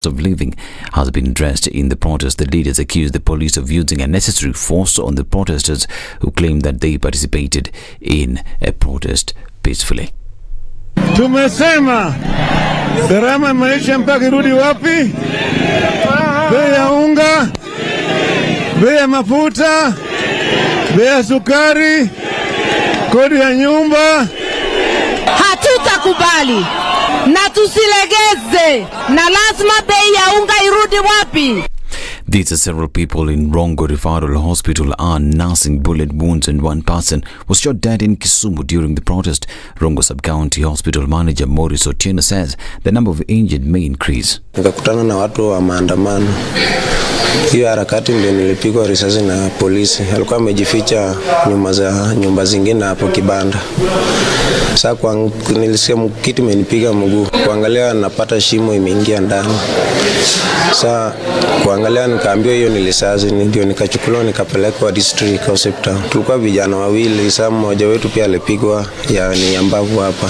of living has been addressed in the protest. The leaders accused the police of using unnecessary force on the protesters who claimed that they participated in a protest peacefully. Tumesema gharama ya maisha mpaka irudi wapi? Bei ya unga, bei ya mafuta, bei ya sukari, kodi ya nyumba. Hatutakubali na tusilegeze, na lazima bei ya unga irudi wapi? These are several people in Rongo Referral Hospital are nursing bullet wounds, and one person was shot dead in Kisumu during the protest. Rongo Sub-County Hospital Manager Maurice Otieno says the number of injured may increase. Nikakutana na watu wa maandamano. Hiyo harakati ndio nilipigwa risasi na polisi. Alikuwa amejificha nyumba zingine hapo kibanda. Sasa nilisikia kitu imenipiga mguu. Kuangalia napata shimo imeingia ndani. Sasa kuangalia nikaambiwa hiyo ni risasi, ndio nikachukuliwa nikapelekwa district hospital. Tulikuwa vijana wawili, sasa mmoja wetu pia alipigwa ni ambavu hapa.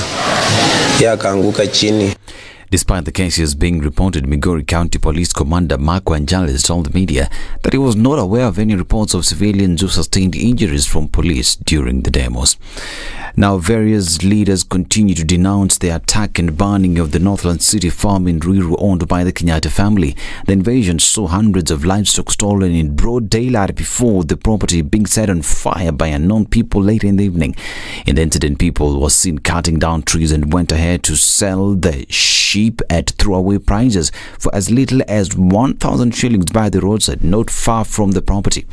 Yeye akaanguka chini. Despite the cases being reported, Migori County Police Commander Marco Angeles told the media that he was not aware of any reports of civilians who sustained injuries from police during the demos. Now, various leaders continue to denounce the attack and burning of the Northland City farm in Ruiru owned by the Kenyatta family. The invasion saw hundreds of livestock stolen in broad daylight before the property being set on fire by unknown people later in the evening. In the incident, people were seen cutting down trees and went ahead to sell the sheep at throwaway prices for as little as 1,000 shillings by the roadside, not far from the property.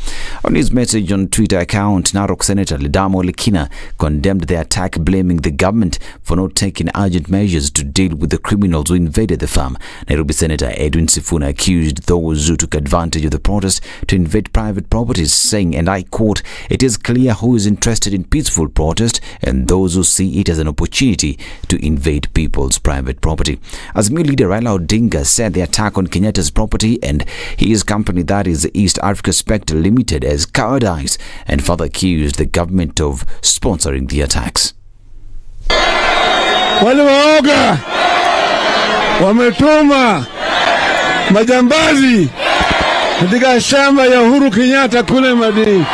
On his message on Twitter account, Narok Senator Ledamo Lekina condemned the attack, blaming the government for not taking urgent measures to deal with the criminals who invaded the farm. Nairobi Senator Edwin Sifuna accused those who took advantage of the protest to invade private properties, saying, and I quote, "It is clear who is interested in peaceful protest and those who see it as an opportunity to invade people's private property." Azimio leader Raila Odinga said the attack on Kenyatta's property and his company, that is East Africa Spectre Limited, as cowardice, and further accused the government of sponsoring the attacks. Wale waoga wametuma majambazi katika shamba ya Uhuru Kenyatta kule Malindi.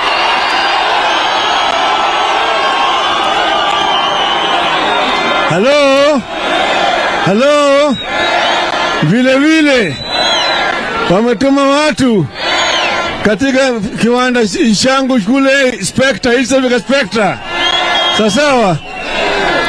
Hello. Vile wametuma watu katika kiwanda changu kule Spectre, East Africa Spectre. Sawa.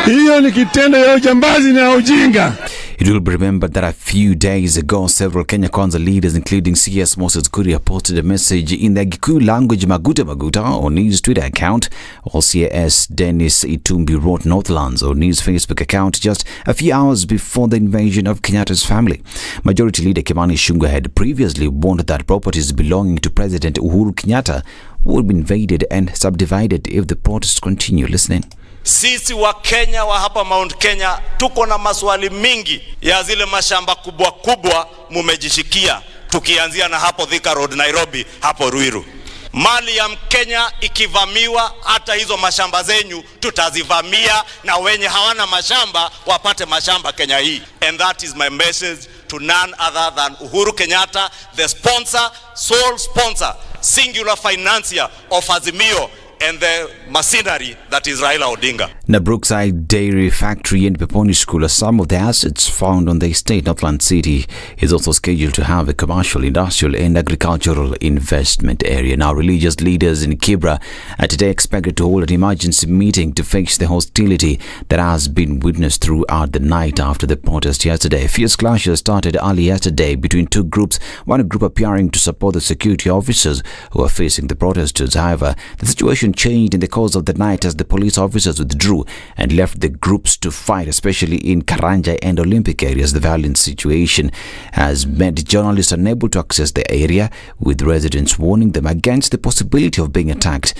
Hiyo ni kitendo ya ujambazi na ujinga. It will be remembered that a few days ago, several Kenya Kwanza leaders, including CS Moses Kuria, posted a message in the Gikuyu language Maguta on his Twitter account, while CS Dennis Itumbi wrote Northlands on his Facebook account just a few hours before the invasion of Kenyatta's family. Majority Leader Kimani Ichung'wah had previously warned that properties belonging to President Uhuru Kenyatta would be invaded and subdivided if the protests continue. Listening. Sisi wa Kenya wa hapa Mount Kenya tuko na maswali mingi ya zile mashamba kubwa kubwa mumejishikia, tukianzia na hapo Thika Road Nairobi, hapo Ruiru. Mali ya Mkenya ikivamiwa, hata hizo mashamba zenyu tutazivamia, na wenye hawana mashamba wapate mashamba Kenya hii. And that is my message to none other than Uhuru Kenyatta, the sponsor, sole sponsor, singular financier of Azimio, and the machinery that is Raila Odinga. Now, Brookside Dairy Factory and Peponi School are some of the assets found on the estate. Northland City is also scheduled to have a commercial, industrial and agricultural investment area. Now, religious leaders in Kibra are today expected to hold an emergency meeting to face the hostility that has been witnessed throughout the night after the protest yesterday. Fierce clashes started early yesterday between two groups, one group appearing to support the security officers who are facing the protesters. However, the situation changed in the course of the night as the police officers withdrew and left the groups to fight, especially in Karanja and Olympic areas. The violent situation has made journalists unable to access the area, with residents warning them against the possibility of being attacked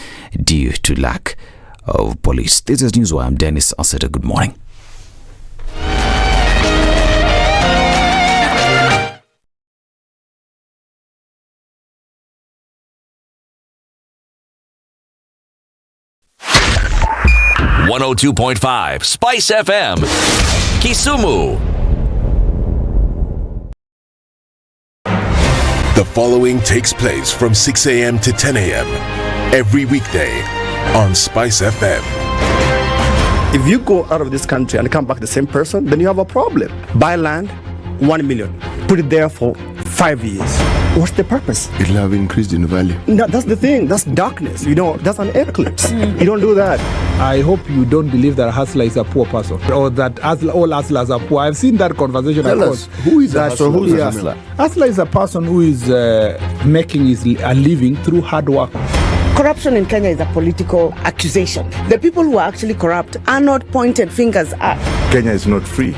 due to lack of police. This is Newswire. I'm Dennis Aseta. Good morning. .5 Spice FM, Kisumu. The following takes place from 6 a.m. to 10 a.m. every weekday on SpiceFM. If you go out of this country and come back the same person, then you have a problem. Buy land, 1 million. Put it there for 5 years. What's the purpose? It'll have increased in value. No, that's the thing. That's darkness. That's an eclipse. You don't do that. I hope you don't believe that a hustler is a poor person or that all hustlers are poor. I've seen that conversation. Tell us, who is a hustler? Who's a hustler? Hustler is a person who is making a living through hard work. Corruption in Kenya is a political accusation. The people who are actually corrupt are not pointed fingers at. Kenya is not free.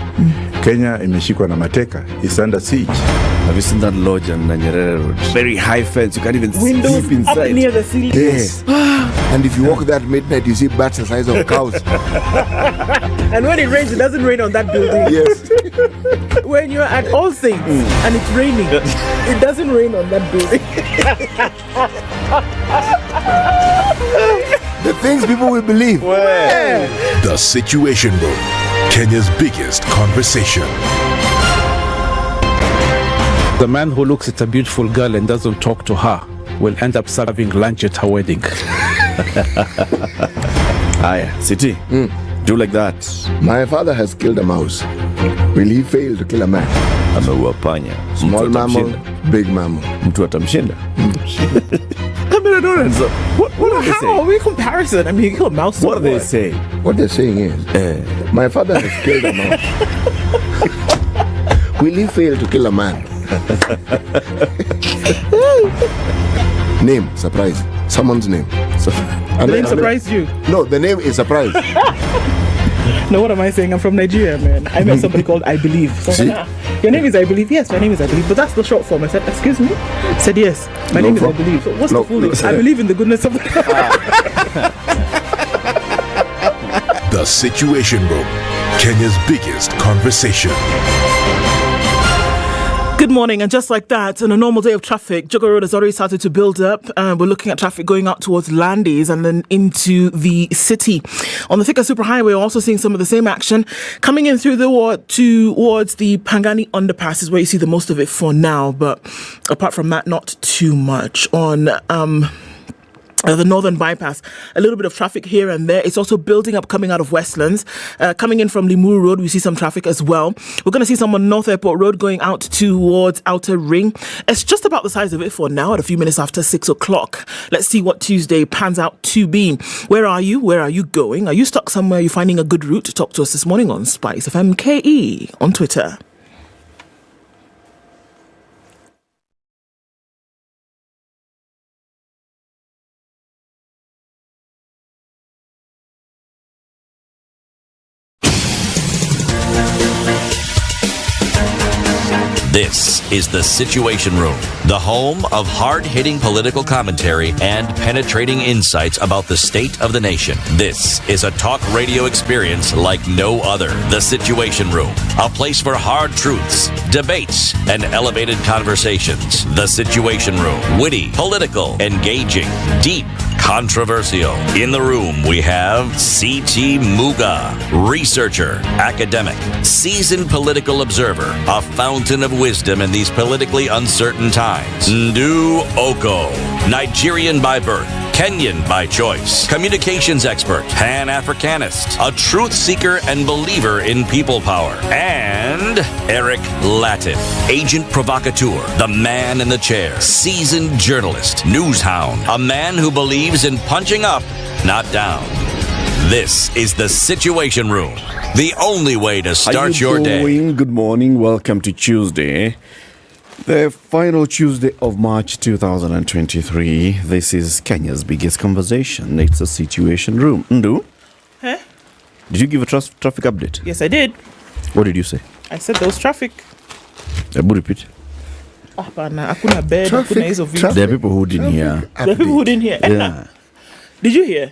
Kenya imeshikwa na mateka. It's under siege. Have you seen that lodge on Nyeri Road? Very high fence. You can't even Windows sleep inside. up near the ceiling. Yes. And if you walk that midnight, you see bats the size of cows. And when it rains, it doesn't rain on that building. Yes. When you're at All Saints and it's raining, it doesn't rain on that building. The things people will believe. The Situation Room, Kenya's biggest conversation. The man who looks at a beautiful girl and doesn't talk to her will end up serving lunch at her wedding. Aya, City. Do you like that? My father has killed a mouse. Will he fail to kill a man? Ameua panya. Small mammal, big mammal. Mtu atamshinda. I mean, I don't understand. What are they saying? How are we comparison? I mean, you kill a mouse. What are they saying? What they're saying is, my father has killed a mouse. Will he fail to kill a man? Name, surprise. Someone's name. The name surprised you? No, the name is surprise. No, what am I saying? I'm from Nigeria, man. I met somebody called I Believe. So See? Your name is I Believe? Yes, my name is I Believe. But that's the short form. I said, excuse me? I said, yes, my name is I Believe. So what's the full name? I believe in the goodness of God. The Situation Room, Kenya's biggest conversation. Good morning, and just like that, on a normal day of traffic, Jogo Road has already started to build up. We're looking at traffic going out towards Landis and then into the city. On the Thika Superhighway, we're also seeing some of the same action. Coming in through the ward towards the Pangani underpass is where you see the most of it for now, but apart from that, not too much. On the northern bypass, a little bit of traffic here and there. It's also building up coming out of Westlands. Coming in from Limuru Road, we see some traffic as well. We're going to see some on North Airport Road going out towards Outer Ring. It's just about the size of it for now at a few minutes after 6 o'clock. Let's see what Tuesday pans out to be. Where are you? Where are you going? Are you stuck somewhere? Are you finding a good route? Talk to us this morning on SpiceFM KE on Twitter. This is The Situation Room, the home of hard-hitting political commentary and penetrating insights about the state of the nation. This is a talk radio experience like no other. The Situation Room, a place for hard truths, debates, and elevated conversations. The Situation Room, witty, political, engaging, deep, controversial. In the room, we have C.T. Muga, researcher, academic, seasoned political observer, a fountain of wisdom in these politically uncertain times. Ndu Oko, Nigerian by birth, Kenyan by choice, communications expert, Pan-Africanist, a truth seeker and believer in people power, and Eric Latif, agent provocateur, the man in the chair, seasoned journalist, news hound, a man who believes in punching up, not down. This is The Situation Room, the only way to start your day. Good morning. Welcome to Tuesday, the final Tuesday of March 2023. This is Kenya's biggest conversation. It's The Situation Room. Ndu? Huh? Did you give a traffic update? Yes, I did. What did you say? I said there was traffic. Repeat. Hakuna bed, hakuna hizo vitu. There are people who didn't hear. There are people who didn't hear. Ednah. Yeah. Did you hear?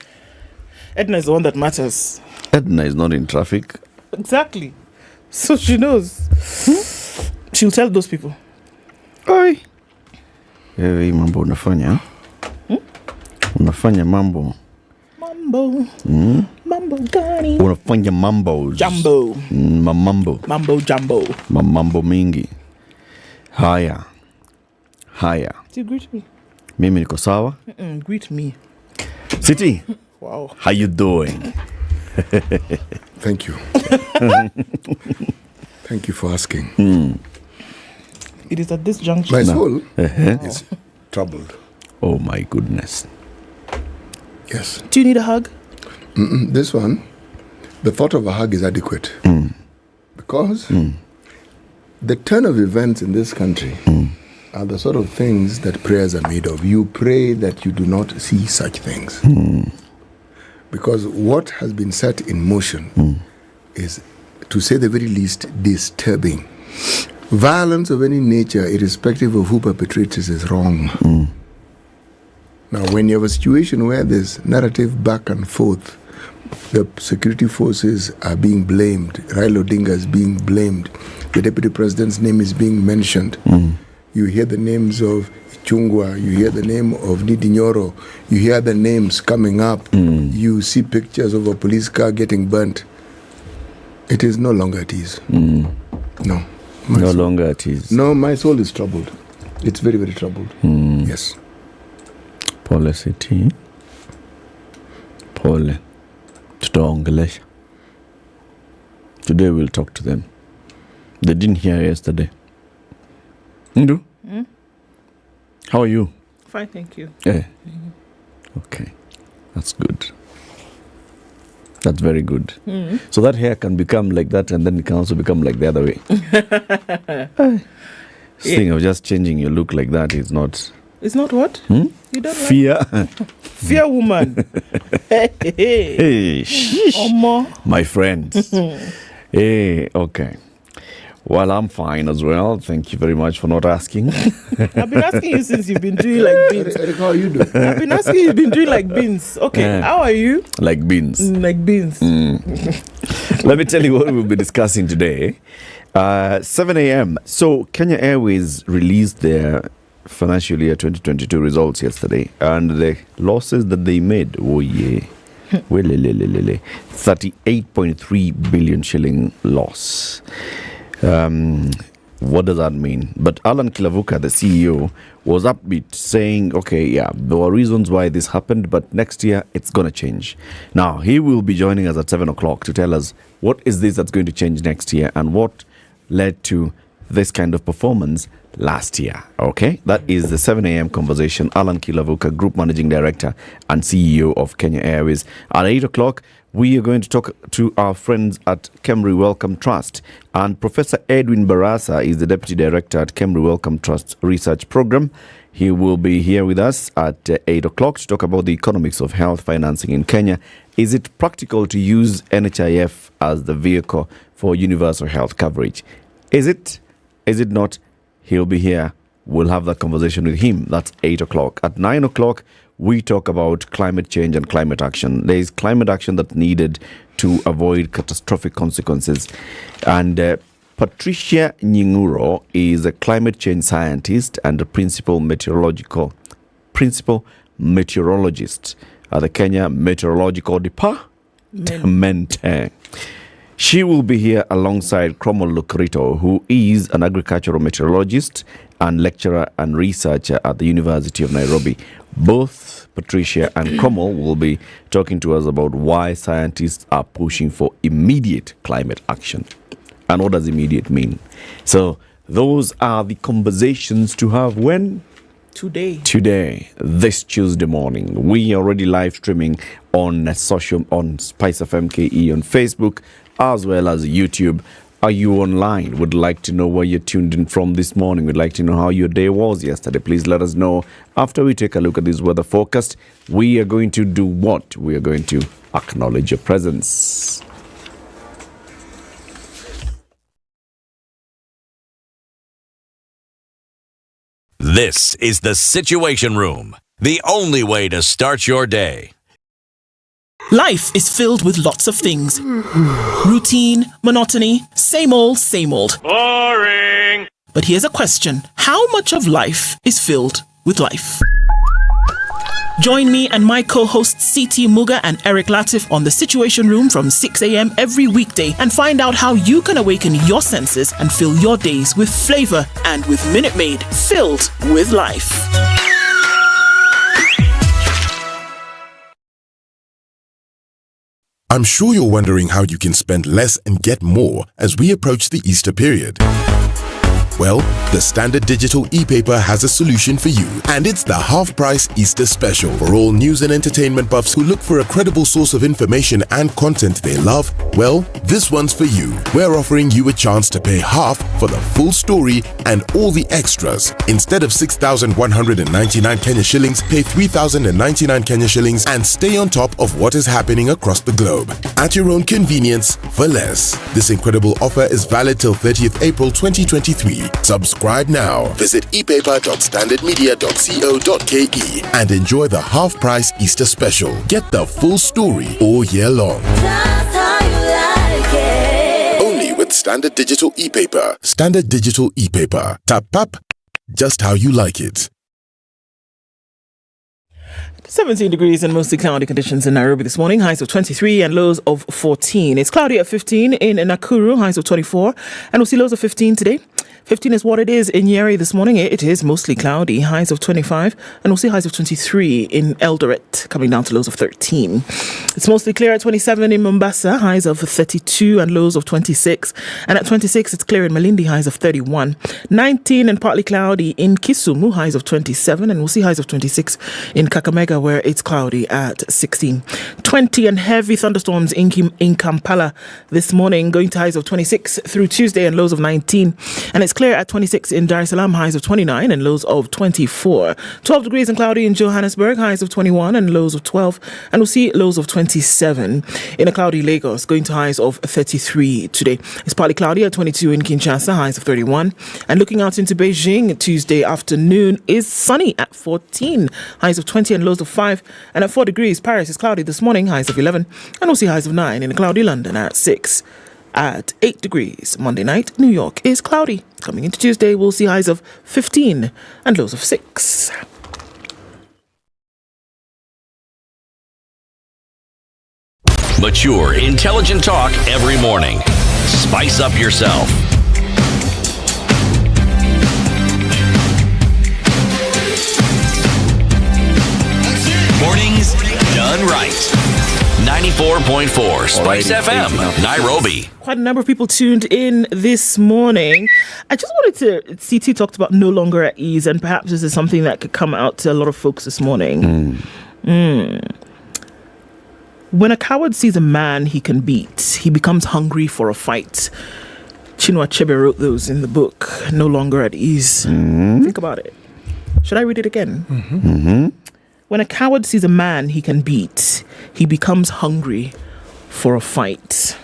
Ednah is the one that matters. Ednah is not in traffic. Exactly. So she knows. She'll tell those people. Oi. Hey, mambo unafanya? Unafanya mambo. Mambo. Mambo gani? Unafanya mambos. Jumbo. Mambo. Mambo jumbo. Mambo mingi. Haya. Haya. You greet me. Mimi niko sawa. Greet me. City. Wow. How you doing? Thank you. Thank you for asking. It is at this juncture. My soul is troubled. Oh my goodness. Yes. Do you need a hug? This one, the thought of a hug is adequate. Because the turn of events in this country are the sort of things that prayers are made of. You pray that you do not see such things. Because what has been set in motion is, to say the very least, disturbing. Violence of any nature, irrespective of who perpetrates, is wrong. Now, when you have a situation where there's narrative back and forth, the security forces are being blamed, Raila Odinga is being blamed, the deputy president's name is being mentioned. You hear the names of Chungwa, you hear the name of Ndindi Nyoro, you hear the names coming up, you see pictures of a police car getting burnt. It is no longer at ease. No. No longer at ease. No, my soul is troubled. It's very, very troubled. Yes. Pole City. Pole. Tutaongelesha. Today we'll talk to them. They didn't hear yesterday. Ndu? How are you? Fine, thank you. Yeah. Okay. That's good. That's very good. So that hair can become like that, and then it can also become like the other way. This thing of just changing your look like that is not... It's not what? You don't fear. Fear woman. Hey, my friends. Hey, okay. Well, I'm fine as well. Thank you very much for not asking. I've been asking you since you've been doing like beans. Eric, how are you doing? I've been asking you, you've been doing like beans. Okay, how are you? Like beans. Like beans. Let me tell you what we'll be discussing today. 7 a.m. So Kenya Airways released their financial year 2022 results yesterday, and the losses that they made, 38.3 billion shilling loss. What does that mean? But Alan Kilavuka, the CEO, was upbeat, saying, okay, yeah, there were reasons why this happened, but next year it's going to change. Now, he will be joining us at 7 o'clock to tell us what is this that's going to change next year and what led to this kind of performance last year. Okay, that is the 7 a.m. conversation. Alan Kilavuka, Group Managing Director and CEO of Kenya Airways. At 8 o'clock, we are going to talk to our friends at Kemri Wellcome Trust. And Professor Edwin Barasa is the Deputy Director at Kemri Wellcome Trust Research Program. He will be here with us at 8 o'clock to talk about the economics of health financing in Kenya. Is it practical to use NHIF as the vehicle for universal health coverage? Is it? Is it not? He'll be here. We'll have that conversation with him. That's 8 o'clock. At 9 o'clock, we talk about climate change and climate action. There is climate action that's needed to avoid catastrophic consequences. And Patricia Nyinguro is a climate change scientist and a principal meteorologist at the Kenya Meteorological Department. She will be here alongside Cromwell Lukrito, who is an agricultural meteorologist and lecturer and researcher at the University of Nairobi. Both Patricia and Cromwell will be talking to us about why scientists are pushing for immediate climate action. And what does immediate mean? So those are the conversations to have when? Today, this Tuesday morning. We are already live streaming on SpiceFM KE on Facebook, as well as YouTube. Are you online? Would like to know where you're tuned in from this morning. Would like to know how your day was yesterday. Please let us know. After we take a look at this weather forecast, we are going to do what? We are going to acknowledge your presence. This is the Situation Room, the only way to start your day. Life is filled with lots of things. Routine, monotony, same old, same old. Boring! But here's a question. How much of life is filled with life? Join me and my co-hosts CT Muga and Eric Latif on The Situation Room from 6 a.m. every weekday and find out how you can awaken your senses and fill your days with flavor and with Minute Maid filled with life. I'm sure you're wondering how you can spend less and get more as we approach the Easter period. Well, the Standard Digital e-paper has a solution for you, and it's the half-price Easter special. For all news and entertainment buffs who look for a credible source of information and content they love, well, this one's for you. We're offering you a chance to pay half for the full story and all the extras. Instead of 6,199 Kenya shillings, pay 3,099 Kenya shillings and stay on top of what is happening across the globe. At your own convenience, for less. This incredible offer is valid till 30th April 2023. Subscribe now. Visit epaper.standardmedia.co.ke and enjoy the half-price Easter special. Get the full story all year long. Only with Standard Digital e-paper. Standard Digital e-paper. Tap tap, just how you like it. 17 degrees and mostly cloudy conditions in Nairobi this morning. Highs of 23 and lows of 14. It's cloudy at 15 in Nakuru. Highs of 24. And we'll see lows of 15 today. 15 is what it is in Nyeri this morning. It is mostly cloudy. Highs of 25. And we'll see highs of 23 in Eldoret, coming down to lows of 13. It's mostly clear at 27 in Mombasa. Highs of 32 and lows of 26. And at 26, it's clear in Malindi. Highs of 31. 19 and partly cloudy in Kisumu. Highs of 27. And we'll see highs of 26 in Kakamega, where it's cloudy at 16. 20 and heavy thunderstorms in Kampala this morning, going to highs of 26 through Tuesday and lows of 19. And it's clear at 26 in Dar es Salaam, highs of 29 and lows of 24. 12 degrees and cloudy in Johannesburg, highs of 21 and lows of 12. And we'll see lows of 27 in a cloudy Lagos, going to highs of 33 today. It's partly cloudy at 22 in Kinshasa, highs of 31. And looking out into Beijing, Tuesday afternoon is sunny at 14, highs of 20 and lows of 5. And at 4 degrees, Paris is cloudy this morning, highs of 11. And we'll see highs of 9 in a cloudy London at 6. At 8 degrees, Monday night, New York is cloudy. Coming into Tuesday, we'll see highs of 15 and lows of 6. Mature, intelligent talk every morning. Spice up yourself. Mornings done right. 94.4 Spice FM, Nairobi. Quite a number of people tuned in this morning. I just wanted to, CT talked about no longer at ease, and perhaps this is something that could come out to a lot of folks this morning. When a coward sees a man he can beat, he becomes hungry for a fight. Chinua Achebe wrote those in the book, No Longer at Ease. Think about it. Should I read it again? When a coward sees a man he can beat, he becomes hungry for a fight.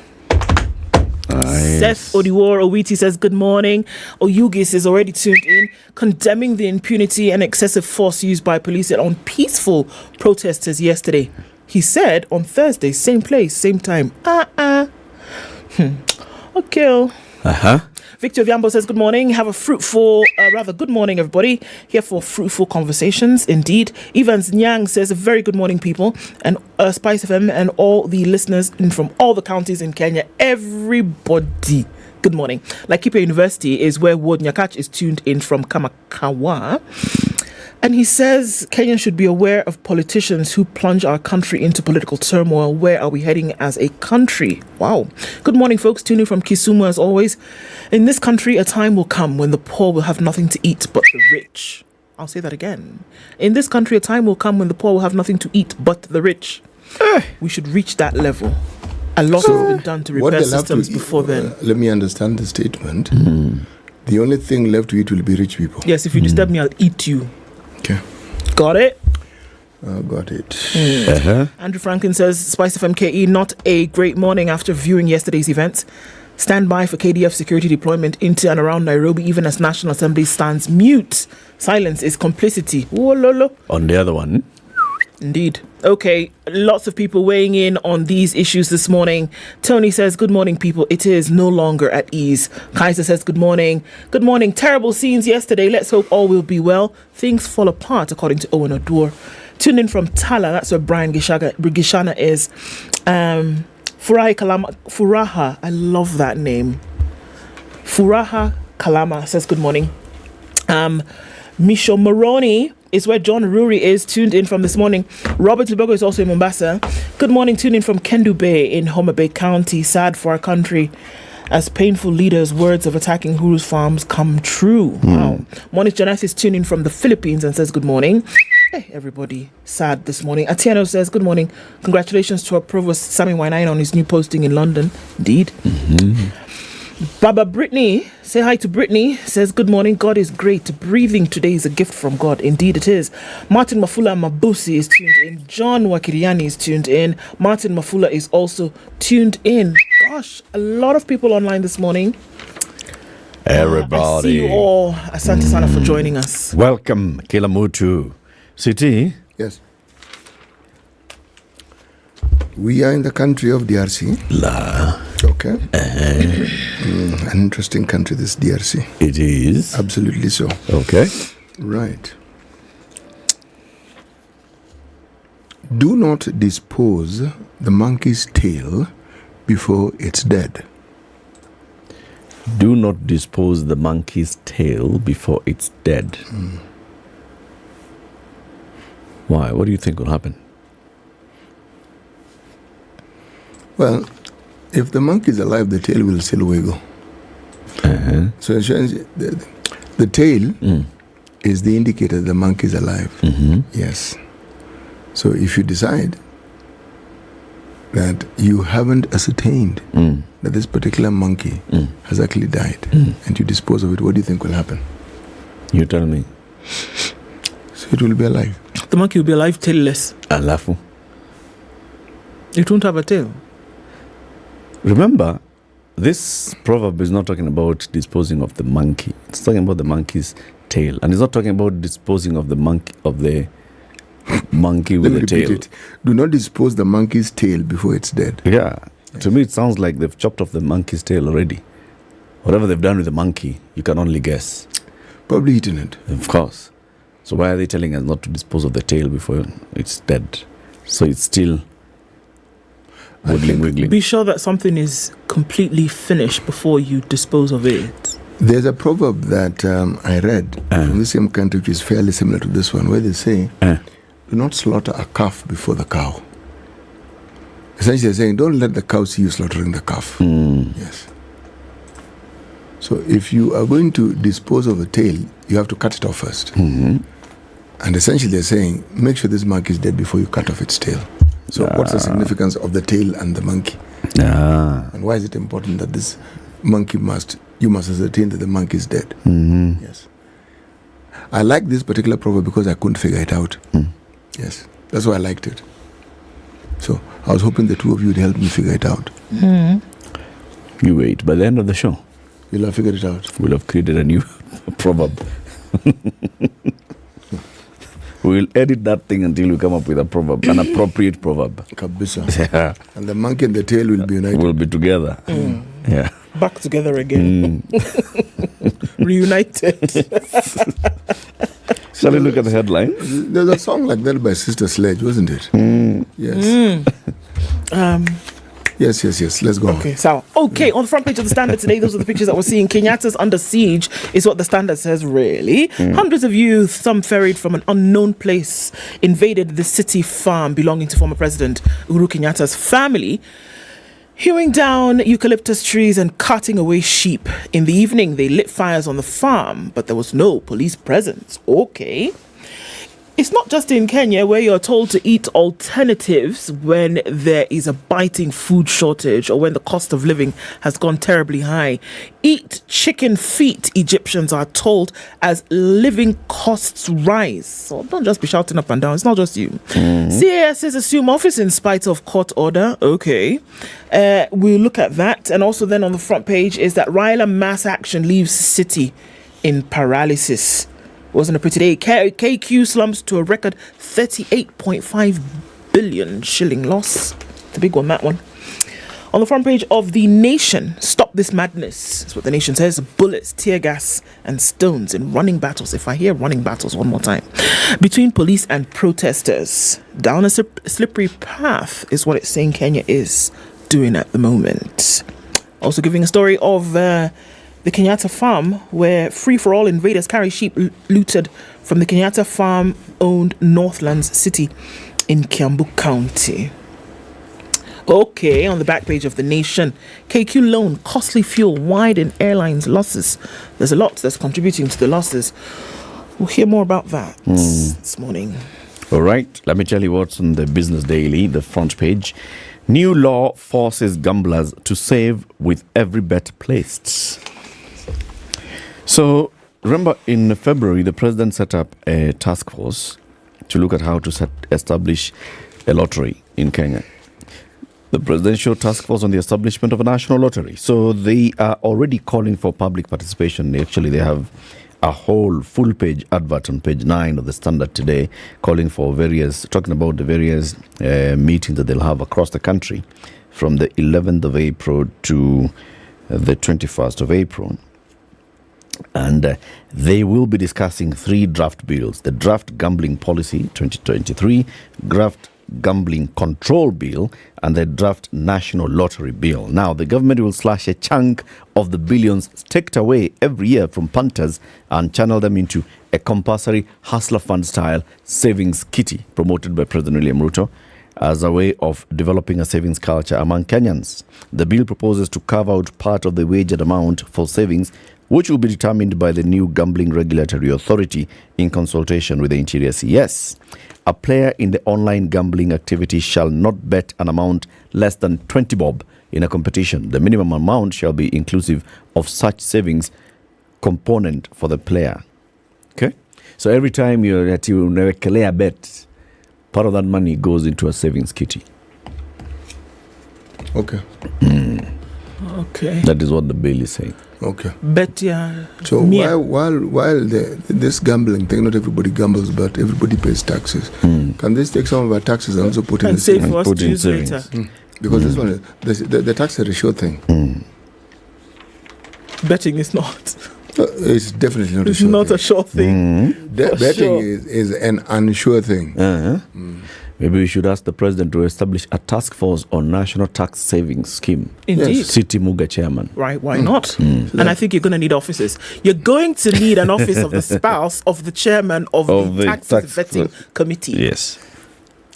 Nice. Seth Odiwar Owiti says, good morning. Oyugis is already tuned in, condemning the impunity and excessive force used by police on peaceful protesters yesterday. He said on Thursday, same place, same time. Okay. Victor Viambo says, good morning. Have a fruitful, good morning, everybody. Here for fruitful conversations, indeed. Evans Nyang says, a very good morning, people. And SpiceFM and all the listeners from all the counties in Kenya. Everybody, good morning. Laikipia University is where Ward Nyakach is tuned in from Kamakawa. And he says Kenyans should be aware of politicians who plunge our country into political turmoil. Where are we heading as a country? Wow. Good morning, folks. Tuning from Kisumu as always. In this country, a time will come when the poor will have nothing to eat but the rich. I'll say that again. In this country, a time will come when the poor will have nothing to eat but the rich. We should reach that level. A lot has been done to repair systems before then. Let me understand the statement. The only thing left to eat will be rich people. Yes, if you disturb me, I'll eat you. Okay. Got it? Got it. Andrew Franklin says, Spice FM KE, not a great morning after viewing yesterday's events. Stand by for KDF security deployment into and around Nairobi, even as National Assembly stands mute. Silence is complicity. On the other one. Indeed. Okay, lots of people weighing in on these issues this morning. Tony says, good morning, people. It is no longer at ease. Kaiser says, good morning. Good morning. Terrible scenes yesterday. Let's hope all will be well. Things fall apart, according to Owen Odur. Tuned in from Tala, that's where Brian Gishana is. Furaha, I love that name. Furaha Kalama says good morning. Misho Moroni is where John Ruri is, tuned in from this morning. Robert Lubogo is also in Mombasa. Good morning, tuned in from Kendu Bay in Homa Bay County. Sad for our country as painful leaders' words of attacking Huru's farms come true. Wow. Monish Janas is tuned in from the Philippines and says good morning. Hey, everybody, sad this morning. Atieno says good morning. Congratulations to our Provost Sami Wainaina on his new posting in London. Indeed. Baba Brittany, say hi to Brittany, says good morning. God is great. Breathing today is a gift from God. Indeed it is. Martin Mafula Mabusi is tuned in. John Wakiriani is tuned in. Martin Mafula is also tuned in. Gosh, a lot of people online this morning. Everybody. I see you all. Asante sana for joining us. Welcome, Kilamutu. City? Yes. We are in the country of DRC. La. Okay. An interesting country, this DRC. It is. Absolutely so. Okay. Right. Do not dispose the monkey's tail before it's dead. Do not dispose the monkey's tail before it's dead. Why? What do you think will happen? Well, if the monkey is alive, the tail will still wiggle. So the tail is the indicator the monkey is alive. Yes. So if you decide that you haven't ascertained that this particular monkey has actually died and you dispose of it, what do you think will happen? You tell me. So it will be alive. The monkey will be alive tailless. Alafu. It won't have a tail. Remember, this proverb is not talking about disposing of the monkey. It's talking about the monkey's tail. And it's not talking about disposing of the monkey with the tail. It. Do not dispose the monkey's tail before it's dead. Yeah. Yes. To me, it sounds like they've chopped off the monkey's tail already. Whatever they've done with the monkey, you can only guess. Probably eaten it. Of course. So why are they telling us not to dispose of the tail before it's dead? So it's still wiggling. Be sure that something is completely finished before you dispose of it. There's a proverb that I read from the same country, which is fairly similar to this one, where they say, do not slaughter a calf before the cow. Essentially, they're saying, don't let the cow see you slaughtering the calf. Yes. So if you are going to dispose of a tail, you have to cut it off first. And essentially, they're saying, make sure this monkey is dead before you cut off its tail. So what's the significance of the tail and the monkey? And why is it important that this monkey you must ascertain that the monkey is dead? Yes. I like this particular proverb because I couldn't figure it out. Yes. That's why I liked it. So I was hoping the two of you would help me figure it out. You wait. By the end of the show, you'll have figured it out. We'll have created a new proverb. We'll edit that thing until we come up with a proverb, an appropriate proverb. Kabisa. Yeah. And the monkey and the tail will be united. We'll be together. Yeah. Back together again. Reunited. Shall we look at the headline? There's a song like that by Sister Sledge, wasn't it? Yes. Yes. Let's go. Okay, so on the front page of the Standard today, those are the pictures that we're seeing. Kenyatta's under siege is what the Standard says, really. Hundreds of youth, some ferried from an unknown place, invaded the city farm belonging to former President Uhuru Kenyatta's family, hewing down eucalyptus trees and cutting away sheep. In the evening, they lit fires on the farm, but there was no police presence. Okay. It's not just in Kenya where you're told to eat alternatives when there is a biting food shortage or when the cost of living has gone terribly high. Eat chicken feet, Egyptians are told, as living costs rise. So don't just be shouting up and down. It's not just you. CASs assume office in spite of court order. Okay. We'll look at that. And also then on the front page is that Raila mass action leaves city in paralysis. Wasn't a pretty day. KQ slumps to a record 38.5 billion shilling loss. The big one, that one. On the front page of The Nation, stop this madness. That's what The Nation says. Bullets, tear gas and stones in running battles. If I hear running battles one more time. Between police and protesters. Down a slippery path is what it's saying Kenya is doing at the moment. Also giving a story of the Kenyatta farm where free-for-all invaders carry sheep looted from the Kenyatta farm-owned Northlands City in Kiambu County. Okay, on the back page of The Nation, KQ loan, costly fuel, widen airlines losses. There's a lot that's contributing to the losses. We'll hear more about that this morning. All right, let me tell you what's on the Business Daily, the front page. New law forces gamblers to save with every bet placed. So, remember in February, the president set up a task force to look at how to establish a lottery in Kenya. The presidential task force on the establishment of a national lottery. So they are already calling for public participation. Actually, they have a whole full-page advert on page 9 of the Standard today talking about the various meetings that they'll have across the country from the 11th of April to the 21st of April. And they will be discussing 3 draft bills: the Draft Gambling Policy 2023, Draft Gambling Control Bill, and the Draft National Lottery Bill. Now, the government will slash a chunk of the billions staked away every year from punters and channel them into a compulsory hustler fund style savings kitty promoted by President William Ruto as a way of developing a savings culture among Kenyans. The bill proposes to carve out part of the wagered amount for savings, which will be determined by the new Gambling Regulatory Authority in consultation with the Interior CS. A player in the online gambling activity shall not bet an amount less than 20 bob in a competition. The minimum amount shall be inclusive of such savings component for the player. Okay? So every time you newekelea bet, part of that money goes into a savings kitty. Okay. Okay. That is what the bill is saying. Okay. Bet yeah. So while this gambling thing, not everybody gambles, but everybody pays taxes. Can this take some of our taxes and also put in the save for us to use later? Because this one, the tax is a sure thing. Betting is not. It's definitely not it's a sure not thing. a sure thing. Betting is an unsure thing. Maybe we should ask the president to establish a task force on national tax savings scheme. Indeed. Yes. City Muga chairman. Right, why not? And I think you're going to need offices. You're going to need an office of the spouse of the chairman of the tax vetting committee. Yes.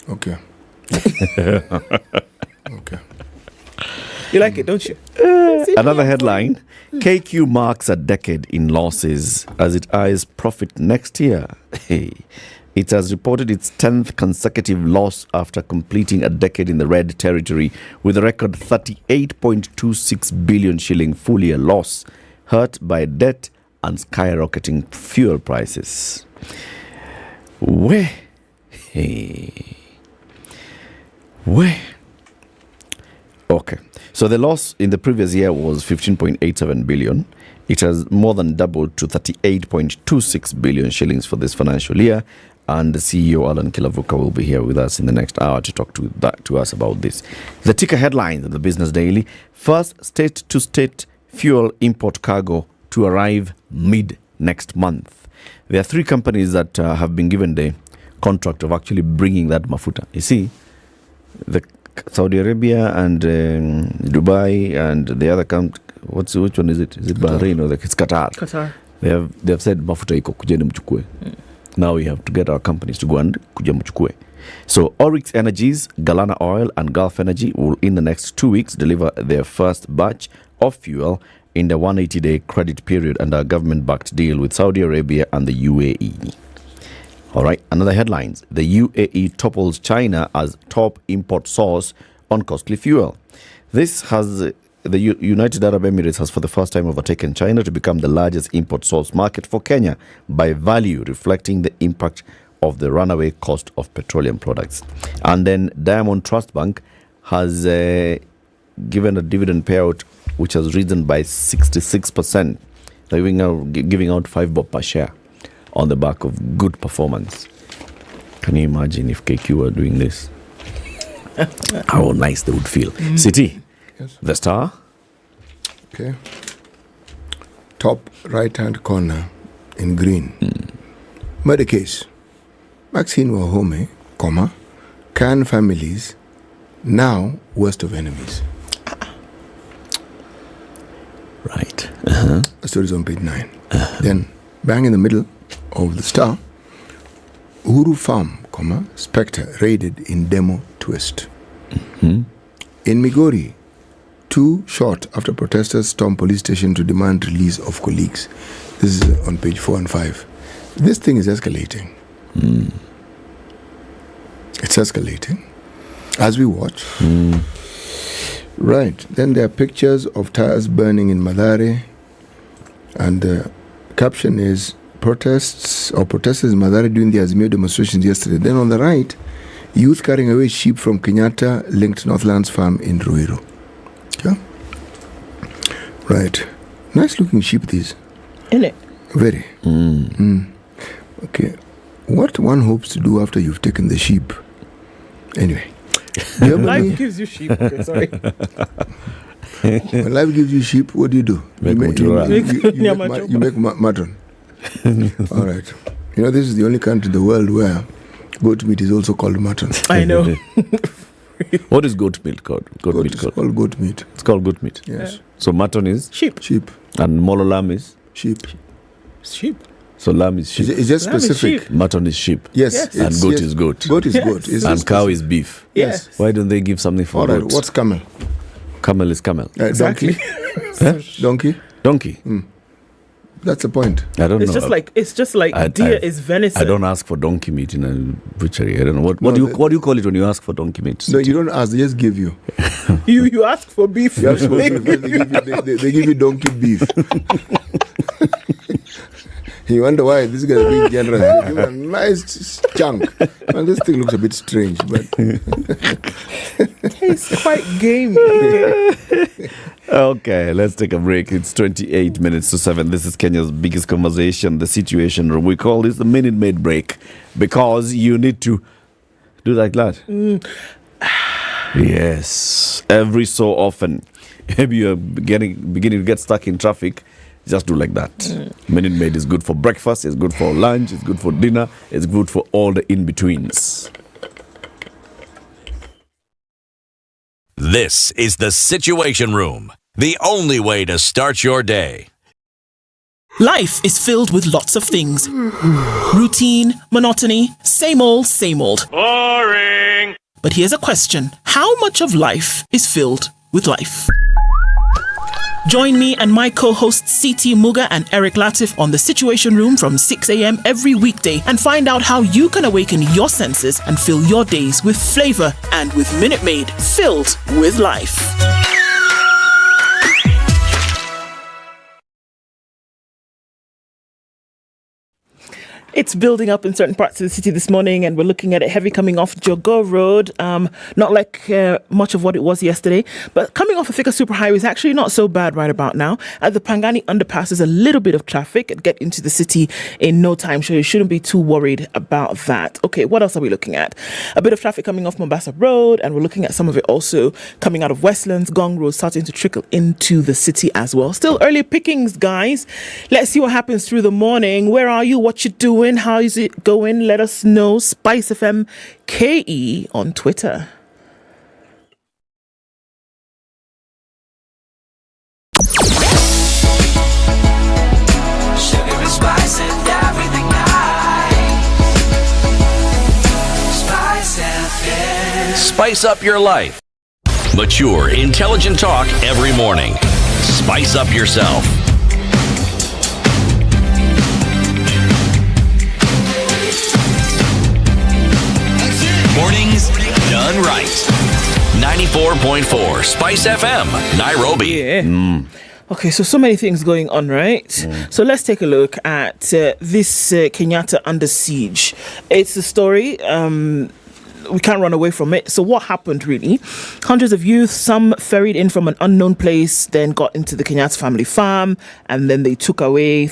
Okay. Okay. You like it, don't you? Another headline. KQ marks a decade in losses as it eyes profit next year. It has reported its 10th consecutive loss after completing a decade in the red territory with a record 38.26 billion shilling full-year loss, hurt by debt and skyrocketing fuel prices. Where? Okay. So the loss in the previous year was 15.87 billion. It has more than doubled to 38.26 billion shillings for this financial year. And the CEO, Alan Kilavuka, will be here with us in the next hour to talk to us about this. The ticker headlines of the Business Daily. First state-to-state fuel import cargo to arrive mid next month. There are 3 companies that have been given the contract of actually bringing that mafuta. You see, the Saudi Arabia and Dubai and the other which one is it? Is it Bahrain or it's Qatar? Qatar. They have said mafuta iko kujeni mchukue. Now we have to get our companies to go and kuja mchukue. So Oryx Energies, Galana Oil and Gulf Energy will in the next 2 weeks deliver their first batch of fuel in the 180-day credit period under a government-backed deal with Saudi Arabia and the UAE. All right, another headlines. The UAE topples China as top import source on costly fuel. This has the United Arab Emirates has for the first time overtaken China to become the largest import source market for Kenya by value, reflecting the impact of the runaway cost of petroleum products. And then Diamond Trust Bank has given a dividend payout which has risen by 66%, giving out 5 bob per share on the back of good performance. Can you imagine if KQ were doing this? How nice they would feel. City, Yes. The star. Okay. Top right-hand corner in green. Murder case. Maxine Wahome, comma, can families now worst of enemies. Right. The story is on page 9. Then, bang in the middle of the star, Uhuru Farm, comma, Spectre raided in demo twist. In Migori, 2 shot after protesters stormed police station to demand release of colleagues. This is on page 4 and 5. This thing is escalating. It's escalating as we watch. Right. Then there are pictures of tires burning in Mathare, and the caption is protesters in Mathare during the Azimio demonstrations yesterday. Then on the right, youth carrying away sheep from Kenyatta linked Northlands farm in Ruiru. Yeah. Right. Nice looking sheep these. Isn't it? Very. Okay. What one hopes to do after you've taken the sheep. Anyway. Life gives you sheep. Okay, sorry. When life gives you sheep, what do? You make mutton. All right. You know, this is the only country in the world where goat meat is also called mutton. I know. What is goat meat called? Goat meat called? Called goat meat. It's called goat meat. Yes. So mutton is sheep. Sheep. And molo lamb is sheep. Sheep. So lamb is sheep. It's just specific. Mutton is sheep. Yes. And goat is goat. Goat is goat. It's and cow is beef. Yes. Why don't they give something for all right. goat? What's camel? Camel is camel. Exactly. Donkey. Donkey. That's the point. I don't know. It's just like deer is venison. I don't ask for donkey meat in a butchery. I don't know what do you call it when you ask for donkey meat? No, you don't ask. They just give you. You ask for beef. You ask for beef. They give you donkey beef. You wonder why this guy is being generous. They give you a nice chunk. And this thing looks a bit strange, but it's quite gamey. Okay, let's take a break. It's 28 minutes to 7. This is Kenya's biggest conversation, the Situation Room. We call this the Minute Maid Break because you need to do like that. Yes, every so often. Maybe you're beginning to get stuck in traffic. Just do like that. Minute Maid is good for breakfast, it's good for lunch, it's good for dinner, it's good for all the in-betweens. This is the Situation Room, the only way to start your day. Life is filled with lots of things. Routine, monotony, same old, same old. Boring! But here's a question. How much of life is filled with life? Join me and my co-hosts CT Muga and Eric Latif on the Situation Room from 6 a.m. every weekday and find out how you can awaken your senses and fill your days with flavor and with Minute Maid filled with life. It's building up in certain parts of the city this morning, and we're looking at it heavy coming off Jogo Road. Not like much of what it was yesterday, but coming off of Thika Superhighway is actually not so bad right about now. At the Pangani underpass, there's a little bit of traffic. Get into the city in no time, so you shouldn't be too worried about that. Okay, what else are we looking at? A bit of traffic coming off Mombasa Road, and we're looking at some of it also coming out of Westlands. Gong Road starting to trickle into the city as well. Still early pickings, guys. Let's see what happens through the morning. Where are you? What you doing? How is it going? Let us know. SpiceFM KE on Twitter. Sugar and spice and everything nice. SpiceFM. Spice up your life. Mature, intelligent talk every morning. Spice up yourself. Mornings done right. 94.4 Spice FM, Nairobi. Yeah. Okay, so many things going on, right? So let's take a look at this Kenyatta under siege. It's a story we can't run away from it. So what happened really? Hundreds of youth, some ferried in from an unknown place, then got into the Kenyatta family farm, and then they took away,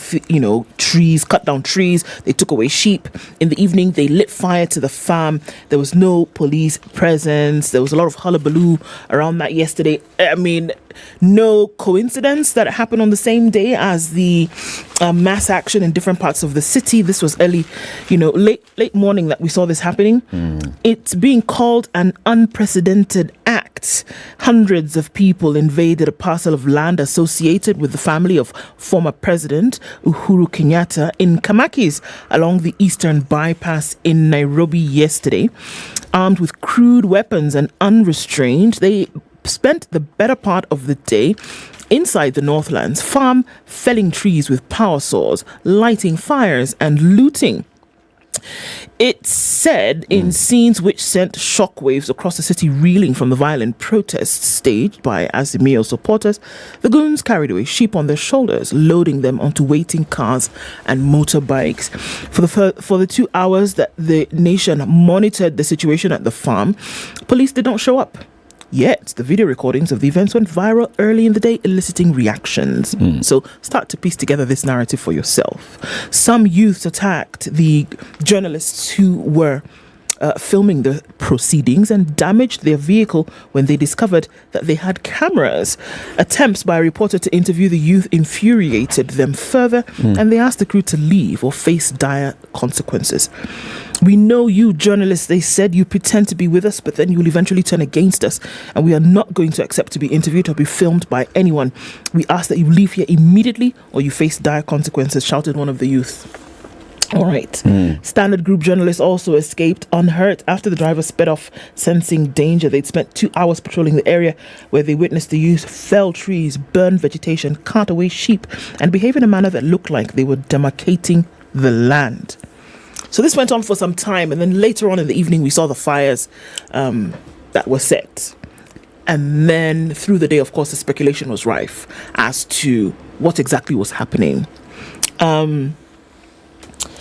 trees, cut down trees. They took away sheep. In the evening, they lit fire to the farm. There was no police presence. There was a lot of hullabaloo around that yesterday. I mean, no coincidence that it happened on the same day as the mass action in different parts of the city. This was early, late morning that we saw this happening. It's being called an unprecedented act. Hundreds of people invaded a parcel of land associated with the family of former President Uhuru Kenyatta in Kamakis along the eastern bypass in Nairobi yesterday. Armed with crude weapons and unrestrained, they spent the better part of the day inside the Northlands farm, felling trees with power saws, lighting fires and looting. It's said in scenes which sent shockwaves across the city, reeling from the violent protests staged by Azimio supporters, the goons carried away sheep on their shoulders, loading them onto waiting cars and motorbikes. For the 2 hours that the nation monitored the situation at the farm, police did not show up. Yet, the video recordings of the events went viral early in the day, eliciting reactions. So, start to piece together this narrative for yourself. Some youths attacked the journalists who were filming the proceedings and damaged their vehicle when they discovered that they had cameras. Attempts by a reporter to interview the youth infuriated them further, and they asked the crew to leave or face dire consequences. We know you journalists, they said, you pretend to be with us, but then you will eventually turn against us, and we are not going to accept to be interviewed or be filmed by anyone. We ask that you leave here immediately or you face dire consequences, shouted one of the youth. All right. Standard Group journalists also escaped unhurt after the driver sped off, sensing danger. They'd spent 2 hours patrolling the area where they witnessed the youth fell trees, burn vegetation, cart away sheep, and behave in a manner that looked like they were demarcating the land. So this went on for some time, and then later on in the evening, we saw the fires that were set. And then through the day, of course, the speculation was rife as to what exactly was happening.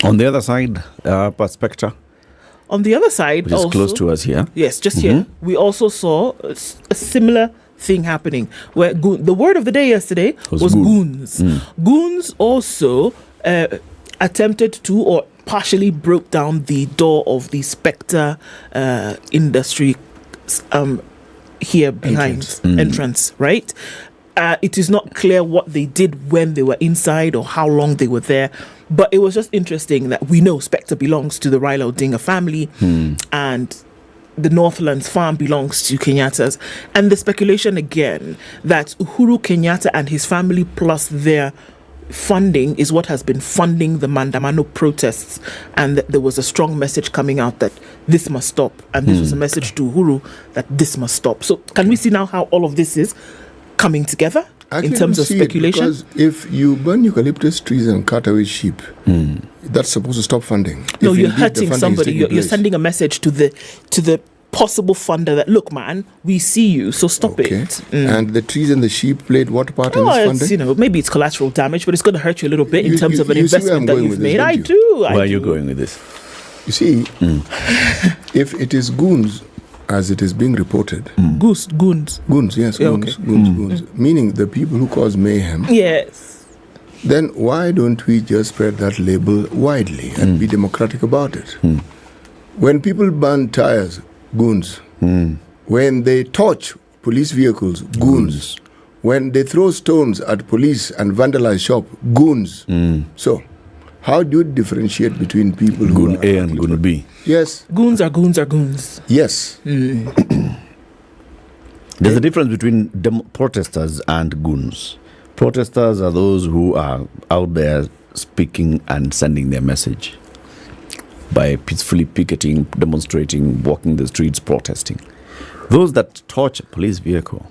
On the other side, Perspectra. On the other side, which is close to us here. Yes, just here. We also saw a similar thing happening where the word of the day yesterday was goons. Goons also attempted to or partially broke down the door of the Spectre industry here behind entrance, right? It is not clear what they did when they were inside or how long they were there, but it was just interesting that we know Spectre belongs to the Raila Odinga family and the Northlands farm belongs to Kenyatta's, and the speculation again that Uhuru Kenyatta and his family plus their funding is what has been funding the Mandamano protests, and that there was a strong message coming out that this must stop, and this was a message to Uhuru that this must stop. So can we see now how all of this is coming together in terms of speculation? Because if you burn eucalyptus trees and cut away sheep, that's supposed to stop funding. No, you're hurting somebody. You're sending a message to the possible funder that, look, man, we see you, so stop it. And the trees and the sheep played what part in this funding? Maybe it's collateral damage, but it's going to hurt you a little bit in terms of an investment that you've made. I do. Where are you going with this? You see, if it is goons, as it is being reported. Goons. Goons, yes, goons. Meaning the people who cause mayhem. Yes. Then why don't we just spread that label widely and be democratic about it? When people burn tires, goons. When they torch police vehicles, goons. When they throw stones at police and vandalize shop, goons. So, how do you differentiate between people Goon A and Goon B? Yes. Goons are goons. Yes. There's a difference between protesters and goons. Protesters are those who are out there speaking and sending their message by peacefully picketing, demonstrating, walking the streets, protesting. Those that torch a police vehicle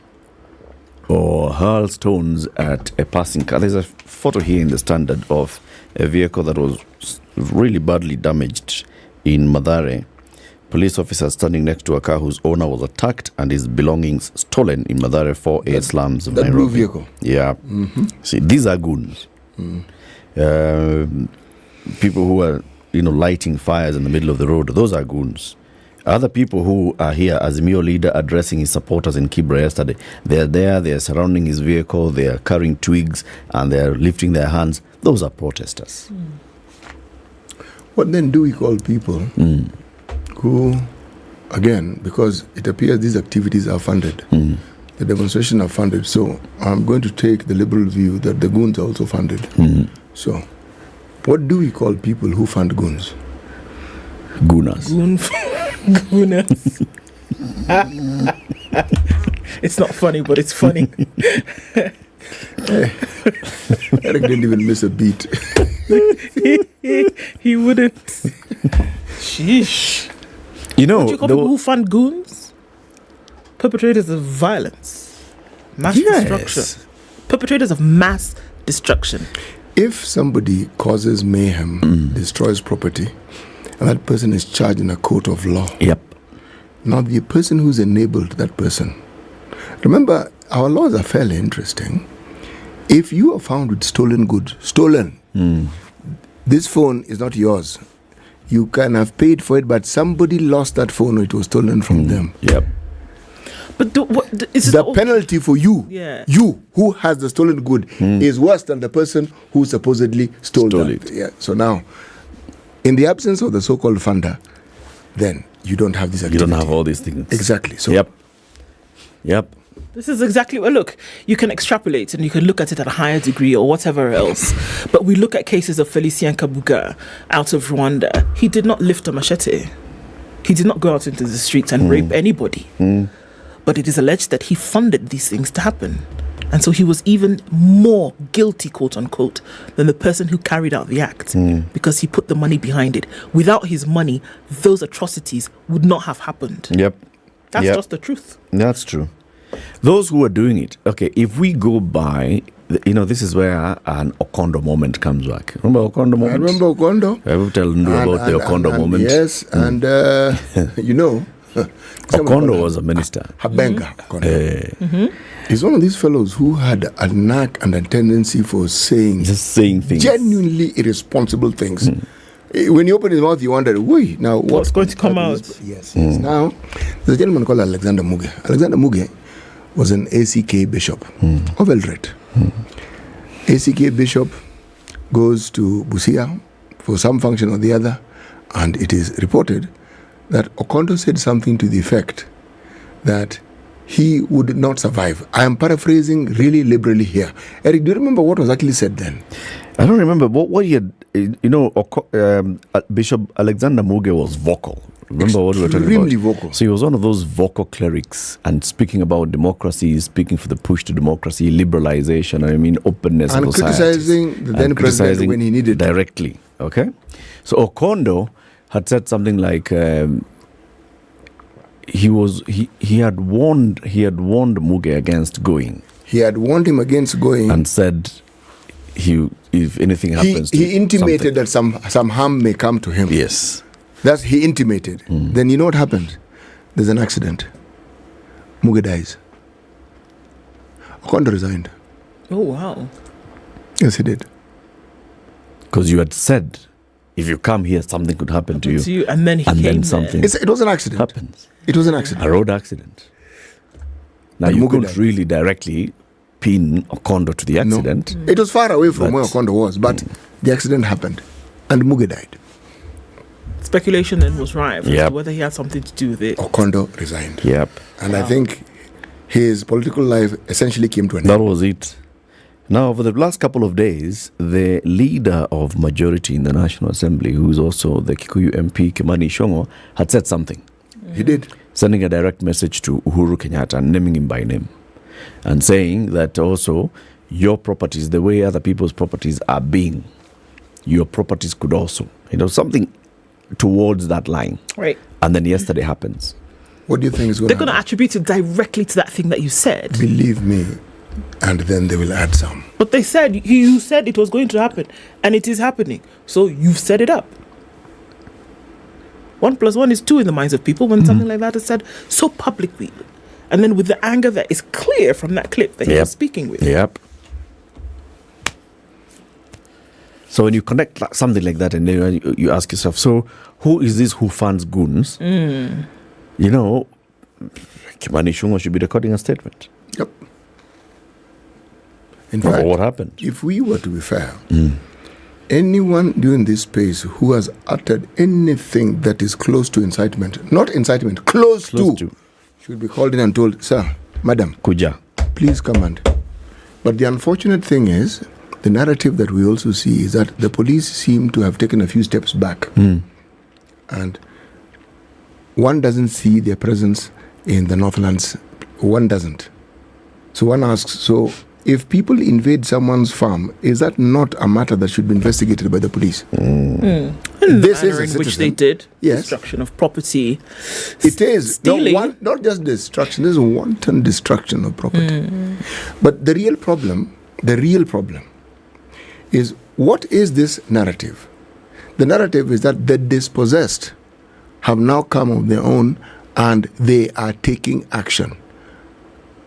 or hurl stones at a passing car. There's a photo here in the Standard of a vehicle that was really badly damaged in Mathare. Police officers standing next to a car whose owner was attacked and his belongings stolen in Mathare 4A slums of Nairobi. Blue vehicle. Yeah. See, these are goons. People who are, lighting fires in the middle of the road, those are goons. Other people who are here, Azimio leader addressing his supporters in Kibra yesterday, they're there, they're surrounding his vehicle, they're carrying twigs, and they're lifting their hands. Those are protesters. What then do we call people who, again, because it appears these activities are funded, the demonstration are funded, so I'm going to take the liberal view that the goons are also funded. So, what do we call people who fund goons? Gooners. Gooners. It's not funny, but it's funny. Eric didn't even miss a beat. He wouldn't. Sheesh. You know, what do you call people who fund goons? Perpetrators of violence, mass destruction. Perpetrators of mass destruction. If somebody causes mayhem, destroys property, and that person is charged in a court of law. Now the person who's enabled that person. Remember, our laws are fairly interesting. If you are found with stolen goods, this phone is not yours. You can have paid for it, but somebody lost that phone or it was stolen from them. But the penalty for you, you who has the stolen good, is worse than the person who supposedly stole it. Yeah. So now, in the absence of the so-called funder, then you don't have this activity. You don't have all these things. Exactly. So Yep. This is exactly well. Look, you can extrapolate and you can look at it at a higher degree or whatever else. But we look at cases of Felicien Kabuga out of Rwanda. He did not lift a machete. He did not go out into the streets and rape anybody. But it is alleged that he funded these things to happen. And so he was even more guilty, quote unquote, than the person who carried out the act because he put the money behind it. Without his money, those atrocities would not have happened. That's just the truth. That's true. Those who are doing it, okay, if we go by, this is where an Okondo moment comes back. Remember Okondo moment? I remember Okondo. I will tell you about the Okondo moment. Yes, and Okondo was a minister. Habenga Okondo. He's one of these fellows who had a knack and a tendency for saying things, genuinely irresponsible things. When you open his mouth, you wonder, now what's going to come out? Yes. Now, there's a gentleman called Alexander Muge. Alexander Muge was an ACK bishop of Eldoret. ACK bishop goes to Busia for some function or the other, and it is reported that Okondo said something to the effect that he would not survive. I am paraphrasing really liberally here. Eric, do you remember what was actually said then? I don't remember what he had. Bishop Alexander Muge was vocal. Remember what we were talking about? Extremely vocal. So he was one of those vocal clerics and speaking about democracy, speaking for the push to democracy, liberalization, openness and of society. And criticizing the then president when he needed directly. Okay? So Okondo had said something like he had warned Muge against going. He had warned him against going and said if anything happens he intimated that some harm may come to him. Yes. That's he intimated. Then you know what happened? There's an accident. Muge dies. Okondo resigned. Oh, wow. Yes, he did. Because you had said, if you come here, something could happen to you. And then something it was an accident. Happens. It was an accident. A road accident. Now, you couldn't really directly pin Okondo to the accident. It was far away from where Okondo was, but the accident happened. And Muge died. Speculation then was rife as to whether he had something to do with it. Okondo resigned. And Wow. I think his political life essentially came to an end. That was it. Now, over the last couple of days, the leader of majority in the National Assembly, who is also the Kikuyu MP, Kimani Ichung'wah, had said something. He did. Sending a direct message to Uhuru Kenyatta and naming him by name. And saying that also, your properties, the way other people's properties are being, your properties could also, something towards that line. Right. And then yesterday happens. What do you think is going to They're going to attribute it directly to that thing that you said. Believe me. And then they will add some. But they said, you said it was going to happen. And it is happening. So you've set it up. 1 + 1 is 2 in the minds of people when something like that is said so publicly. And then with the anger that is clear from that clip that he was speaking with. So when you connect something like that, and then you ask yourself, so who is this who funds goons? You know, Kimani Ichung'wah should be recording a statement. Yep. In fact, what happened? If we were to be fair, anyone during this space who has uttered anything that is close to incitement, not incitement, close to, should be called in and told, sir, madam, Kuja, please come and. But the unfortunate thing is, the narrative that we also see is that the police seem to have taken a few steps back. And one doesn't see their presence in the Northlands. One doesn't. So one asks, so if people invade someone's farm, is that not a matter that should be investigated by the police? This is in which they did. Yes. Destruction of property. It is. Stealing. Not just destruction, this is wanton destruction of property. But the real problem is, what is this narrative? The narrative is that the dispossessed have now come of their own and they are taking action.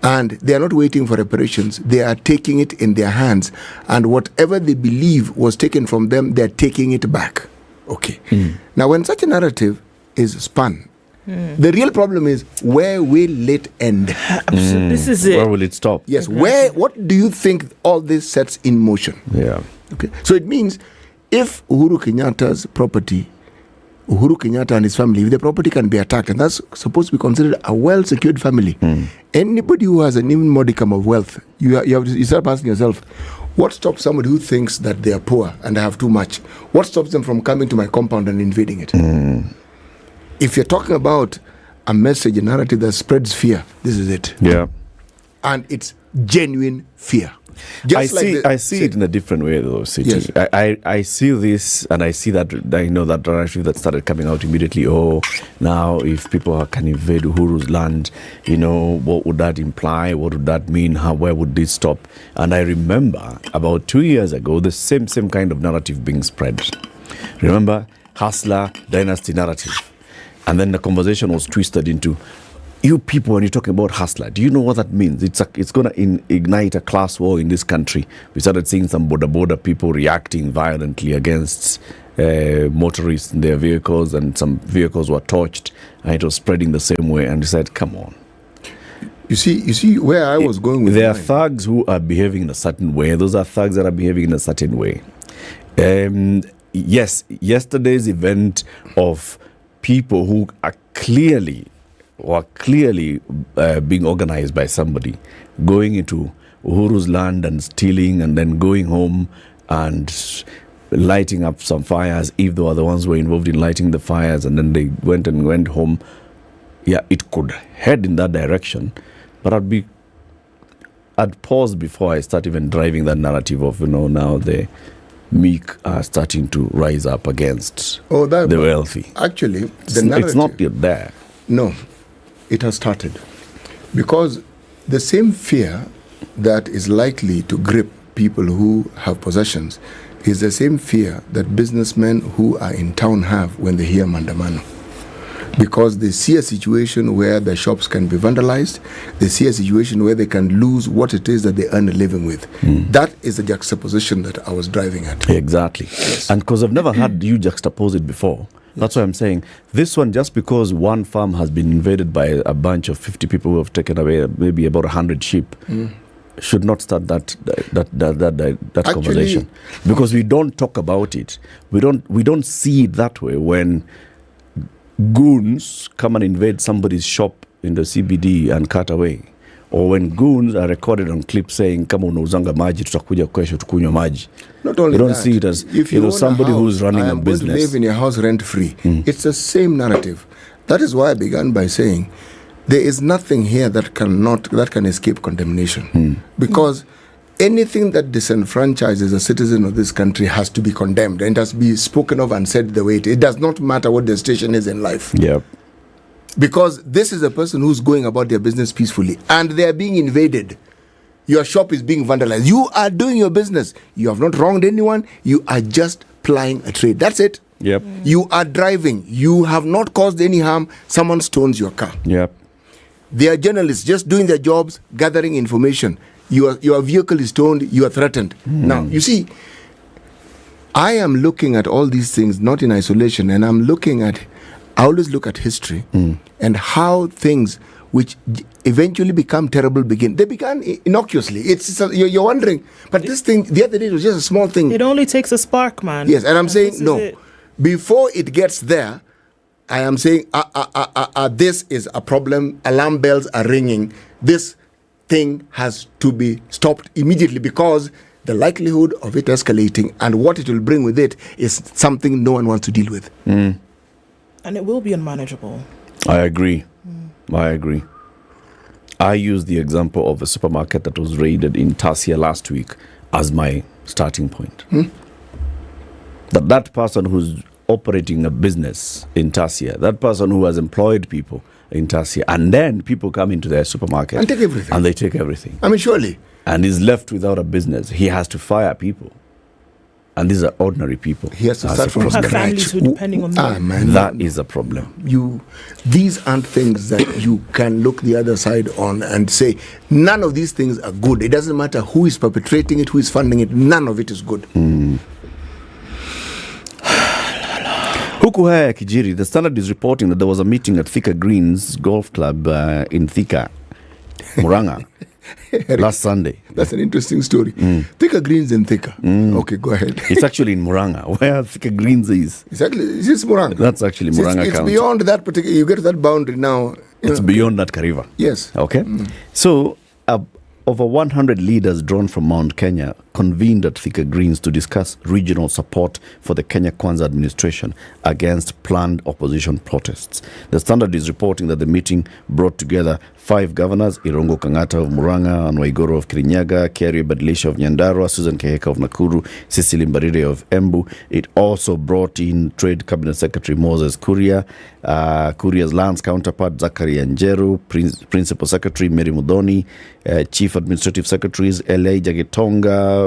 And they are not waiting for reparations. They are taking it in their hands. And whatever they believe was taken from them, they are taking it back. Okay. Now, when such a narrative is spun, the real problem is, where will it end? This is it. Where will it stop? Yes. What do you think all this sets in motion? Yeah. Okay. So it means, if Uhuru Kenyatta's property, Uhuru Kenyatta and his family, if the property can be attacked, and that's supposed to be considered a well-secured family, anybody who has an even modicum of wealth, you start asking yourself, what stops somebody who thinks that they are poor and have too much? What stops them from coming to my compound and invading it? If you're talking about a message, a narrative that spreads fear, this is it. Yeah. And it's genuine fear. I see it in a different way, though, City. Yes. I see this, and I see that, I know that narrative that started coming out immediately. Oh, now if people can invade Uhuru's land, you know, what would that imply? What would that mean? Where would this stop? And I remember about 2 years ago, the same kind of narrative being spread. Remember, Hustler dynasty narrative. And then the conversation was twisted into, you people, when you're talking about hustler, do you know what that means? It's going to ignite a class war in this country. We started seeing some border people reacting violently against motorists in their vehicles, and some vehicles were torched, and it was spreading the same way. And we said, come on. You see where I was going with there are thugs who are behaving in a certain way. Those are thugs that are behaving in a certain way. Yes, yesterday's event of people who are clearly being organized by somebody, going into Uhuru's land and stealing, and then going home and lighting up some fires, if they were the ones who were involved in lighting the fires, and then they went home. Yeah, it could head in that direction, but I'd pause before I start even driving that narrative of, now the meek are starting to rise up against the wealthy. Actually, it's not yet there. No, it has started. Because the same fear that is likely to grip people who have possessions is the same fear that businessmen who are in town have when they hear Mandamano. Because they see a situation where their shops can be vandalized, they see a situation where they can lose what it is that they earn a living with. That is the juxtaposition that I was driving at. Exactly. Yes. And because I've never had you juxtapose it before, that's why I'm saying this one, just because one farm has been invaded by a bunch of 50 people who have taken away maybe about 100 sheep, should not start that conversation. Because we don't talk about it. We don't see it that way when goons come and invade somebody's shop in the CBD and cut away, or when goons are recorded on clip saying kama unauzanga maji tutakuja kesho tukunywa maji. Not only you don't that, see it as if you somebody who's running a business. Going to live in your house rent free. It's the same narrative. That is why I began by saying there is nothing here that can escape condemnation, because anything that disenfranchises a citizen of this country has to be condemned and has to be spoken of and said the way it is. It does not matter what their station is in life. Yep. Because this is a person who's going about their business peacefully and they are being invaded. Your shop is being vandalized. You are doing your business. You have not wronged anyone. You are just plying a trade. That's it. Yep. You are driving. You have not caused any harm. Someone stones your car. Yep. They are journalists just doing their jobs, gathering information. Your vehicle is stoned, you are threatened. Now, you see, I am looking at all these things not in isolation, and I always look at history and how things which eventually become terrible they began innocuously. You're wondering, but this thing the other day was just a small thing. It only takes a spark, man. Yes, and I'm saying no. Before it gets there, I am saying this is a problem. Alarm bells are ringing. This thing has to be stopped immediately, because the likelihood of it escalating and what it will bring with it is something no one wants to deal with. And it will be unmanageable. I agree. I used the example of a supermarket that was raided in Tasia last week as my starting point. That person who's operating a business in Tasia, that person who has employed people in Tasia, and then people come into their supermarket and take everything. And they take everything. I mean, surely. And is left without a business. He has to fire people. And these are ordinary people. He has to start from scratch. Families who are depending on them. That is a problem. These aren't things that you can look the other side on and say, none of these things are good. It doesn't matter who is perpetrating it, who is funding it. None of it is good. Huku haya kijiri, the Standard is reporting that there was a meeting at Thika Greens Golf Club in Thika, Muranga, last Sunday. That's an interesting story. Thika Greens in Thika. Okay, go ahead. It's actually in Muranga, where Thika Greens is. Is this Muranga? That's actually Muranga It's County. beyond that particular, you get to that boundary now. It's beyond that Kariva. Yes. Okay. So, over 100 leaders drawn from Mount Kenya convened at Thika Greens to discuss regional support for the Kenya Kwanza administration against planned opposition protests. The Standard is reporting that the meeting brought together 5 governors, Irongo Kangata of Muranga, Anwaigoro of Kirinyaga, Kerry Badilisha of Nyandarua, Susan Keheka of Nakuru, Cecily Mbarire of Embu. It also brought in Trade Cabinet Secretary Moses Kuria, Kuria's Lands counterpart Zachary Njeru, Principal Secretary Mary Mudhoni, Chief Administrative Secretaries Elijah Gitonga,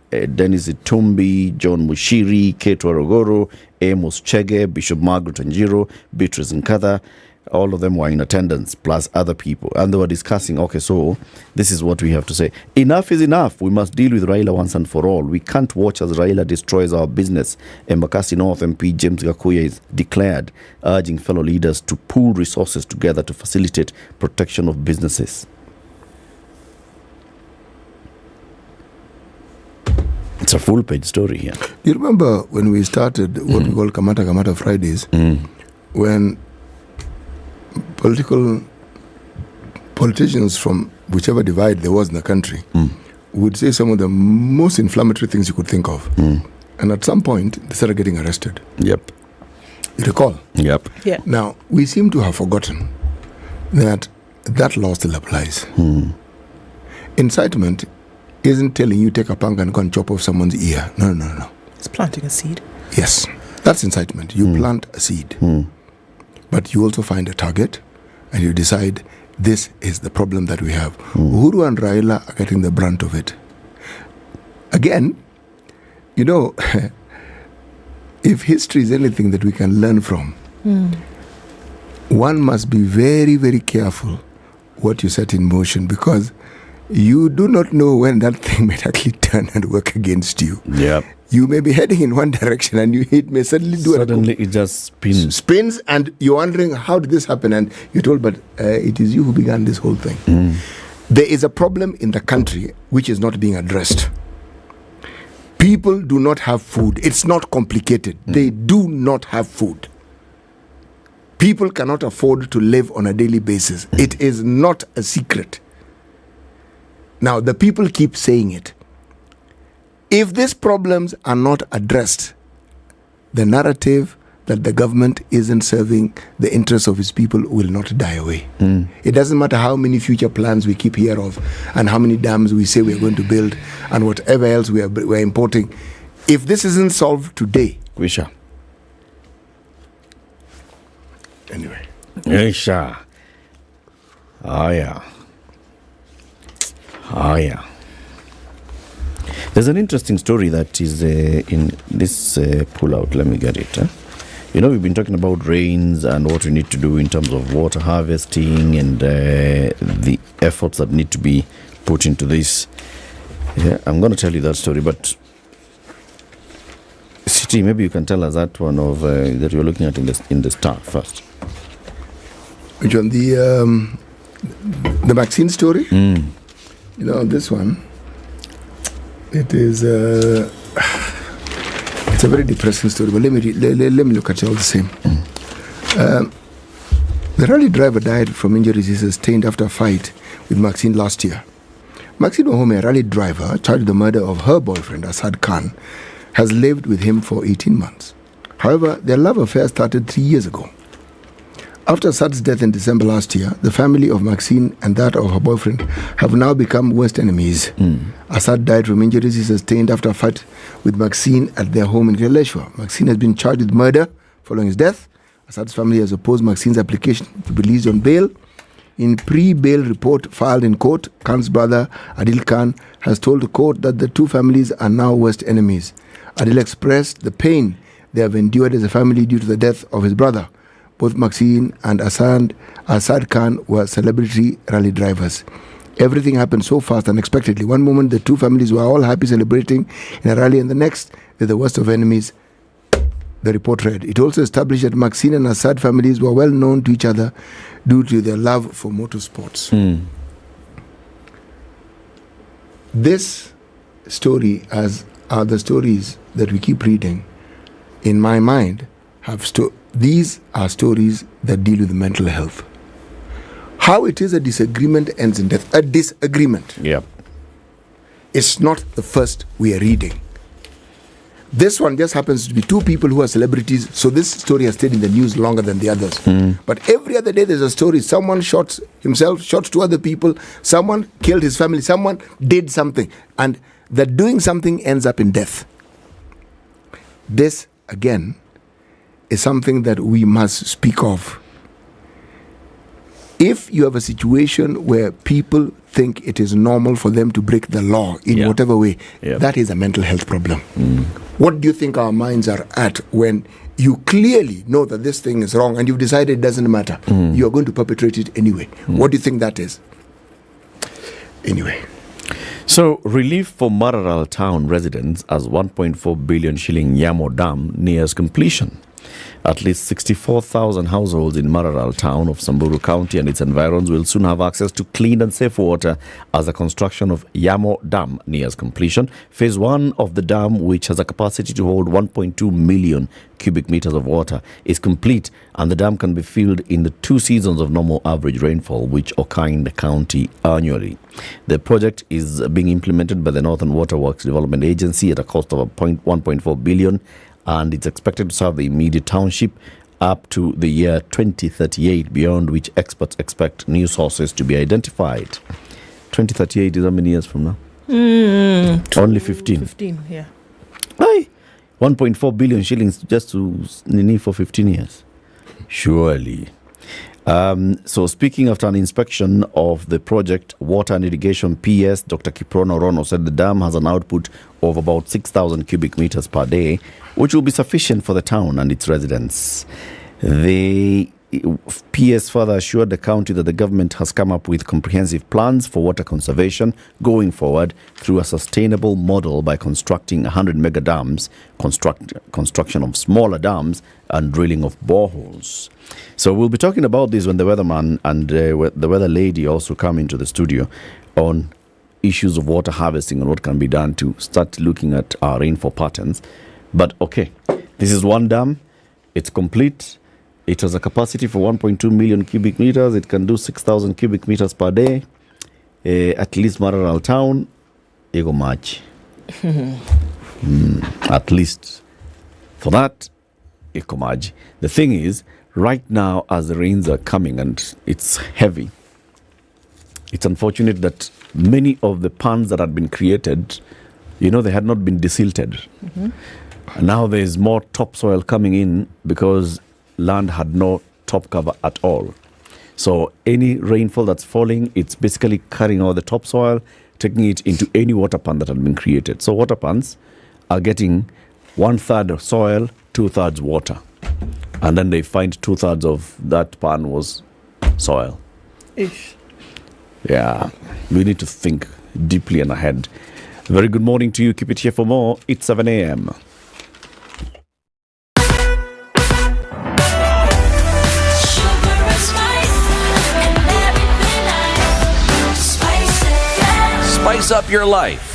Dennis Itumbi, John Mushiri, Kate Warogoro, Amos Chege, Bishop Margaret Anjiro, Beatrice Nkatha. All of them were in attendance, plus other people. And they were discussing, okay, so this is what we have to say. Enough is enough. We must deal with Raila once and for all. We can't watch as Raila destroys our business. Embakasi North MP James Gakuya is declared, urging fellow leaders to pool resources together to facilitate protection of businesses. It's a full-page story here. You remember when we started what we call Kamata Fridays, when politicians from whichever divide there was in the country would say some of the most inflammatory things you could think of. And at some point, they started getting arrested. Yep. You recall? Yep. Yeah. Now, we seem to have forgotten that law still applies. Incitement isn't telling you take a punk and go and chop off someone's ear. No. It's planting a seed. Yes, that's incitement. You plant a seed. But you also find a target and you decide this is the problem that we have. Uhuru and Raila are getting the brunt of it. Again, you know, if history is anything that we can learn from, one must be very, very careful what you set in motion, because you do not know when that thing might actually turn and work against you. Yeah. You may be heading in one direction and it may suddenly it just spins, and you're wondering, how did this happen? And you're told, but it is you who began this whole thing. There is a problem in the country which is not being addressed. People do not have food. It's not complicated. They do not have food. People cannot afford to live on a daily basis. It is not a secret. Now, the people keep saying it. If these problems are not addressed, the narrative that the government isn't serving the interests of its people will not die away. It doesn't matter how many future plans we keep hear of and how many dams we say we're going to build and whatever else we're importing. If this isn't solved today, we shall. Anyway. We shall. Oh, yeah. There's an interesting story that is in this pullout. Let me get it. You know, we've been talking about rains and what we need to do in terms of water harvesting and the efforts that need to be put into this. Yeah, I'm going to tell you that story, but City, maybe you can tell us that one of that you're looking at in the Star first. Which one? The vaccine story? You know, this one, it is it's a very depressing story, but let me look at it all the same. The rally driver died from injuries he sustained after a fight with Maxine last year. Maxine Wahome, a rally driver charged with the murder of her boyfriend, Asad Khan, has lived with him for 18 months. However, their love affair started 3 years ago. After Asad's death in December last year, the family of Maxine and that of her boyfriend have now become worst enemies. Asad died from injuries he sustained after a fight with Maxine at their home in Kileleshwa. Maxine has been charged with murder following his death. Asad's family has opposed Maxine's application to be released on bail. In pre-bail report filed in court, Khan's brother, Adil Khan, has told the court that the two families are now worst enemies. Adil expressed the pain they have endured as a family due to the death of his brother. Both Maxine and Asad Khan were celebrity rally drivers. Everything happened so fast, unexpectedly. One moment, the two families were all happy celebrating in a rally, and the next, they're the worst of enemies, the report read. It also established that Maxine and Asad families were well known to each other due to their love for motorsports. This story, as are the stories that we keep reading, in my mind, these are stories that deal with mental health. How it is a disagreement ends in death. A disagreement. Yeah. It's not the first we are reading. This one just happens to be two people who are celebrities, so this story has stayed in the news longer than the others. But every other day there's a story. Someone shot himself, shot two other people, someone killed his family, someone did something. And that doing something ends up in death. This, again, is something that we must speak of. If you have a situation where people think it is normal for them to break the law in whatever way, that is a mental health problem. What do you think our minds are at when you clearly know that this thing is wrong and you've decided it doesn't matter? You are going to perpetrate it anyway. What do you think that is? Anyway. So, relief for Maralal town residents as 1.4 billion shilling Yamo Dam nears completion. At least 64,000 households in Maralal town of Samburu County and its environs will soon have access to clean and safe water as the construction of Yamo Dam nears completion. Phase 1 of the dam, which has a capacity to hold 1.2 million cubic meters of water, is complete, and the dam can be filled in the 2 seasons of normal average rainfall, which occur in the county annually. The project is being implemented by the Northern Waterworks Development Agency at a cost of 1.4 billion, and it's expected to serve the immediate township up to the year 2038, beyond which experts expect new sources to be identified. 2038 is how many years from now? Only 15. 15, yeah. Aye. 1.4 billion shillings just to nini for 15 years. Surely. So speaking after an inspection of the project, Water and Irrigation PS, Dr. Kiprono Rono said the dam has an output of about 6,000 cubic meters per day, which will be sufficient for the town and its residents. The PS further assured the county that the government has come up with comprehensive plans for water conservation going forward through a sustainable model by constructing 100 mega dams, construction of smaller dams, and drilling of boreholes. So we'll be talking about this when the weatherman and the weather lady also come into the studio on issues of water harvesting and what can be done to start looking at our rainfall patterns. But okay, this is one dam. It's complete. It has a capacity for 1.2 million cubic meters. It can do 6,000 cubic meters per day. At least Maralal town, ego much. At least for that, ego much. The thing is, right now, as the rains are coming and it's heavy, it's unfortunate that many of the ponds that had been created, they had not been desilted. And now there's more topsoil coming in because land had no top cover at all. So any rainfall that's falling, it's basically carrying all the topsoil, taking it into any water pan that had been created. So water pans are getting 1/3 soil, 2/3 water. And then they find 2/3 of that pan was soil. Ish. Yeah, we need to think deeply and ahead. Very good morning to you. Keep it here for more. It's 7 a.m. spice up your life.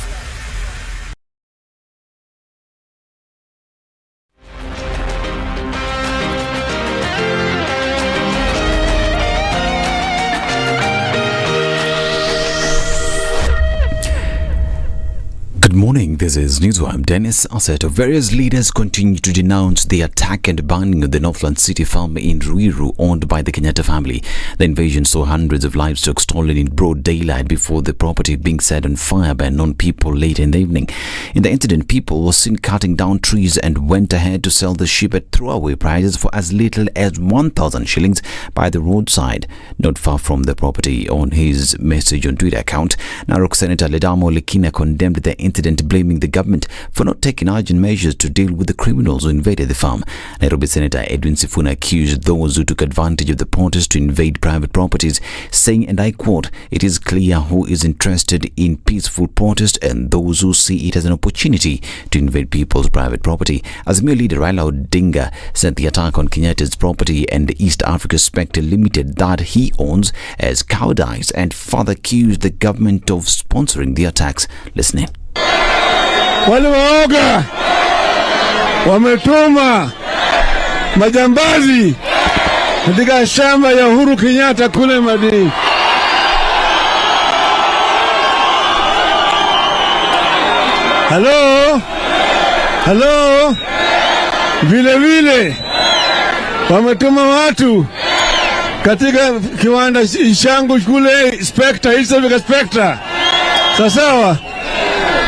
Good morning, this is Newswire. I'm Dennis Asset. Various leaders continue to denounce the attack and burning of the Northland City farm in Ruiru owned by the Kenyatta family. The invasion saw hundreds of livestock stolen in broad daylight before the property being set on fire by unknown people late in the evening. In the incident, people were seen cutting down trees and went ahead to sell the sheep at throwaway prices for as little as 1,000 shillings by the roadside, not far from the property. On his message on Twitter account, Narok Senator Ledamo Lekina condemned the incident, blaming the government for not taking urgent measures to deal with the criminals who invaded the farm. Nairobi Senator Edwin Sifuna accused those who took advantage of the protest to invade private properties, saying, and I quote, "It is clear who is interested in peaceful protest and those who see it as an opportunity to invade people's private property." Azimio leader Raila Odinga said the attack on Kenyatta's property and East Africa Spectre Limited that he owns as cowardice, and further accused the government of sponsoring the attacks. Listening. Wale waoga wametuma majambazi katika shamba ya Uhuru Kenyatta kule Malindi. Halo, vile wametuma watu katika kiwanda changu kule Spectre, East Africa Spectre. Sawa.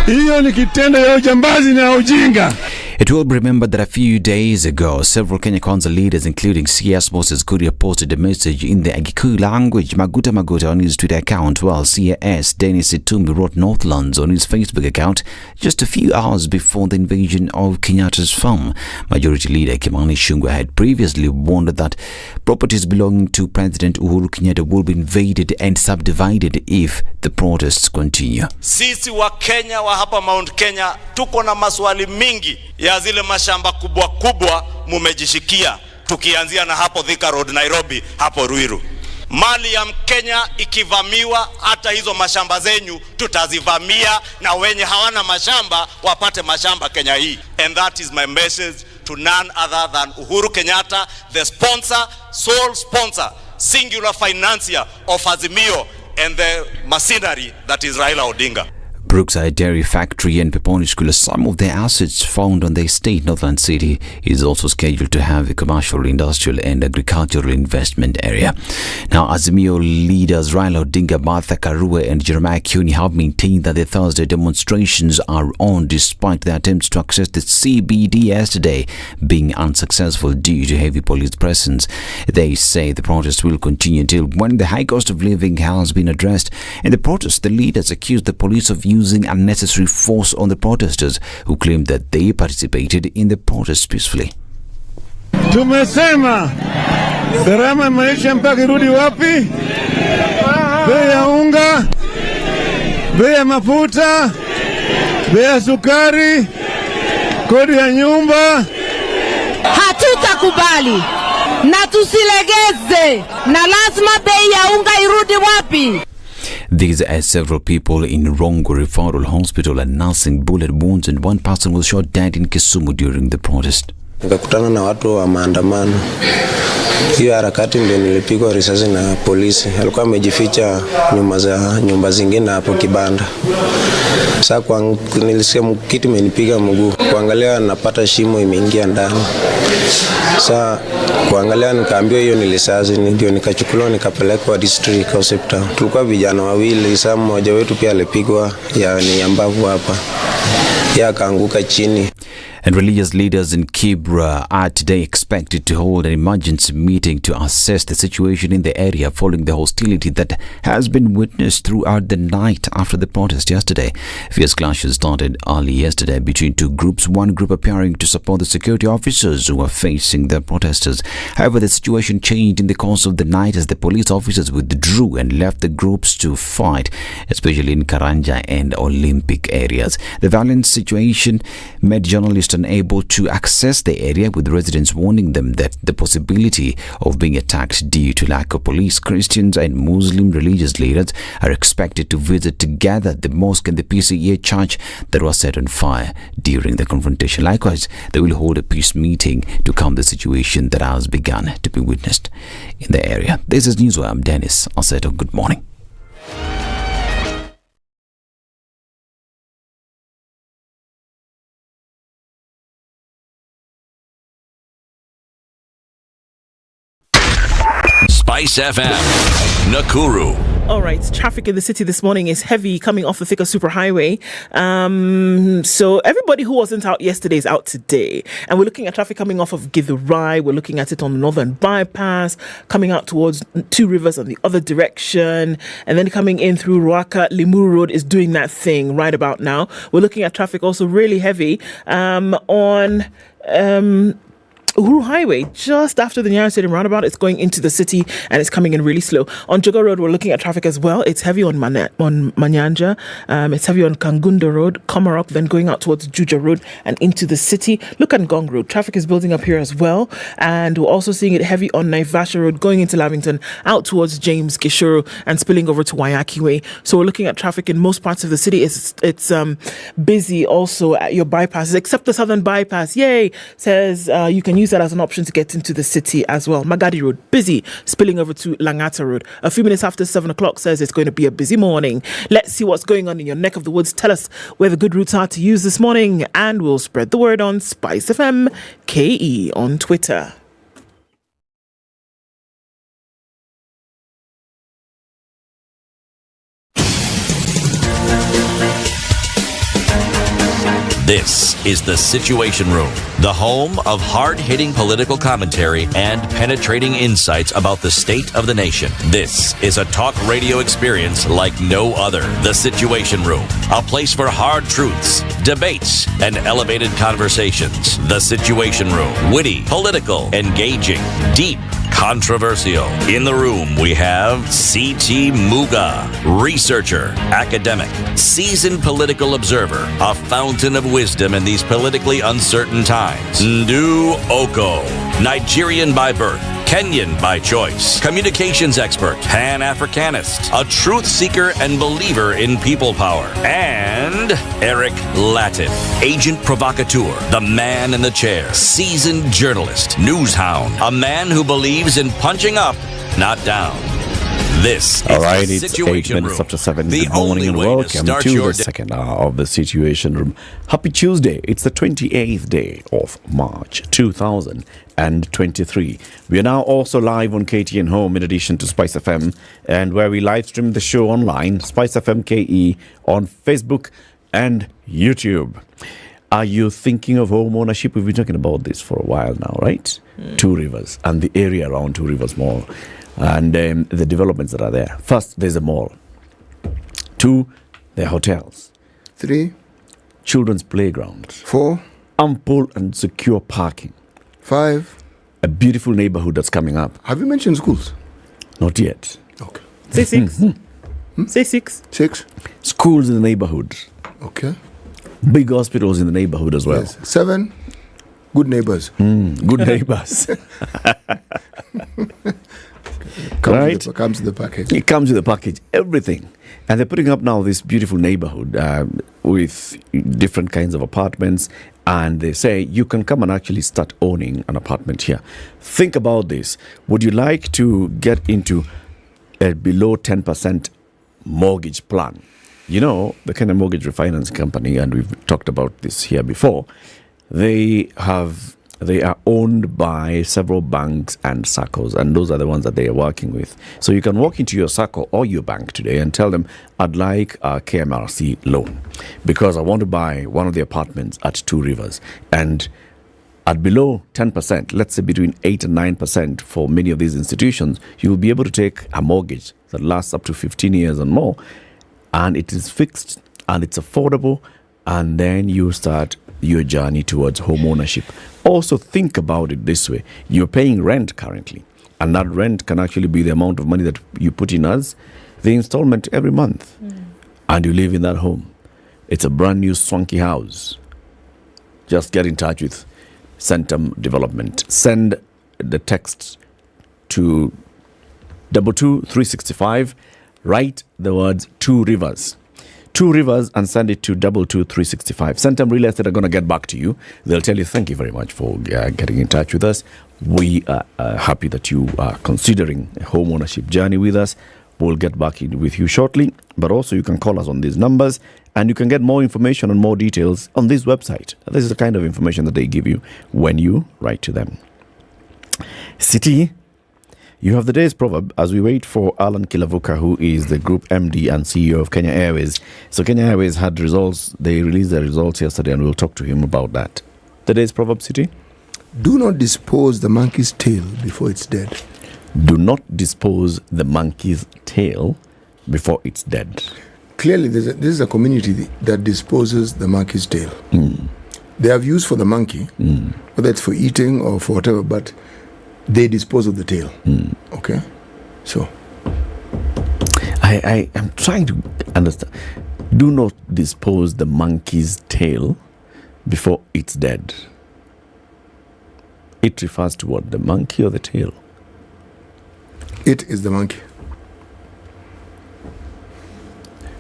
Hiyo ni kitendo ya ujambazi na ujinga. It will be remembered that a few days ago, several Kenya Council leaders, including CS Moses Kuria, posted a message in the Agikuyu language, Maguta, on his Twitter account, while CS Dennis Itumbi wrote Northlands on his Facebook account just a few hours before the invasion of Kenyatta's farm. Majority Leader Kimani Ichung'wah had previously warned that properties belonging to President Uhuru Kenyatta will be invaded and subdivided if the protests continue. Sisi wa Kenya wa hapa Mount Kenya tuko na maswali mingi ya zile mashamba kubwa mumejishikia, tukianzia na hapo Thika Road Nairobi, hapo Ruiru. Mali ya Mkenya ikivamiwa, hata hizo mashamba zenyu tutazivamia, na wenye hawana mashamba wapate mashamba Kenya hii. And that is my message to none other than Uhuru Kenyatta, the sponsor, sole sponsor, singular financier of Azimio, and the mercenary that is Raila Odinga. Brookside Dairy Factory and Peponi School, some of the assets found on the estate Northland City, is also scheduled to have a commercial, industrial and agricultural investment area. Now, Azimio leaders Raila Odinga, Martha Karua and Jeremiah Kioni have maintained that the Thursday demonstrations are on despite the attempts to access the CBD yesterday being unsuccessful due to heavy police presence. They say the protest will continue until when the high cost of living has been addressed. In the protest, the leaders accused the police of using unnecessary force on the protesters, who claimed that they participated in the protest peacefully. Tumesema gharama maisha mpaka irudi wapi? Bei ya unga, bei ya mafuta, bei ya sukari, kodi ya nyumba. Hatutakubali na tusilegeze, na lazima bei ya unga irudi wapi? These are several people in Rongo Referral Hospital and nursing bullet wounds, and one person was shot dead in Kisumu during the protest. Nikakutana na watu wa maandamano. Hiyo harakati ndio nilipigwa risasi na polisi. Alikuwa amejificha nyumba zingine hapo kibanda. Sasa nilisikia kitu imenipiga mguu. Kuangalia napata shimo imeingia ndani. Sasa kuangalia nikaambiwa hiyo ni risasi, ndio nikachukuliwa nikapelekwa district hospital. Tulikuwa vijana wawili, sasa mmoja wetu pia alipigwa ni ambavu hapa. Yeye akaanguka chini. And religious leaders in Kibra are today expected to hold an emergency meeting to assess the situation in the area following the hostility that has been witnessed throughout the night after the protest yesterday. Fierce clashes started early yesterday between two groups, one group appearing to support the security officers who were facing the protesters. However, the situation changed in the course of the night as the police officers withdrew and left the groups to fight, especially in Karanja and Olympic areas. The violent situation made journalists unable to access the area, with residents warning them that the possibility of being attacked due to lack of police. Christians and Muslim religious leaders are expected to visit together the mosque and the PCA church that was set on fire during the confrontation. Likewise, they will hold a peace meeting to calm the situation that has begun to be witnessed in the area. This is Newswire. I'm Dennis Aseto. Good morning. SpiceFM, Nakuru. All right, traffic in the city this morning is heavy coming off the Thika Superhighway. So everybody who wasn't out yesterday is out today. And we're looking at traffic coming off of Githurai. We're looking at it on the Northern Bypass, coming out towards Two Rivers on the other direction. And then coming in through Ruaka, Limuru Road is doing that thing right about now. We're looking at traffic also really heavy on Uhuru Highway, just after the Nyeri Stadium roundabout. It's going into the city and it's coming in really slow. On Jogo Road, we're looking at traffic as well. It's heavy on Manyanja. It's heavy on Kangunda Road, Komarok, then going out towards Juja Road and into the city. Look at Ngong Road. Traffic is building up here as well. And we're also seeing it heavy on Naivasha Road, going into Lavington, out towards James Gishuru and spilling over to Wayaki Way. So we're looking at traffic in most parts of the city. It's busy also at your bypasses, except the Southern Bypass. Yay! Says you can use that as an option to get into the city as well. Magadi Road, busy, spilling over to Langata Road. A few minutes after 7 o'clock says it's going to be a busy morning. Let's see what's going on in your neck of the woods. Tell us where the good routes are to use this morning, and we'll spread the word on SpiceFM KE on Twitter. This is the Situation Room, the home of hard-hitting political commentary and penetrating insights about the state of the nation. This is a talk radio experience like no other. The Situation Room, a place for hard truths, debates, and elevated conversations. The Situation Room, witty, political, engaging, deep, controversial. In the room, we have C.T. Muga, researcher, academic, seasoned political observer, a fountain of wisdom in these politically uncertain times. Ndu Oko, Nigerian by birth, Kenyan by choice, communications expert, Pan-Africanist, a truth seeker and believer in people power, and Eric Latin, agent provocateur, the man in the chair, seasoned journalist, news hound, a man who believes in punching up, not down. This is all right, the it's 8 Situation minutes Room. after 7. The Good morning only and way to welcome start to your the day. second hour of the Situation Room. Happy Tuesday. It's the 28th day of March 2023. We are now also live on KTN Home in addition to Spice FM, and where we live stream the show online, Spice FM KE, on Facebook and YouTube. Are you thinking of home ownership? We've been talking about this for a while now, right? Two Rivers and the area around Two Rivers Mall and the developments that are there. First, there's a mall. 2, there are hotels. 3, children's playground. 4, ample and secure parking. 5, a beautiful neighborhood that's coming up. Have you mentioned schools? Not yet. Okay. Say 6. Say 6. 6. Schools in the neighborhood. Okay. Big hospitals in the neighborhood as well. Yes. 7, good neighbors. Good neighbors. Comes with the package. It comes with the package, everything. And they're putting up now this beautiful neighborhood with different kinds of apartments. And they say you can come and actually start owning an apartment here. Think about this. Would you like to get into a below 10% mortgage plan? You know, the kind of mortgage refinance company, and we've talked about this here before, they are owned by several banks and SACCOs, and those are the ones that they are working with. So you can walk into your SACCO or your bank today and tell them, I'd like a KMRC loan because I want to buy one of the apartments at Two Rivers. And at below 10%, let's say between 8 and 9% for many of these institutions, you will be able to take a mortgage that lasts up to 15 years and more. And it is fixed and it's affordable. And then you start your journey towards home ownership. Also think about it this way. You're paying rent currently. And that rent can actually be the amount of money that you put in as the installment every month. And you live in that home. It's a brand new swanky house. just get in touch with Centum Development. Send the text to 22365. Write the words 2 rivers. 2 rivers and send it to 22365. Centum Real Estate are going to get back to you. They'll tell you thank you very much for getting in touch with us. We are happy that you are considering a home ownership journey with us. We'll get back in with you shortly, but also you can call us on these numbers and you can get more information and more details on this website. This is the kind of information that they give you when you write to them. City, you have the day's proverb as we wait for Alan Kilavuka, who is the Group MD and CEO of Kenya Airways. So Kenya Airways had results. They released their results yesterday and we'll talk to him about that. The day's proverb, City? Do not dispose the monkey's tail before it's dead. Do not dispose the monkey's tail before it's dead. Clearly, this is a community that disposes the monkey's tail. They have use for the monkey, whether it's for eating or for whatever, but they dispose of the tail. Okay? So. I am trying to understand. Do not dispose the monkey's tail before it's dead. It refers to what? The monkey or the tail? It is the monkey.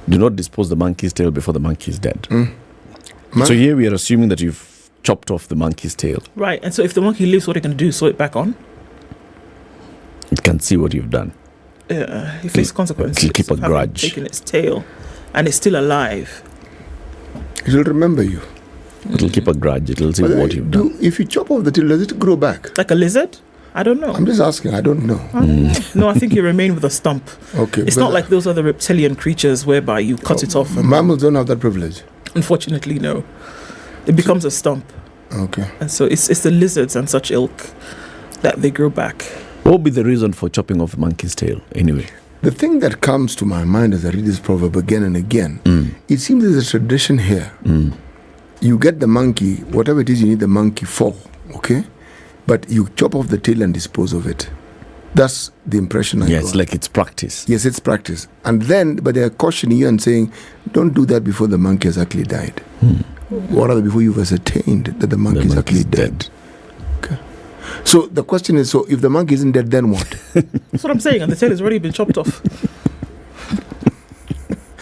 Do not dispose the monkey's tail before the monkey is dead. So here we are assuming that you've chopped off the monkey's tail. Right, and so if the monkey lives, what are you going to do? Sew it back on? It can see what you've done. You face consequences. It'll keep a grudge. Taking its tail, and it's still alive. It will remember you. It'll keep a grudge. It'll see what you've done. If you chop off the tail, does it grow back? Like a lizard? I don't know. I'm just asking. I don't know. No, I think you remain with a stump. Okay. It's not like those other reptilian creatures whereby you cut it off. Mammals don't have that privilege. Unfortunately, no. It becomes a stump. Okay. And so it's the lizards and such ilk that they grow back. What would be the reason for chopping off the monkey's tail anyway? The thing that comes to my mind as I read this proverb again and again, it seems there's a tradition here. You get the monkey, whatever it is you need the monkey for, okay? But you chop off the tail and dispose of it. That's the impression I got. Yes, like it's practice. Yes, it's practice. And then, but they're cautioning you and saying, don't do that before the monkey has actually died. Or rather, before you've ascertained that the monkey is actually dead. Okay. So the question is, so if the monkey isn't dead, then what? That's what I'm saying, and the tail has already been chopped off.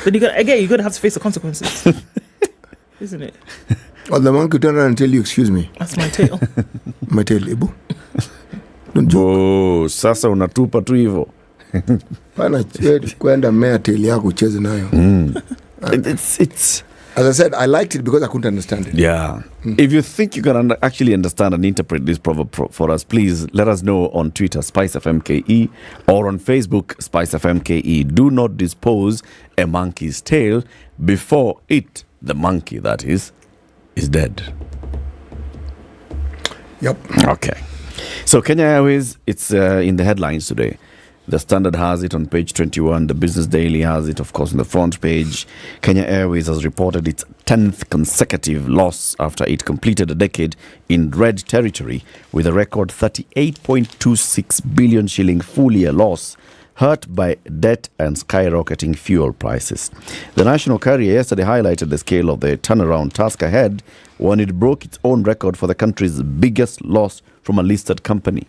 Then you're going to have to face the consequences. Isn't it? Or the monkey turn around and tell you, excuse me. That's my tail. My tail, Ibu. Oh, sasa unatupa tu hivyo. Pana kwenda mea tail yako ucheze nayo. It's as I said, I liked it because I couldn't understand it. Yeah. If you think you can actually understand and interpret this proverb for us, please let us know on Twitter, SpiceFMKE, or on Facebook, SpiceFMKE. Do not dispose a monkey's tail before it, the monkey that is dead. Yep. Okay. So Kenya Airways, it's in the headlines today. The Standard has it on page 21. The Business Daily has it, of course, on the front page. Kenya Airways has reported its 10th consecutive loss after it completed a decade in red territory with a record 38.26 billion shilling full-year loss, hurt by debt and skyrocketing fuel prices. The national carrier yesterday highlighted the scale of the turnaround task ahead when it broke its own record for the country's biggest loss from a listed company.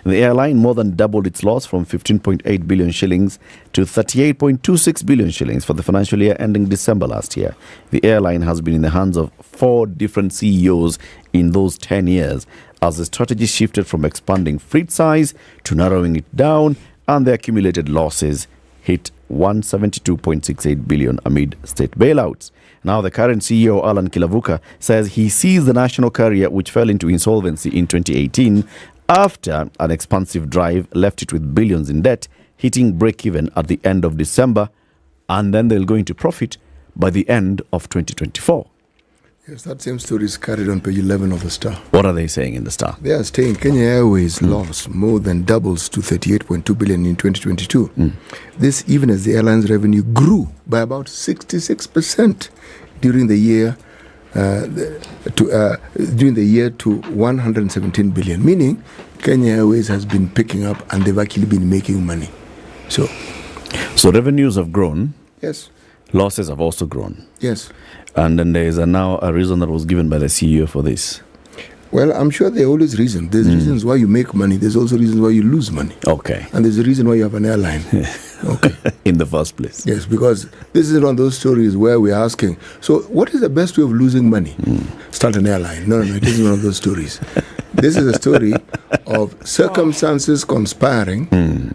The airline more than doubled its loss from 15.8 billion shillings to 38.26 billion shillings for the financial year ending December last year. The airline has been in the hands of 4 different CEOs in those 10 years as the strategy shifted from expanding fleet size to narrowing it down, and the accumulated losses hit 172.68 billion amid state bailouts. Now the current CEO, Alan Kilavuka, says he sees the national carrier, which fell into insolvency in 2018 after an expansive drive left it with billions in debt, hitting break-even at the end of December, and then they'll go into profit by the end of 2024. Yes, that same story is carried on page 11 of the Star. What are they saying in the Star? They are saying Kenya Airways loss more than doubles to 38.2 billion in 2022. This even as the airline's revenue grew by about 66% during the year to 117 billion, meaning Kenya Airways has been picking up and they've actually been making money. So revenues have grown. Yes. Losses have also grown. Yes. And then there is now a reason that was given by the CEO for this. Well, I'm sure there are always reasons. There's reasons why you make money. There's also reasons why you lose money. Okay. And there's a reason why you have an airline. Okay. In the first place. Yes, because this is one of those stories where we're asking, so what is the best way of losing money? Start an airline. No, it isn't one of those stories. This is a story of circumstances conspiring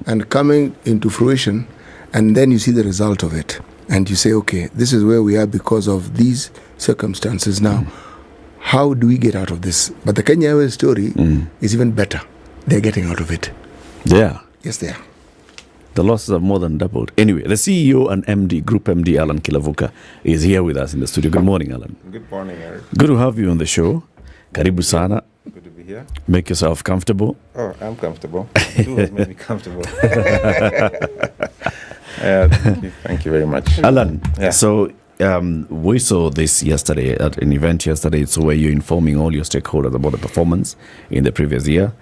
and coming into fruition, and then you see the result of it. And you say, okay, this is where we are because of these circumstances. Now, how do we get out of this? But the Kenya Airways story is even better. They're getting out of it. Yeah. Yes, they are. The losses have more than doubled. Anyway, the CEO and MD, Group MD, Alan Kilavuka, is here with us in the studio. Good morning, Alan. Good morning, Eric. Good to have you on the show. Karibu sana. Good to be here. Make yourself comfortable. Oh, I'm comfortable. You has made me comfortable. Thank you very much. Alan, Yeah. so we saw this yesterday at an event yesterday. So where you're informing all your stakeholders about the performance in the previous year.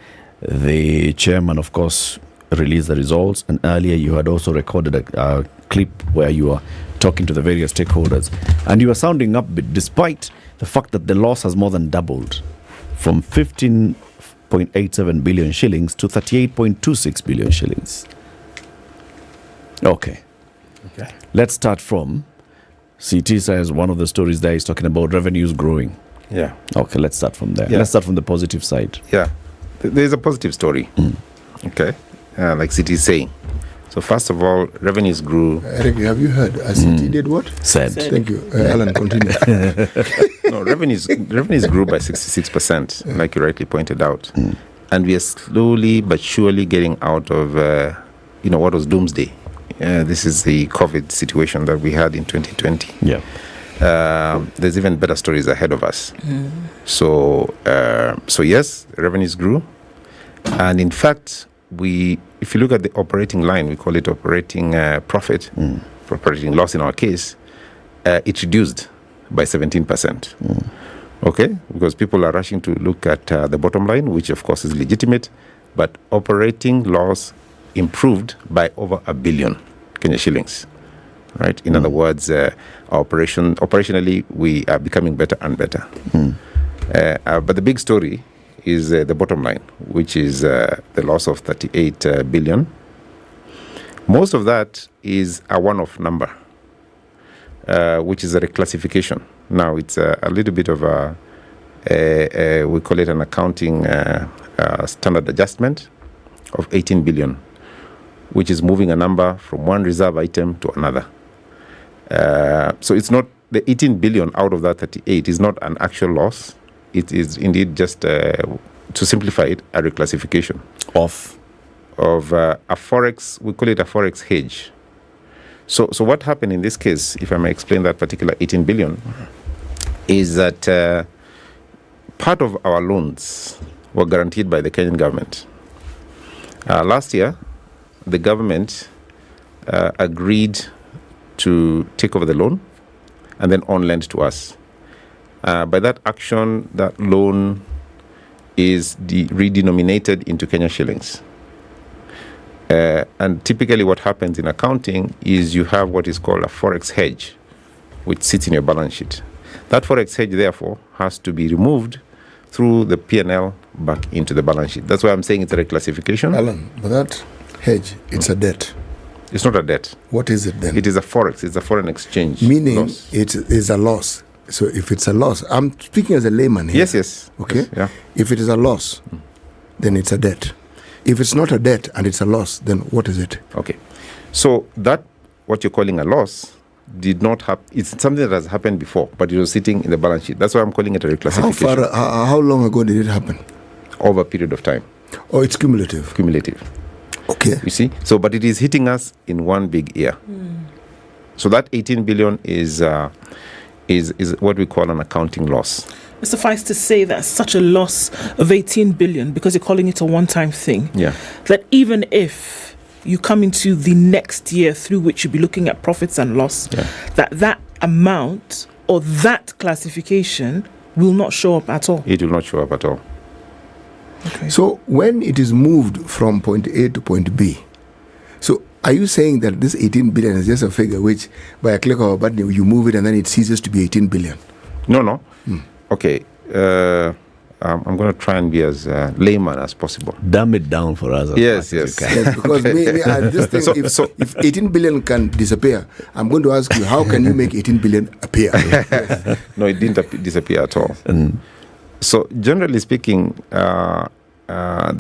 The chairman, of course, released the results, and earlier you had also recorded a clip where you were talking to the various stakeholders, and you were sounding upbeat despite the fact that the loss has more than doubled from 15.87 billion shillings to 38.26 billion shillings. Okay. Let's start from CT says one of the stories there is talking about revenues growing. Yeah. Okay, let's start from there. Yeah. Let's start from the positive side. Yeah. There's a positive story. Okay. Like CT is saying. So first of all, revenues grew. Eric, have you heard? CT did what? Said. Thank you. Alan, continue. No, revenues grew by 66%, like you rightly pointed out. And we are slowly but surely getting out of, what was doomsday. This is the COVID situation that we had in 2020. Yeah. There's even better stories ahead of us. So yes, revenues grew. And in fact, if you look at the operating line, we call it operating profit, operating loss in our case, it reduced by 17%. Okay, because people are rushing to look at the bottom line, which of course is legitimate, but operating loss improved by over 1 billion Kenya shillings. Right. In other words, operationally we are becoming better and better. But the big story is the bottom line, which is the loss of 38 billion. Most of that is a one-off number, which is a reclassification. Now, it's a little bit of we call it an accounting standard adjustment of 18 billion, which is moving a number from one reserve item to another. So it's not, the 18 billion out of that 38 is not an actual loss. It is indeed just, to simplify it, a reclassification of a forex. We call it a forex hedge. So what happened in this case, if I may explain that particular 18 billion, is that part of our loans were guaranteed by the Kenyan government. Last year, the government agreed to take over the loan and then on lend to us. By that action, that loan is redenominated into Kenya shillings. And typically what happens in accounting is you have what is called a forex hedge, which sits in your balance sheet. That forex hedge, therefore, has to be removed through the P&L back into the balance sheet. That's why I'm saying it's a reclassification. Alan, but that hedge, it's a debt. It's not a debt. What is it then? It is a forex. It's a foreign exchange. Meaning loss. it is a loss. So if it's a loss, I'm speaking as a layman here. Yes. Okay? Yes, yeah. If it is a loss, then it's a debt. If it's not a debt and it's a loss, then what is it? Okay. So that, what you're calling a loss, did not happen. It's something that has happened before, but it was sitting in the balance sheet. That's why I'm calling it a reclassification. How long ago did it happen? Over a period of time. Oh, it's cumulative. Cumulative. Okay. You see? So, but it is hitting us in one big year. So that 18 billion is what we call an accounting loss. It suffices to say that such a loss of 18 billion, because you're calling it a one-time thing, that even if you come into the next year through which you'll be looking at profits and loss, that amount or that classification will not show up at all. It will not show up at all. Okay. So when it is moved from point A to point B, so are you saying that this 18 billion is just a figure which, by a click of a button, you move it and then it ceases to be 18 billion? No. Okay. I'm going to try and be as layman as possible. Dumb it down for us. Yes. Because I just think if 18 billion can disappear, I'm going to ask you, how can you make 18 billion appear? No, it didn't disappear at all. So generally speaking, the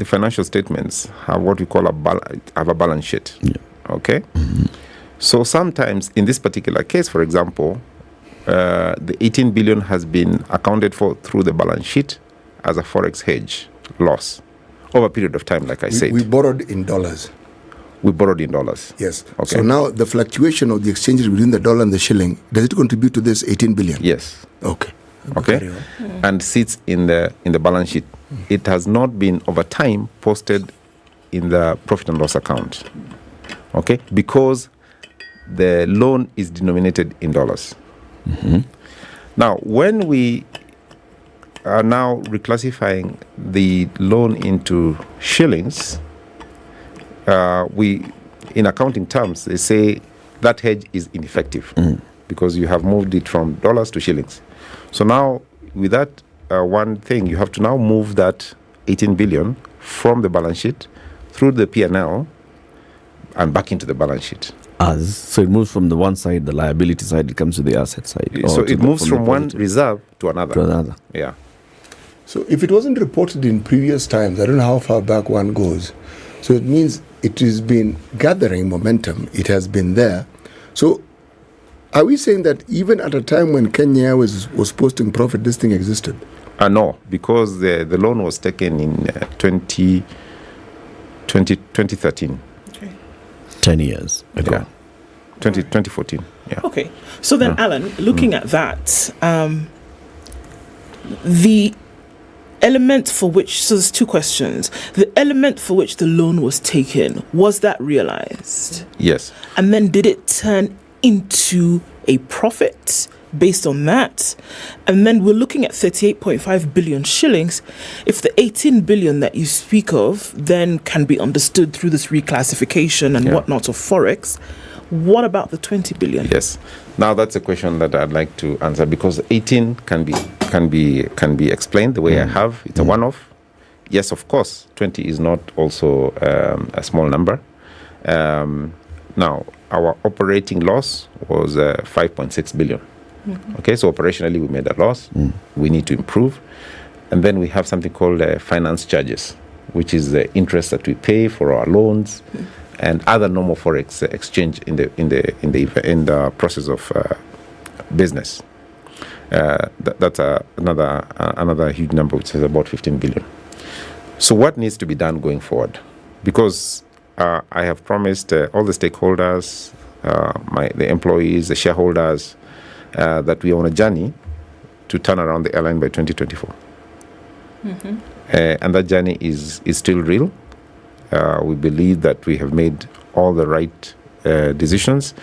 financial statements have what we call a balance sheet. Yeah. Okay? So sometimes, in this particular case, for example, the 18 billion has been accounted for through the balance sheet as a forex hedge loss over a period of time, like I said. We borrowed in dollars. Yes. Okay. So now the fluctuation of the exchange rate between the dollar and the shilling, does it contribute to this 18 billion? Yes. Okay. And sits in the balance sheet. It has not been over time posted in the profit and loss account. Okay? Because the loan is denominated in dollars. Now, when we are now reclassifying the loan into shillings, we, in accounting terms, they say that hedge is ineffective because you have moved it from dollars to shillings. So now, with that one thing, you have to now move that 18 billion from the balance sheet through the P&L and back into the balance sheet. So it moves from the one side, the liability side, it comes to the asset side. So it moves from one reserve to another. Yeah. So if it wasn't reported in previous times, I don't know how far back one goes. So it means it has been gathering momentum. It has been there. So are we saying that even at a time when Kenya Airways was posting profit, this thing existed? No, because the loan was taken in 2013. Okay. 10 years ago. Yeah. 2014. Yeah. Okay. So then, Alan, looking at that, the element for which, so there's two questions. The element for which the loan was taken, was that realized? Yes. And then did it turn into a profit based on that? And then we're looking at 38.5 billion shillings. If the 18 billion that you speak of then can be understood through this reclassification and whatnot of Forex, what about the 20 billion? Yes. Now that's a question that I'd like to answer because 18 can be explained the way I have. It's a one-off. Yes, of course, 20 is not also a small number. Now, our operating loss was 5.6 billion. Okay, so operationally we made a loss. We need to improve. And then we have something called finance charges, which is the interest that we pay for our loans and other normal forex exchange in the process of business. That's another huge number, which is about 15 billion. So what needs to be done going forward? Because I have promised all the stakeholders, the employees, the shareholders, that we are on a journey to turn around the airline by 2024. And that journey is still real. We believe that we have made all the right decisions,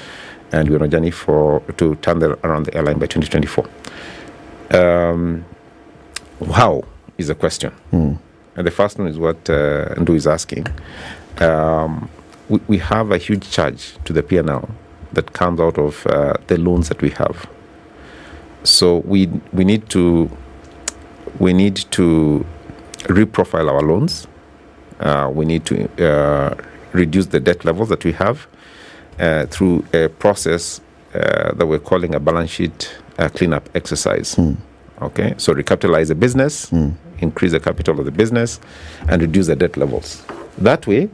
and we're on a journey to turn around the airline by 2024. How is the question? And the first one is what Ndu is asking. We have a huge charge to the P&L that comes out of the loans that we have. So we need to reprofile our loans. We need to reduce the debt levels that we have through a process that we're calling a balance sheet cleanup exercise. Okay, so recapitalize the business, increase the capital of the business, and reduce the debt levels. That way,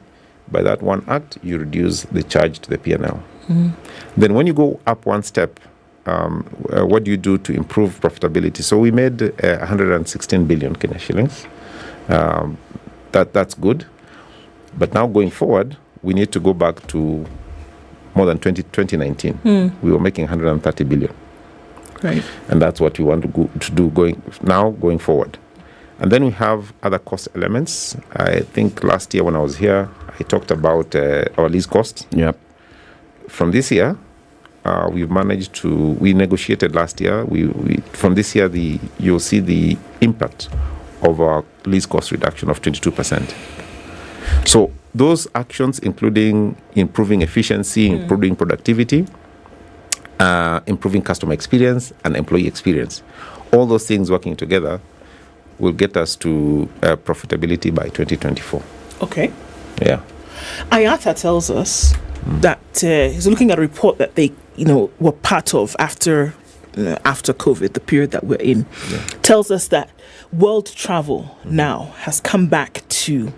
by that one act, you reduce the charge to the P&L. Then when you go up one step, what do you do to improve profitability? So we made 116 billion Kenya shillings. That's good. But now going forward, we need to go back to more than 2019. We were making 130 billion. Right. And that's what we want to do going forward. And then we have other cost elements. I think last year when I was here, I talked about our lease costs. Yep. From this year, we've managed to, we negotiated last year. From this year, you'll see the impact of our lease cost reduction of 22%. So those actions, including improving efficiency, improving productivity, improving customer experience and employee experience, all those things working together will get us to profitability by 2024. Okay. Yeah. IATA tells us that he's looking at a report that they, were part of after COVID, the period that we're in, tells us that world travel now has come back to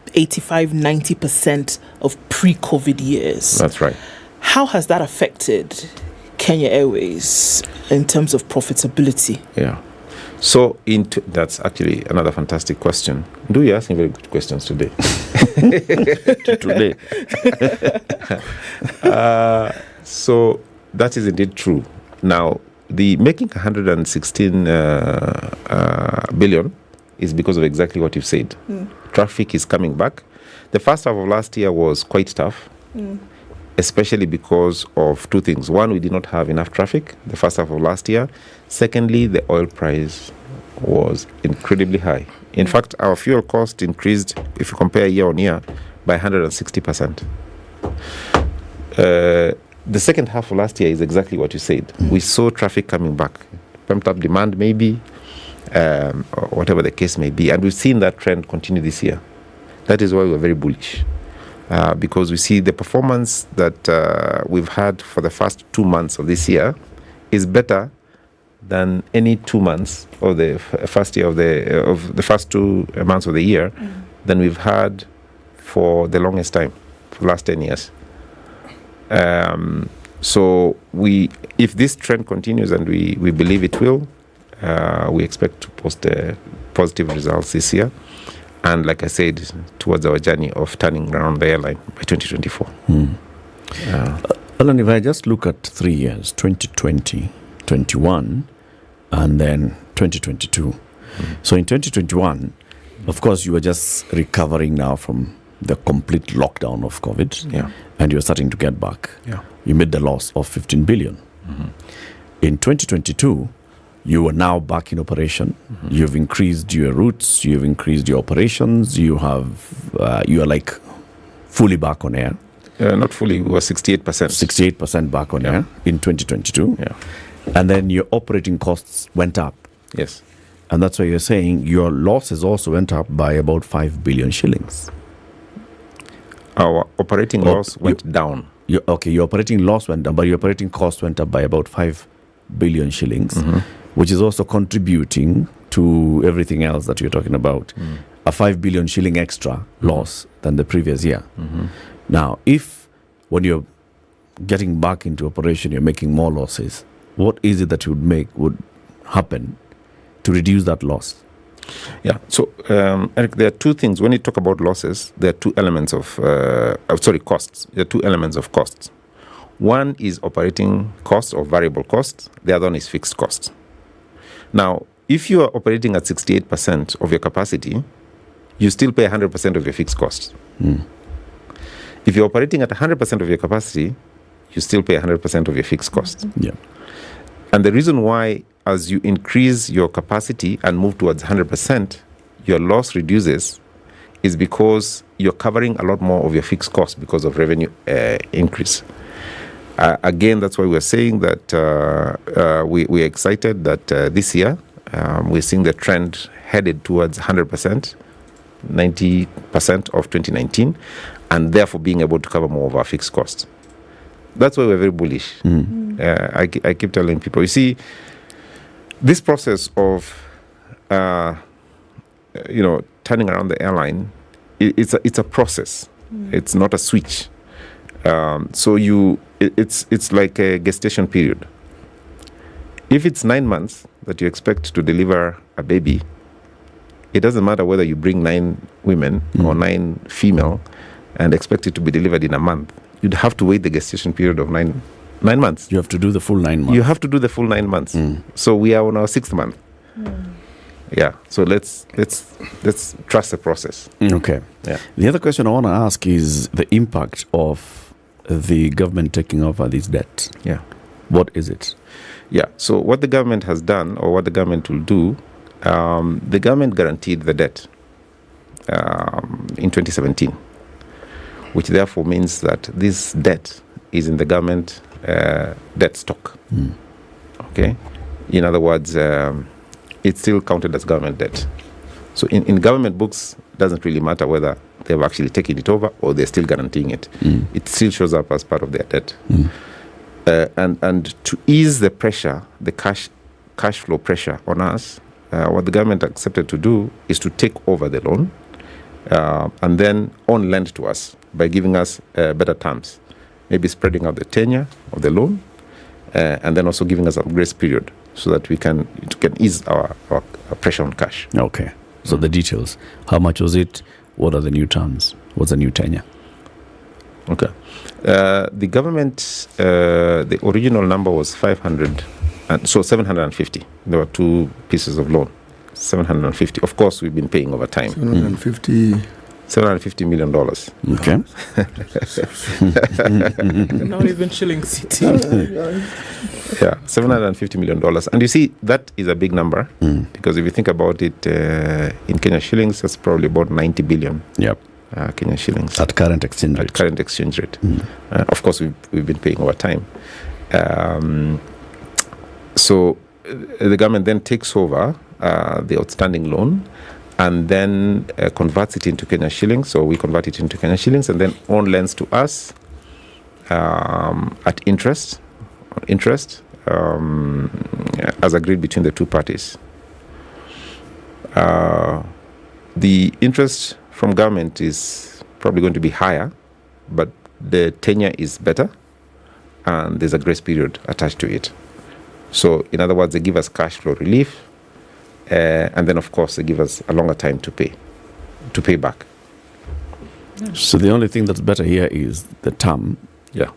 85-90% of pre-COVID years. That's right. How has that affected Kenya Airways in terms of profitability? Yeah. So that's actually another fantastic question. Do you asking very good questions today? Today. So that is indeed true. Now, the making 116 billion is because of exactly what you've said. Traffic is coming back. The first half of last year was quite tough, especially because of two things. One, we did not have enough traffic the first half of last year. Secondly, the oil price was incredibly high. In fact, our fuel cost increased, if you compare year on year, by 160%. The second half of last year is exactly what you said. We saw traffic coming back, pumped up demand maybe, or whatever the case may be. And we've seen that trend continue this year. That is why we're very bullish, because we see the performance that we've had for the first 2 months of this year is better than any 2 months of the first year of the first 2 months of the year than we've had for the longest time, for the last 10 years. So if this trend continues, and we believe it will, we expect to post positive results this year. And like I said, towards our journey of turning around the airline by 2024. Alan, if I just look at 3 years, 2020, 21, and then 2022. So in 2021, of course, you were just recovering now from the complete lockdown of COVID, and you're starting to get back. You made the loss of 15 billion. In 2022, you are now back in operation. You've increased your routes, you've increased your operations, you are like fully back on air. Not fully, we were 68%. 68% back on air in 2022. And then your operating costs went up. Yes. And that's why you're saying your losses also went up by about 5 billion shillings. Our operating loss went down. Your operating loss went down, but your operating cost went up by about 5 billion shillings, which is also contributing to everything else that you're talking about. A 5 billion shilling extra loss than the previous year. Now, if when you're getting back into operation, you're making more losses, what is it that would happen to reduce that loss? Yeah, so Eric, there are two things. When you talk about losses, there are two elements of costs. There are two elements of costs. One is operating costs or variable costs. The other one is fixed costs. Now, if you are operating at 68% of your capacity, you still pay 100% of your fixed costs. If you're operating at 100% of your capacity, you still pay 100% of your fixed costs. And the reason why, as you increase your capacity and move towards 100%, your loss reduces, is because you're covering a lot more of your fixed costs because of revenue increase. Again, that's why we're saying that we're excited that this year we're seeing the trend headed towards 100%, 90% of 2019, and therefore being able to cover more of our fixed costs. That's why we're very bullish. I keep telling people, you see, this process of turning around the airline, it's a process. It's not a switch. So it's like a gestation period. If it's 9 months that you expect to deliver a baby, it doesn't matter whether you bring 9 women or 9 female and expect it to be delivered in a month. You'd have to wait the gestation period of 9 months. You have to do the full 9 months. You have to do the full 9 months. So we are on our 6th month. Yeah. So let's trust the process. Okay. Yeah. The other question I want to ask is the impact of the government taking over this debt. Yeah. What is it? Yeah. So what the government has done, or what the government will do, the government guaranteed the debt. in 2017, which therefore means that this debt is in the government debt stock. Okay, in other words, it's still counted as government debt. So in government books, it doesn't really matter whether they've actually taken it over or they're still guaranteeing it. It still shows up as part of their debt. And to ease the pressure, the cash flow pressure on us, what the government accepted to do is to take over the loan and then on lend to us by giving us better terms, maybe spreading out the tenure of the loan, and then also giving us a grace period so that it can ease our pressure on cash. Okay. So the details. How much was it? What are the new terms? What's the new tenure? Okay. The government, the original number was 500, and so 750. There were two pieces of loan. 750. Of course, we've been paying over time. 750 million dollars. Okay. Not even shilling city. Yeah, $750 million. And you see, that is a big number because if you think about it, in Kenya shillings, that's probably about 90 billion. Yep. Kenya shillings. At current exchange rate. At current exchange rate. Of course, we've been paying over time. So the government then takes over the outstanding loan and then converts it into Kenya shillings. So we convert it into Kenya shillings and then on lends to us at interest as agreed between the two parties. The interest from government is probably going to be higher, but the tenure is better and there's a grace period attached to it. So in other words, they give us cash flow relief, and then of course they give us a longer time to pay back. So the only thing that's better here is the term. Yeah.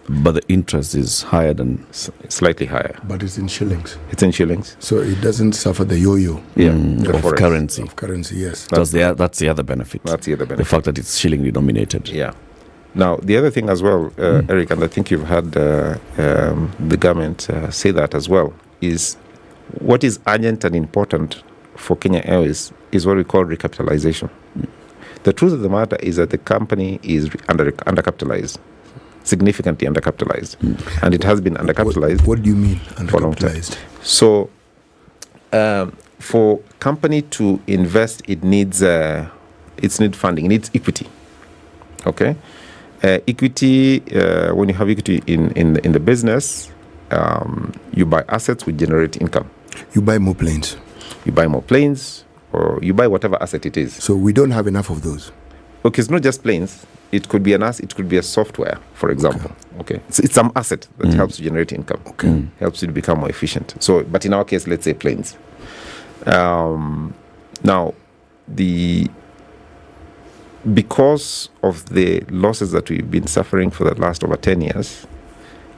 But the interest is higher than... Slightly higher. But it's in shillings. It's in shillings. So it doesn't suffer the yo-yo. Yeah, of currency. Of currency, yes. That's the other benefit. That's the other benefit. The fact that it's shilling denominated. Yeah. Now, the other thing as well, Eric, and I think you've had the government say that as well, is what is urgent and important for Kenya Airways is what we call recapitalization. The truth of the matter is that the company is undercapitalized, significantly undercapitalized, and it has been undercapitalized. What do you mean undercapitalized? So, for company to invest, it needs funding, it needs equity. Okay, equity. When you have equity in the business, you buy assets which generate income. You buy more planes. You buy more planes, or you buy whatever asset it is. So we don't have enough of those. Okay, it's not just planes. It could be an asset. It could be a software, for example. Okay, it's some asset that helps you generate income. Okay, helps you to become more efficient. So, but in our case, let's say planes. Now, because of the losses that we've been suffering for the last over 10 years,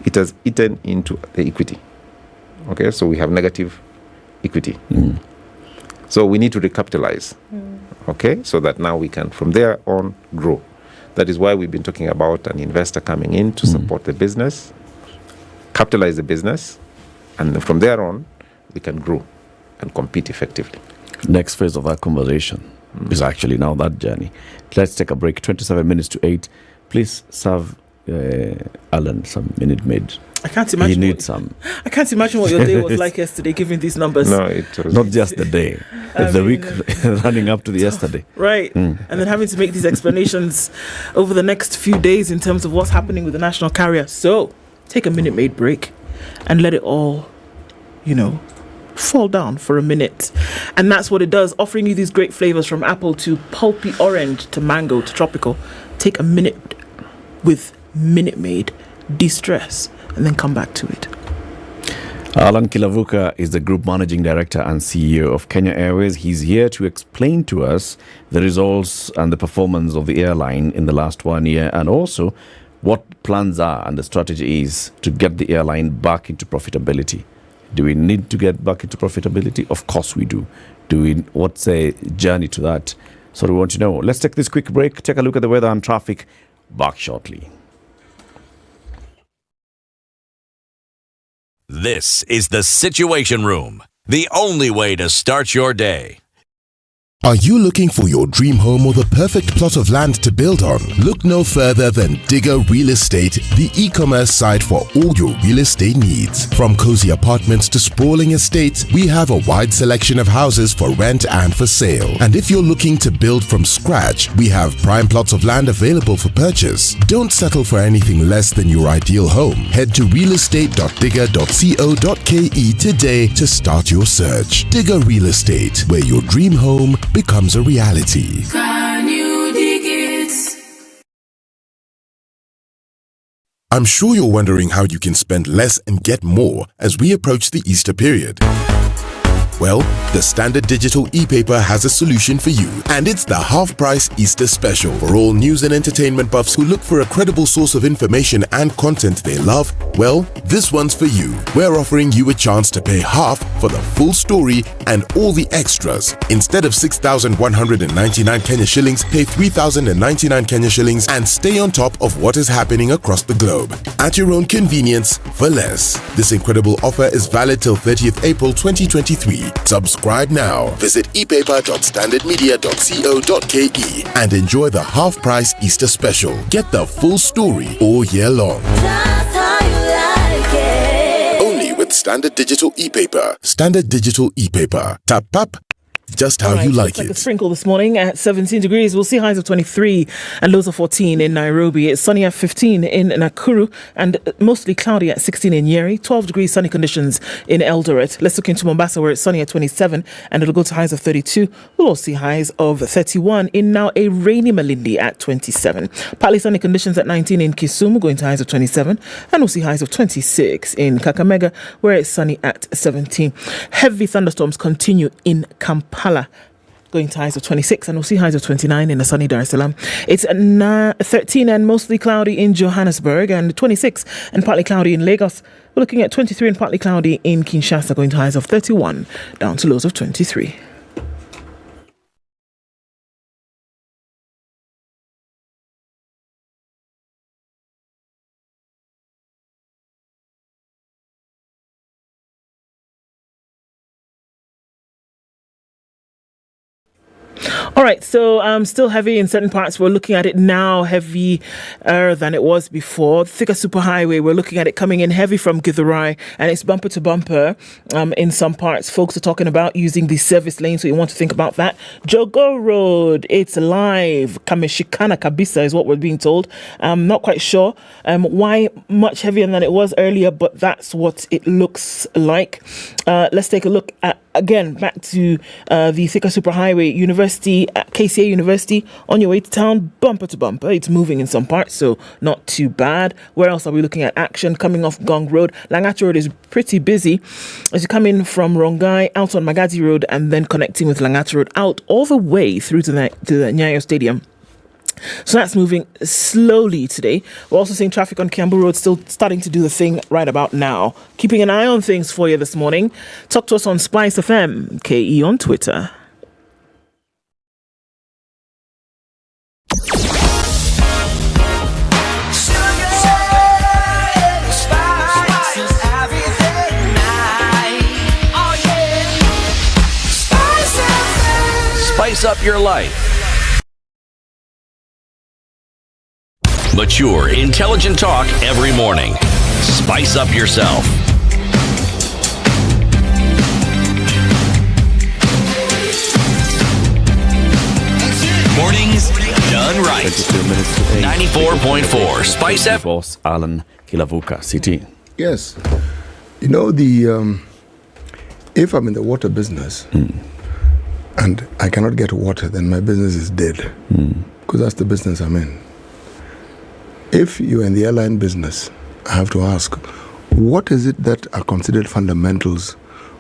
it has eaten into the equity. Okay, so we have negative equity. So we need to recapitalize. Okay, so that now we can, from there on, grow. That is why we've been talking about an investor coming in to support the business, capitalize the business, and from there on, we can grow and compete effectively. Next phase of our conversation is actually now that journey. Let's take a break. 27 minutes to 8. Please serve Alan some Minute Maid. I can't imagine. He needs some. I can't imagine what your day was like yesterday, giving these numbers. No, it was not just the day, the week running up to the yesterday. Right, and then having to make these explanations over the next few days in terms of what's happening with the national carrier. So take a Minute Maid break and let it all, fall down for a minute. And that's what it does, offering you these great flavors from apple to pulpy orange to mango to tropical. Take a minute with Minute Maid, de-stress, and then come back to it. Alan Kilavuka is the Group Managing Director and CEO of Kenya Airways. He's here to explain to us the results and the performance of the airline in the last 1 year, and also what plans are and the strategy is to get the airline back into profitability. Do we need to get back into profitability? Of course we do. What's a journey to that? So we want to know. Let's take this quick break, take a look at the weather and traffic. Back shortly. This is the Situation Room, the only way to start your day. Are you looking for your dream home or the perfect plot of land to build on? Look no further than Digger Real Estate, the e-commerce site for all your real estate needs. From cozy apartments to sprawling estates, we have a wide selection of houses for rent and for sale. And if you're looking to build from scratch, we have prime plots of land available for purchase. Don't settle for anything less than your ideal home. Head to realestate.digger.co.ke today to start your search. Digger Real Estate, where your dream home becomes a reality. Can you dig it? I'm sure you're wondering how you can spend less and get more as we approach the Easter period. Well, the Standard Digital e-paper has a solution for you, and it's the half-price Easter special. For all news and entertainment buffs who look for a credible source of information and content they love, well, this one's for you. We're offering you a chance to pay half for the full story and all the extras. Instead of 6,199 Kenya shillings, pay 3,099 Kenya shillings and stay on top of what is happening across the globe. At your own convenience, for less. This incredible offer is valid till 30th April 2023. Subscribe now. Visit epaper.standardmedia.co.ke and enjoy the half-price Easter special. Get the full story all year long. Only with Standard Digital e-paper. Standard Digital e-paper. Tap up. Just how you like it. Like a it. sprinkle this morning at 17 degrees. We'll see highs of 23 and lows of 14 in Nairobi. It's sunny at 15 in Nakuru and mostly cloudy at 16 in Nyeri. 12 degrees sunny conditions in Eldoret. Let's look into Mombasa where it's sunny at 27 and it'll go to highs of 32. We'll also see highs of 31 in now a rainy Malindi at 27. Partly sunny conditions at 19 in Kisumu, going to highs of 27. And we'll see highs of 26 in Kakamega where it's sunny at 17. Heavy thunderstorms continue in Kampala, going to highs of 26, and we'll see highs of 29 in the sunny Dar es Salaam. It's 13 and mostly cloudy in Johannesburg, and 26 and partly cloudy in Lagos. We're looking at 23 and partly cloudy in Kinshasa, going to highs of 31 down to lows of 23. All right, so still heavy in certain parts. We're looking at it now heavier than it was before. Thika Superhighway, we're looking at it coming in heavy from Githurai, and it's bumper to bumper in some parts. Folks are talking about using the service lane, so you want to think about that. Jogo Road, it's live. Kameshikana Kabisa is what we're being told. Not quite sure why much heavier than it was earlier, but that's what it looks like. Let's take a look at, again, back to the Thika Superhighway, KCA University, on your way to town, bumper to bumper. It's moving in some parts, so not too bad. Where else are we looking at action? Coming off Gong Road, Langata Road is pretty busy as you come in from Rongai, out on Magadi Road, and then connecting with Langata Road out all the way through to the Nyayo Stadium. So that's moving slowly today. We're also seeing traffic on Kiambu Road still starting to do the thing right about now. Keeping an eye on things for you this morning. Talk to us on SpiceFM, KE on Twitter. Spice up your life. Mature, intelligent talk every morning. Spice up yourself. Mornings done right. 22 minutes to 8. 94.4 Spice FM. Boss Alan Kilavuka, CT. Yes. You know, if I'm in the water business and I cannot get water, then my business is dead. Because that's the business I'm in. If you're in the airline business, I have to ask, what is it that are considered fundamentals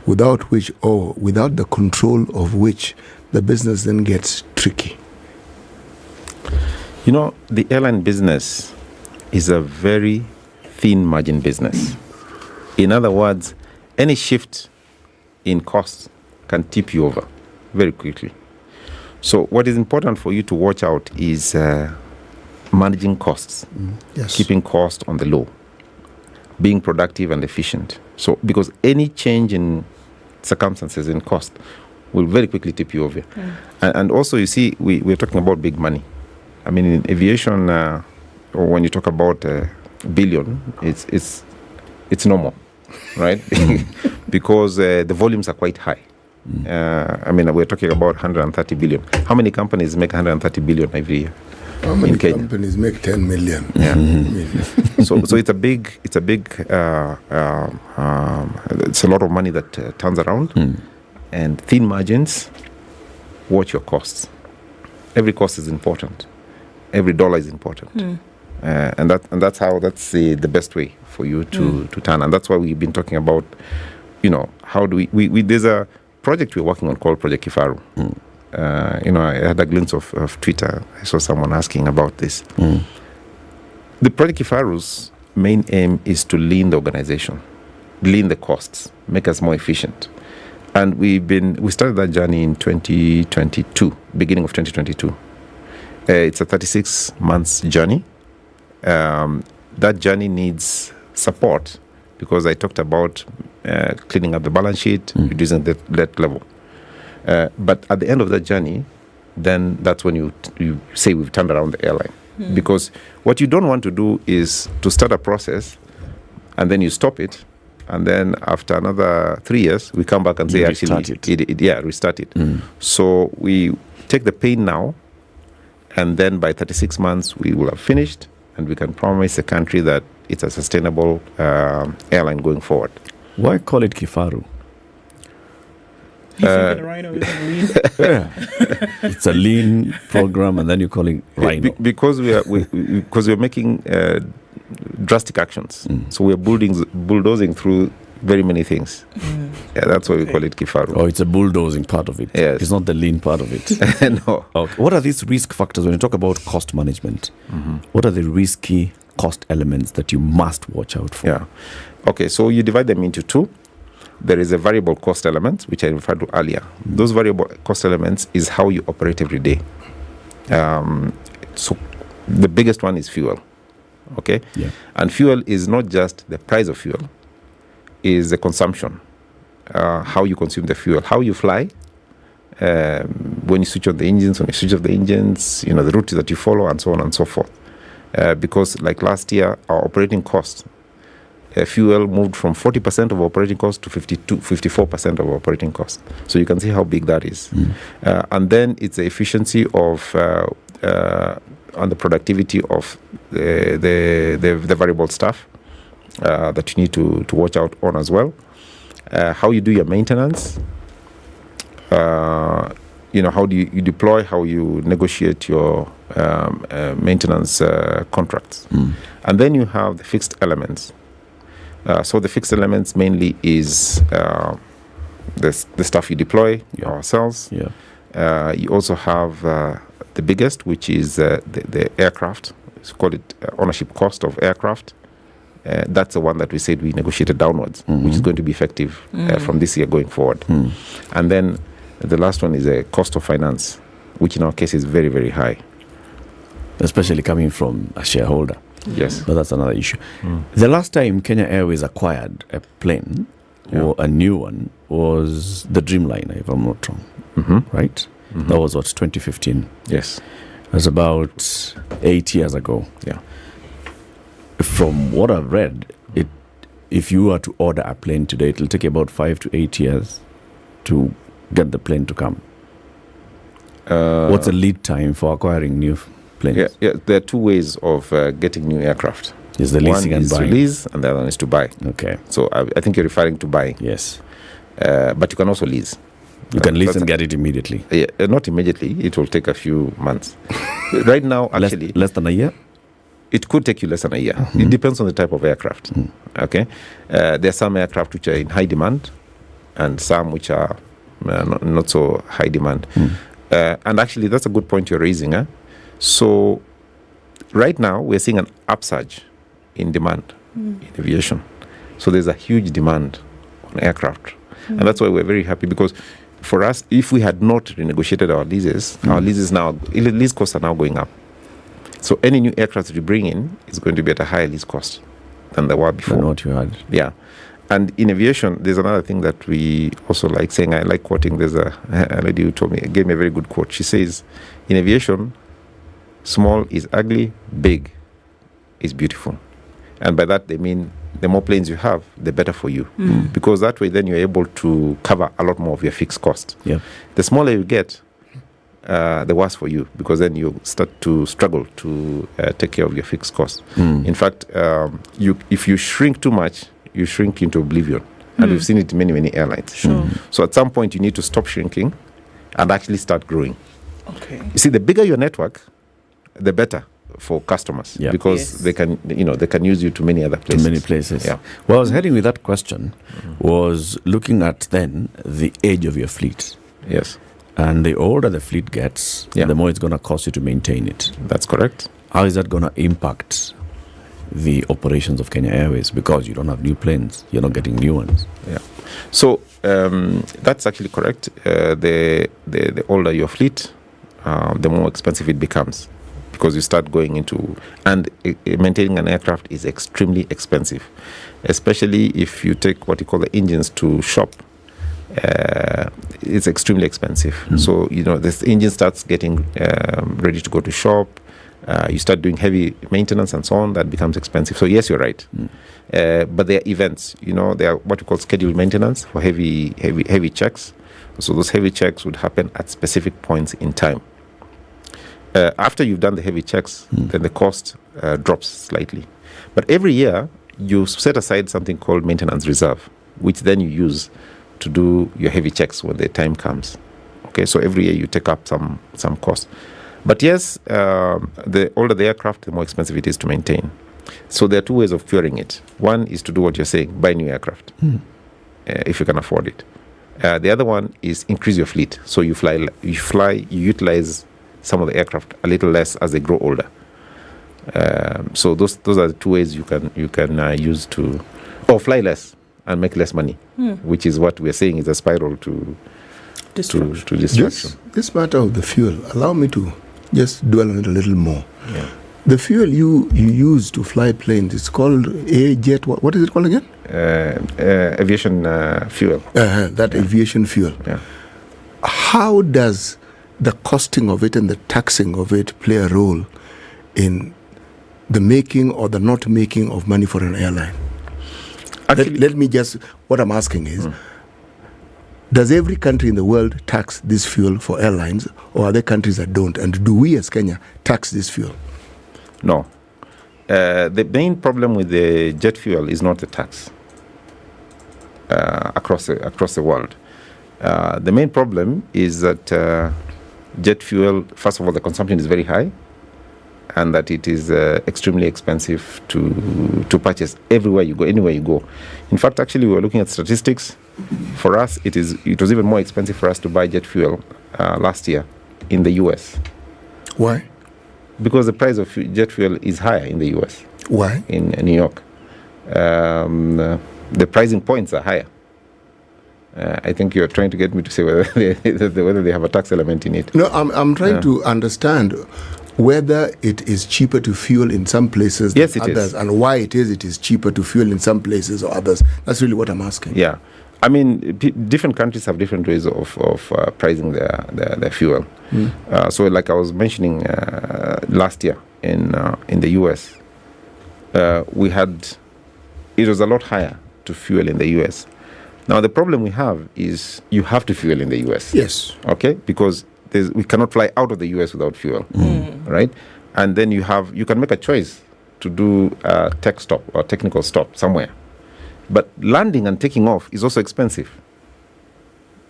without which, or without the control of which, the business then gets tricky? You know, the airline business is a very thin margin business. In other words, any shift in costs can tip you over very quickly. So what is important for you to watch out is managing costs, Yes. keeping cost on the low, being productive and efficient. So because any change in circumstances in cost will very quickly tip you over. And also, you see, we're talking about big money. I mean, in aviation, or when you talk about billion, it's normal, right? Because the volumes are quite high. I mean, we're talking about 130 billion. How many companies make 130 billion every year? How many companies make 10 million? Yeah. So it's a big it's a lot of money that turns around, and thin margins. Watch your costs. Every cost is important. Every dollar is important, and that's the best way for you to turn. And that's why we've been talking about, how do we there's a project we're working on called Project Kifaru. I had a glimpse of Twitter. I saw someone asking about this. The Project Kifaru's main aim is to lean the organization, lean the costs, make us more efficient. And we started that journey in 2022, beginning of 2022. It's a 36 months journey. That journey needs support because I talked about cleaning up the balance sheet, reducing the debt level. But at the end of that journey, then that's when you say we've turned around the airline. Because what you don't want to do is to start a process and then you stop it. And then after another 3 years, we come back and say, restart it. So we take the pain now, and then by 36 months, we will have finished, and we can promise the country that it's a sustainable airline going forward. Why call it Kifaru? It's a lean program, and then you're calling Rhino. Because we're making drastic actions. So we're bulldozing through very many things. Yeah, that's why we call it Kifaru. Oh, it's a bulldozing part of it. Yes. It's not the lean part of it. No. Okay. What are these risk factors when you talk about cost management? What are the risky cost elements that you must watch out for? Yeah. Okay, so you divide them into two. There is a variable cost element, which I referred to earlier. Those variable cost elements is how you operate every day. So the biggest one is fuel. Okay? Yeah. And fuel is not just the price of fuel, is the consumption. How you consume the fuel, how you fly, when you switch on the engines, when you switch off the engines, the routes that you follow, and so on and so forth. Because like last year, our operating cost, fuel moved from 40% of operating cost to 54% of operating cost. So you can see how big that is. And then it's the efficiency of and the productivity of the variable stuff that you need to watch out on as well. How you do your maintenance. How do you deploy, how you negotiate your maintenance contracts. And then you have the fixed elements. So the fixed elements mainly is the stuff you deploy ourselves. Yeah. You also have the biggest, which is the aircraft. It's called it ownership cost of aircraft. That's the one that we said we negotiated downwards, which is going to be effective from this year going forward. And then the last one is a cost of finance, which in our case is very, very high. Especially coming from a shareholder. Yes. But that's another issue. The last time Kenya Airways acquired a plane, or a new one, was the Dreamliner, if I'm not wrong. Right? That was 2015. Yes. It was about 8 years ago. Yeah. From what I've read, if you were to order a plane today, it'll take about 5 to 8 years to get the plane to come. What's the lead time for acquiring new planes? Yeah. There are two ways of getting new aircraft. Is the leasing one and is buying? to lease, and the other one is to buy. Okay. So I think you're referring to buying. Yes. But you can also lease. You can lease and get it immediately. Yeah, not immediately. It will take a few months. Right now, actually, less than a year. It could take you less than a year. It depends on the type of aircraft. Okay, there are some aircraft which are in high demand, and some which are not so high demand. And actually, that's a good point you're raising. So, right now we're seeing an upsurge in demand in aviation. So there's a huge demand on aircraft, and that's why we're very happy, because for us, if we had not renegotiated our leases, our lease costs are now going up. So any new aircraft that you bring in is going to be at a higher lease cost than they were before. Than what you had. Yeah. And in aviation, there's another thing that we also like saying. I like quoting. There's a lady who gave me a very good quote. She says, in aviation, small is ugly, big is beautiful. And by that, they mean the more planes you have, the better for you. Because that way, then you're able to cover a lot more of your fixed cost. Yeah. The smaller you get, the worse for you, because then you start to struggle to take care of your fixed costs. In fact, if you shrink too much, you shrink into oblivion. And we've seen it in many, many airlines. So at some point, you need to stop shrinking and actually start growing. Okay. You see, the bigger your network, the better for customers, because they can use you to many other places. Yeah. Well, I was heading with that question, was looking at then the age of your fleet. Yes. And the older the fleet gets, the more it's going to cost you to maintain it. That's correct. How is that going to impact the operations of Kenya Airways? Because you don't have new planes, you're not getting new ones. Yeah. So that's actually correct. The older your fleet, the more expensive it becomes, because you start going into, and maintaining an aircraft is extremely expensive, especially if you take what you call the engines to shop. It's extremely expensive. So, the engine starts getting ready to go to shop. You start doing heavy maintenance and so on. That becomes expensive. So yes, you're right. But there are events. There are what we call scheduled maintenance for heavy checks. So those heavy checks would happen at specific points in time. After you've done the heavy checks, then the cost drops slightly. But every year you set aside something called maintenance reserve, which then you use to do your heavy checks when the time comes. Okay, so every year you take up some cost. But yes, the older the aircraft, the more expensive it is to maintain. So there are two ways of curing it. One is to do what you're saying, buy new aircraft, if you can afford it. The other one is increase your fleet. So you utilize some of the aircraft a little less as they grow older. So those are the two ways you can use to, or fly less and make less money, which is what we're saying is a spiral to destruction. This matter of the fuel, allow me to just dwell on it a little more. Yeah. The fuel you use to fly planes, it's called jet. What is it called again? Aviation fuel. Aviation fuel. Yeah. How does the costing of it and the taxing of it play a role in the making or the not making of money for an airline? Let me just, what I'm asking is, does every country in the world tax this fuel for airlines, or are there countries that don't? And do we as Kenya tax this fuel? No. The main problem with the jet fuel is not the tax across the world. The main problem is that jet fuel, first of all, the consumption is very high, and that it is extremely expensive to purchase everywhere you go, anywhere you go. In fact, actually, we were looking at statistics. For us, it was even more expensive for us to buy jet fuel last year in the US. Why? Because the price of jet fuel is higher in the US. Why? In New York. The pricing points are higher. I think you're trying to get me to say whether they have a tax element in it. No, I'm trying to understand whether it is cheaper to fuel in some places than others, and why it is cheaper to fuel in some places or others. That's really what I'm asking. Yeah. I mean, different countries have different ways of pricing their fuel. So like I was mentioning last year in the US, it was a lot higher to fuel in the US. Now, the problem we have is you have to fuel in the US. Yes. Okay? Because we cannot fly out of the US without fuel, right? And then you can make a choice to do a tech stop or technical stop somewhere. But landing and taking off is also expensive,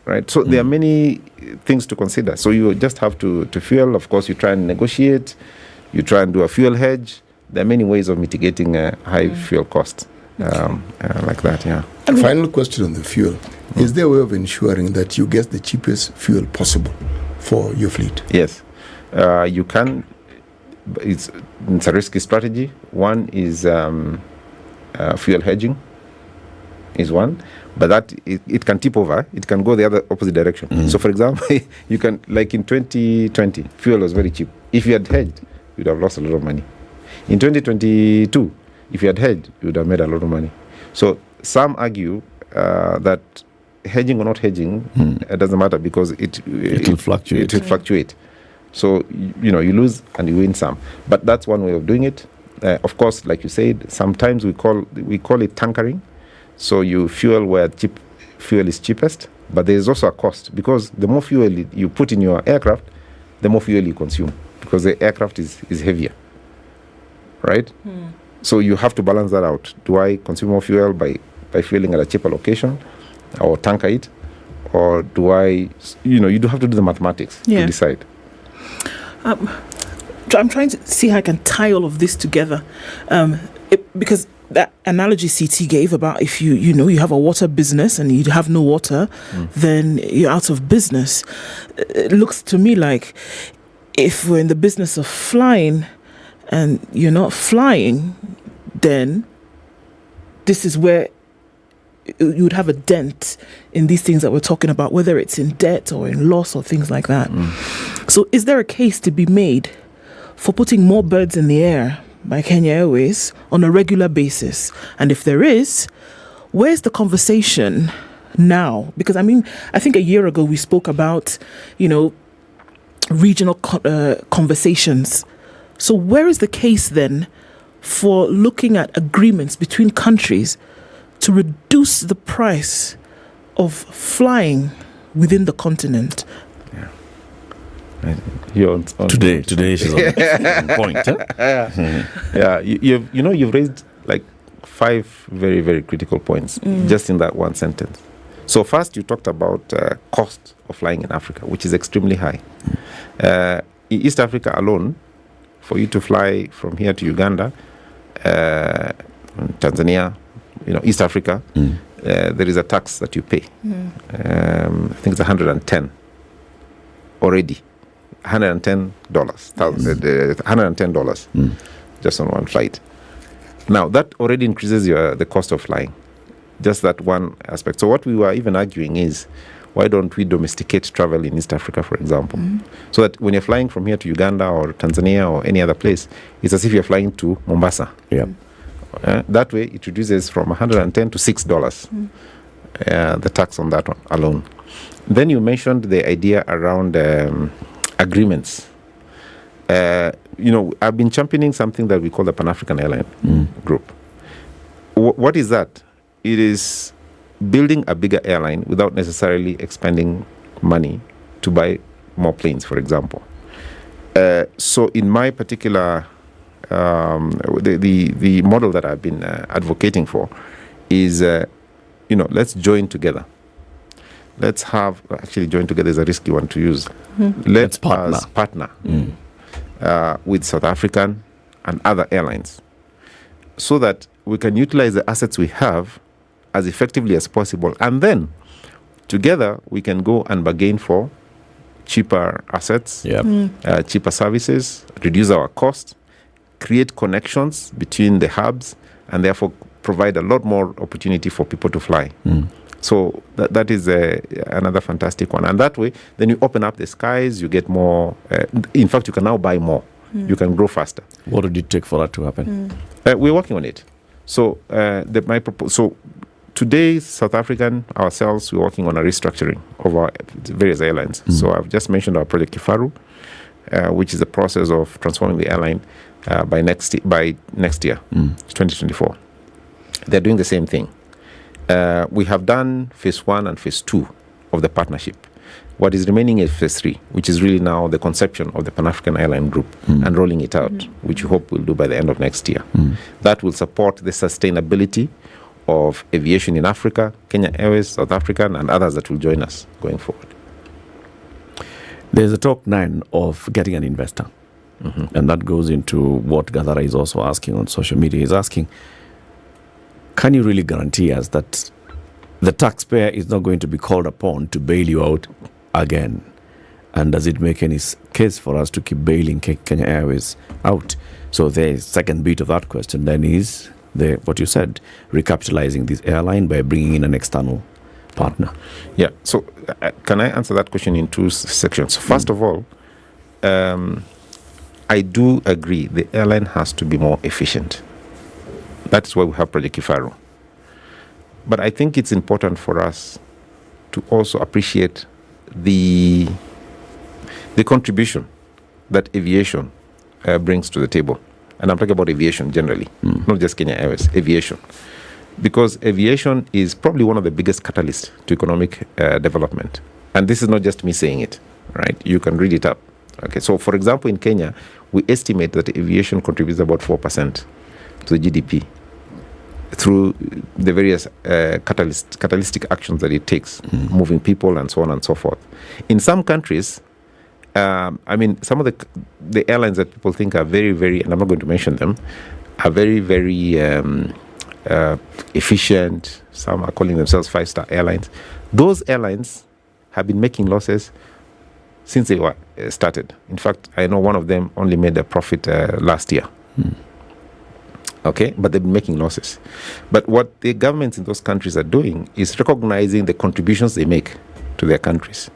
right? So there are many things to consider. So you just have to fuel. Of course, you try and negotiate. You try and do a fuel hedge. There are many ways of mitigating high fuel costs like that, yeah. Final question on the fuel. Is there a way of ensuring that you get the cheapest fuel possible for your fleet? Yes. You can. It's a risky strategy. One is fuel hedging. Is one, but that it can tip over. It can go the other opposite direction. So, for example, you can, like in 2020, fuel was very cheap. If you had hedged, you'd have lost a lot of money. In 2022, if you had hedged, you would have made a lot of money. So some argue that hedging or not hedging, it doesn't matter because it will fluctuate. It will fluctuate. So, you lose and you win some. But that's one way of doing it. Of course, like you said, sometimes we call it tankering. So you fuel where fuel is cheapest, but there is also a cost because the more fuel you put in your aircraft, the more fuel you consume because the aircraft is heavier, right? So you have to balance that out. Do I consume more fuel by fueling at a cheaper location or tanker it? Or do I, you do have to do the mathematics to decide. I'm trying to see how I can tie all of this together, because that analogy CT gave about if you have a water business and you have no water, then you're out of business. It looks to me like if we're in the business of flying and you're not flying, then this is where you would have a dent in these things that we're talking about, whether it's in debt or in loss or things like that. So is there a case to be made for putting more birds in the air by Kenya Airways on a regular basis? And if there is, where's the conversation now? Because I think a year ago we spoke about, regional conversations. So where is the case then for looking at agreements between countries to reduce the price of flying within the continent? Today she's on point. Yeah, you've raised like 5 very, very critical points just in that one sentence. So first, you talked about cost of flying in Africa, which is extremely high. In East Africa alone, for you to fly from here to Uganda, Tanzania, East Africa, there is a tax that you pay. I think it's 110 already. $110, $110 just on one flight. Now that already increases the cost of flying, just that one aspect. So what we were even arguing is, why don't we domesticate travel in East Africa, for example, so that when you're flying from here to Uganda or Tanzania or any other place, it's as if you're flying to Mombasa. That way it reduces from $110 to $6, the tax on that one alone. Then you mentioned the idea around agreements. I've been championing something that we call the Pan-African Airline Group. What is that? It is building a bigger airline without necessarily expending money to buy more planes, for example. So in my particular, the model that I've been advocating for is, let's join together. Let's join together is a risky one to use. Let's partner with South African and other airlines so that we can utilize the assets we have as effectively as possible. And then together we can go and bargain for cheaper assets, cheaper services, reduce our cost, create connections between the hubs, and therefore provide a lot more opportunity for people to fly. So that is another fantastic one. And that way, then you open up the skies, you get more. In fact, you can now buy more. You can grow faster. What would it take for that to happen? We're working on it. So so today, South African, ourselves, we're working on a restructuring of our various airlines. So I've just mentioned our project Kifaru, which is the process of transforming the airline by next year, 2024. They're doing the same thing. We have done phase 1 and phase 2 of the partnership. What is remaining is phase 3, which is really now the conception of the Pan-African Airline Group and rolling it out, which we hope we'll do by the end of next year. That will support the sustainability of aviation in Africa, Kenya Airways, South African, and others that will join us going forward. There's a talk, Nine, of getting an investor. And that goes into what Gathara is also asking on social media. He's asking, can you really guarantee us that the taxpayer is not going to be called upon to bail you out again? And does it make any case for us to keep bailing Kenya Airways out? So the second bit of that question then is what you said, recapitalizing this airline by bringing in an external partner. Yeah, so can I answer that question in 2 sections? First of all, I do agree the airline has to be more efficient. That's why we have Project Kifaru. But I think it's important for us to also appreciate the contribution that aviation brings to the table. And I'm talking about aviation generally, not just Kenya Airways, aviation. Because aviation is probably one of the biggest catalysts to economic development. And this is not just me saying it, right? You can read it up. Okay, so for example, in Kenya, we estimate that aviation contributes about 4% to the GDP through the various catalytic actions that it takes, moving people and so on and so forth. In some countries, I mean, some of the airlines that people think are very, very, and I'm not going to mention them, are very, very efficient. Some are calling themselves 5-star airlines. Those airlines have been making losses since they were started. In fact, I know one of them only made a profit last year. Okay, but they've been making losses. But what the governments in those countries are doing is recognizing the contributions they make to their countries.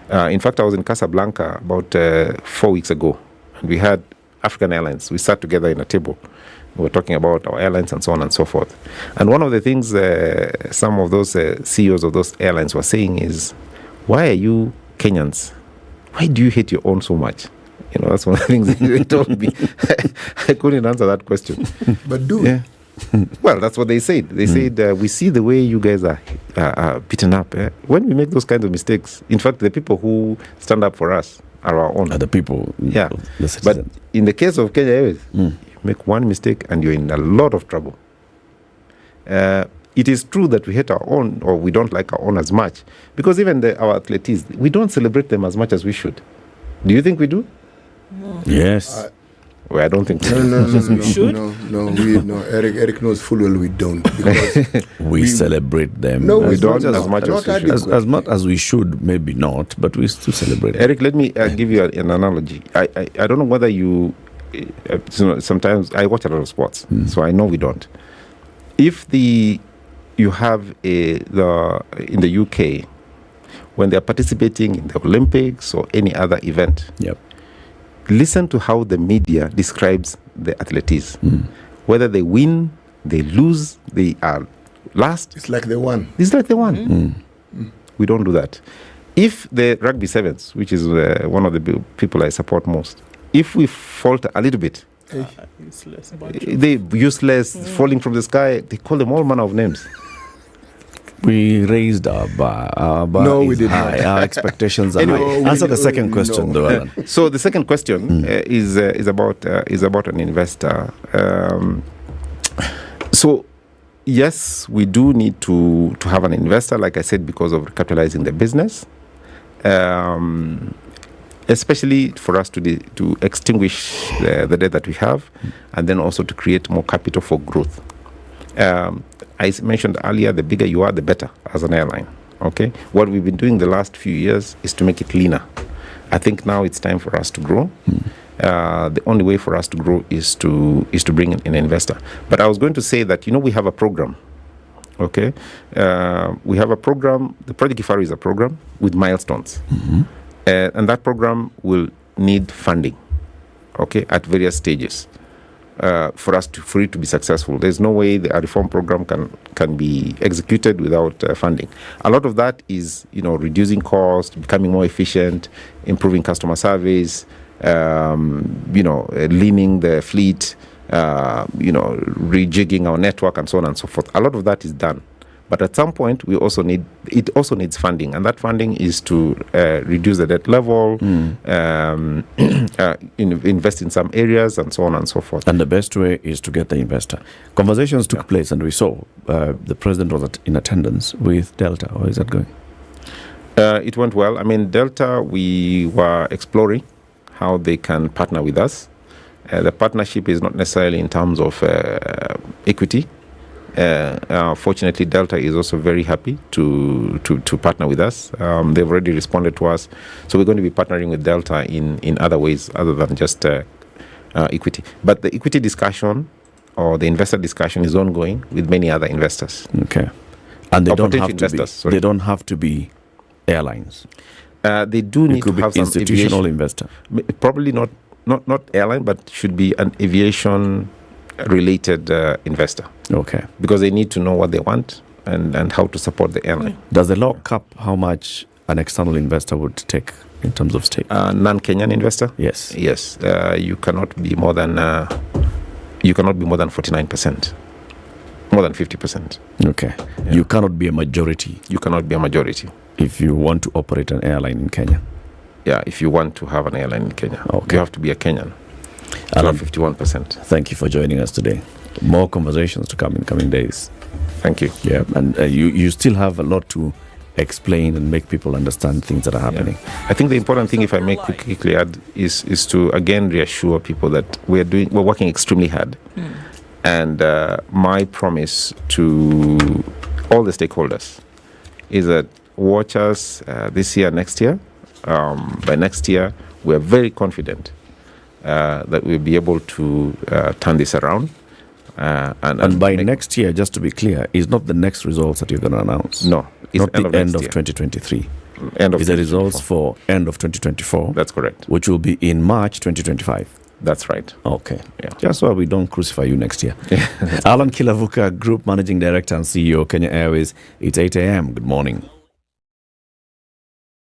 In fact, I was in Casablanca about 4 weeks ago, and we had African Airlines. We sat together in a table. We were talking about our airlines and so on and so forth. And one of the things some of those CEOs of those airlines were saying is, why are you Kenyans? Why do you hate your own so much? You know, that's one of the things they told me. I couldn't answer that question. But do we? Well, that's what they said. They said, we see the way you guys are beaten up. When we make those kinds of mistakes, in fact, the people who stand up for us are our own. Are the people. Yeah. But in the case of Kenya Airways, you make one mistake and you're in a lot of trouble. It is true that we hate our own, or we don't like our own as much, because even our athletes, we don't celebrate them as much as we should. Do you think we do? Yes. Well, I don't think No. Eric knows full well we don't, because we celebrate them. No, we don't as much as we should. As much as we should, maybe not, but we still celebrate. Eric, let me give you an analogy. I don't know whether you sometimes I watch a lot of sports, so I know we don't. If you have in the UK, when they're participating in the Olympics or any other event, listen to how the media describes the athletes. Whether they win, they lose, they are last. It's like they won. We don't do that. If the rugby sevens, which is one of the people I support most, if we falter a little bit, they useless, falling from the sky, they call them all manner of names. We raised our bar. Our bar no, we is did high. not. Our expectations are high. Answer the second question, though, Alan. So the second question is about an investor. So yes, we do need to have an investor, like I said, because of recapitalizing the business, especially for us to extinguish the debt that we have, and then also to create more capital for growth. I mentioned earlier, the bigger you are, the better as an airline. Okay, what we've been doing the last few years is to make it leaner. I think now it's time for us to grow. The only way for us to grow is to bring in an investor. But I was going to say that, we have a program. Okay, we have a program. The Project Kifaru is a program with milestones, and that program will need funding. Okay, at various stages. For it to be successful. There's no way a reform program can be executed without funding. A lot of that is, reducing costs, becoming more efficient, improving customer service, leaning the fleet, rejigging our network, and so on and so forth. A lot of that is done. But at some point, it also needs funding, and that funding is to reduce the debt level, invest in some areas, and so on and so forth. And the best way is to get the investor. Conversations took place, and we saw the president was in attendance with Delta. How is that going? It went well. I mean, Delta, we were exploring how they can partner with us. The partnership is not necessarily in terms of equity. Fortunately, Delta is also very happy to partner with us. They've already responded to us. So we're going to be partnering with Delta in other ways other than just equity. But the equity discussion or the investor discussion is ongoing with many other investors. Okay. And they don't have to be airlines. They do need to have some institutional investor. Probably not airline, but should be an aviation related investor. Okay. Because they need to know what they want, and how to support the airline. Does the law cap how much an external investor would take in terms of stake? Non-Kenyan investor? Yes. Yes. You cannot be more than 49%. More than 50%. Okay. Yeah. You cannot be a majority. You cannot be a majority. If you want to operate an airline in Kenya. Yeah, if you want to have an airline in Kenya. Okay. You have to be a Kenyan. Around 51%. Thank you for joining us today. More conversations to come in coming days. Thank you. Yeah, and you still have a lot to explain and make people understand things that are happening. Yeah. I think the important thing, if I may quickly add, is to again reassure people that we're working extremely hard. And my promise to all the stakeholders is that watch us this year, next year. By next year, we are very confident that we'll be able to turn this around. And by next year, just to be clear, is not the next results that you're going to announce? No. It's not the end of 2023. End of is the results for end of 2024? That's correct. Which will be in March 2025? That's right. Okay. Yeah. Just so we don't crucify you next year. Alan Kilavuka, Group Managing Director and CEO, Kenya Airways. It's 8 a.m. Good morning.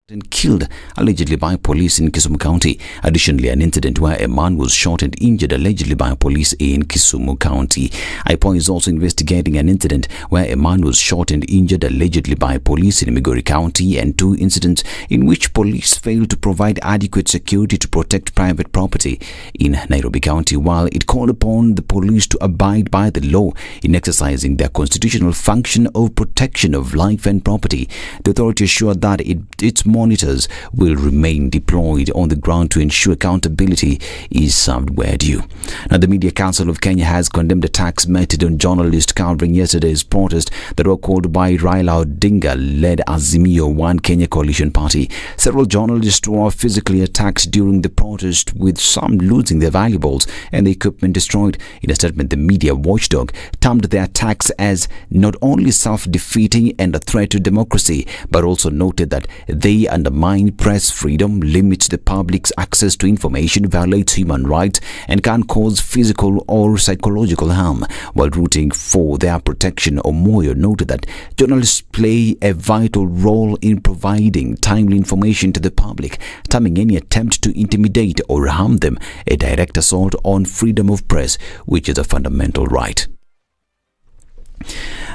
And killed allegedly by police in Kisumu County. Additionally, an incident where a man was shot and injured allegedly by police in Kisumu County. IPOA is also investigating an incident where a man was shot and injured allegedly by police in Migori County, and 2 incidents in which police failed to provide adequate security to protect private property in Nairobi County, while it called upon the police to abide by the law in exercising their constitutional function of protection of life and property. The authority assured that its monitors will remain deployed on the ground to ensure accountability is served where due. Now, the Media Council of Kenya has condemned attacks meted on journalists covering yesterday's protest that were called by Raila Odinga-led Azimio One Kenya Coalition Party. Several journalists were physically attacked during the protest, with some losing their valuables and the equipment destroyed. In a statement, the media watchdog termed the attacks as not only self-defeating and a threat to democracy, but also noted that they undermine press freedom, limits the public's access to information, violates human rights, and can cause physical or psychological harm. While rooting for their protection, Omoyo noted that journalists play a vital role in providing timely information to the public, terming any attempt to intimidate or harm them a direct assault on freedom of press, which is a fundamental right.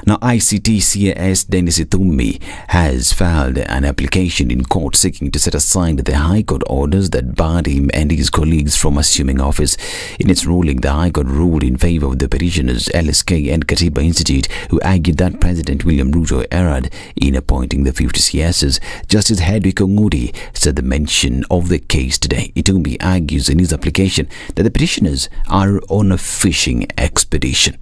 Now, ICT CAS Dennis Ithumi has filed an application in court seeking to set aside the High Court orders that barred him and his colleagues from assuming office. In its ruling, the High Court ruled in favor of the petitioners, LSK and Katiba Institute, who argued that President William Ruto erred in appointing the 50 CSs. Justice Hedwig Ongudi said the mention of the case today. Ithumi argues in his application that the petitioners are on a fishing expedition.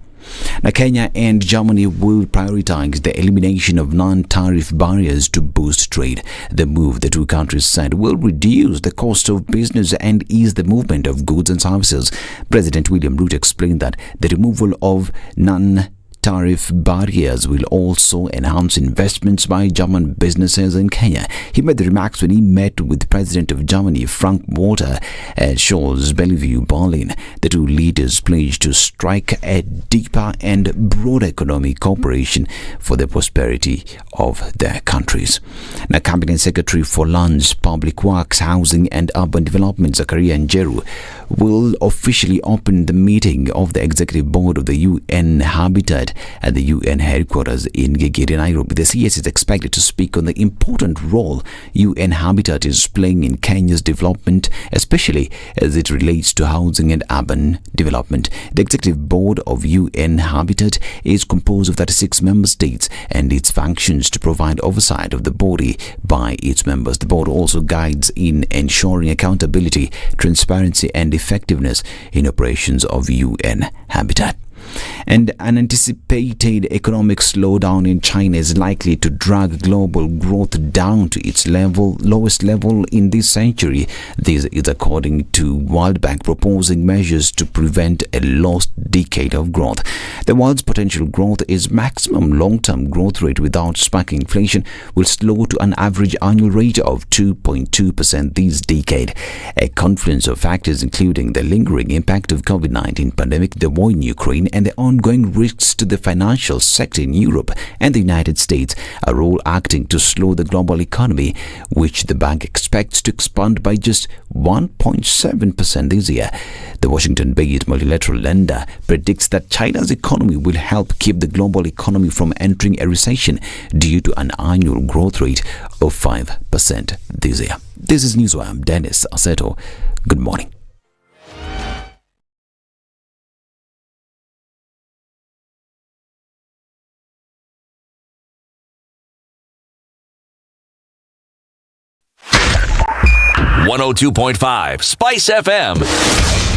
Now, Kenya and Germany will prioritize the elimination of non-tariff barriers to boost trade. The move, the two countries said, will reduce the cost of business and ease the movement of goods and services. President William Ruto explained that the removal of non-tariff barriers will also enhance investments by German businesses in Kenya. He made the remarks when he met with the President of Germany, Frank Walter, at Shaw's Bellevue, Berlin. The two leaders pledged to strike a deeper and broader economic cooperation for the prosperity of their countries. Now, Cabinet Secretary for Lands, Public Works, Housing and Urban Development, Zakaria Njeru, will officially open the meeting of the Executive Board of the UN Habitat at the UN headquarters in Gigiri, Nairobi. The CS is expected to speak on the important role UN Habitat is playing in Kenya's development, especially as it relates to housing and urban development. The Executive Board of UN Habitat is composed of 36 member states, and its functions to provide oversight of the body by its members. The board also guides in ensuring accountability, transparency and effectiveness in operations of UN Habitat. And an anticipated economic slowdown in China is likely to drag global growth down to its lowest level in this century. This is according to World Bank proposing measures to prevent a lost decade of growth. The world's potential growth is maximum long-term growth rate without spiking inflation will slow to an average annual rate of 2.2% this decade. A confluence of factors including the lingering impact of COVID-19 pandemic, the war in Ukraine, and the ongoing risks to the financial sector in Europe and the United States are all acting to slow the global economy, which the bank expects to expand by just 1.7% this year. The Washington-based multilateral lender predicts that China's economy will help keep the global economy from entering a recession due to an annual growth rate of 5% this year. This is Newswire. I'm Dennis Aseto. Good morning. .5 Spice FM,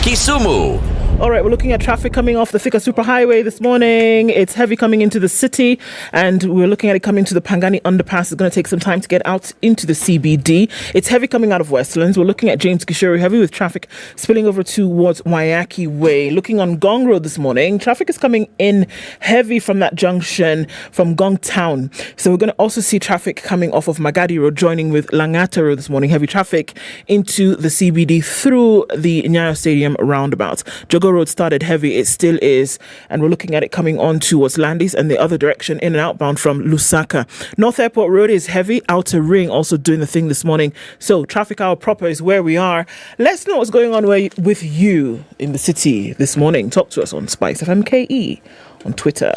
Kisumu. All right, we're looking at traffic coming off the Thika Superhighway this morning. It's heavy coming into the city, and we're looking at it coming to the Pangani Underpass. It's going to take some time to get out into the CBD. It's heavy coming out of Westlands. We're looking at James Gishuru, heavy with traffic spilling over towards Waiaki Way. Looking on Gong Road this morning, traffic is coming in heavy from that junction from Gong Town. So we're going to also see traffic coming off of Magadi Road, joining with Langata Road this morning. Heavy traffic into the CBD through the Nyayo Stadium roundabout. Jogo Road started heavy, it still is, and we're looking at it coming on towards Landis and the other direction in and outbound from Lusaka. North Airport Road is heavy, Outer Ring also doing the thing this morning. So traffic hour proper is where we are. Let's know what's going on with you in the city this morning. Talk to us on SpiceFM KE on Twitter.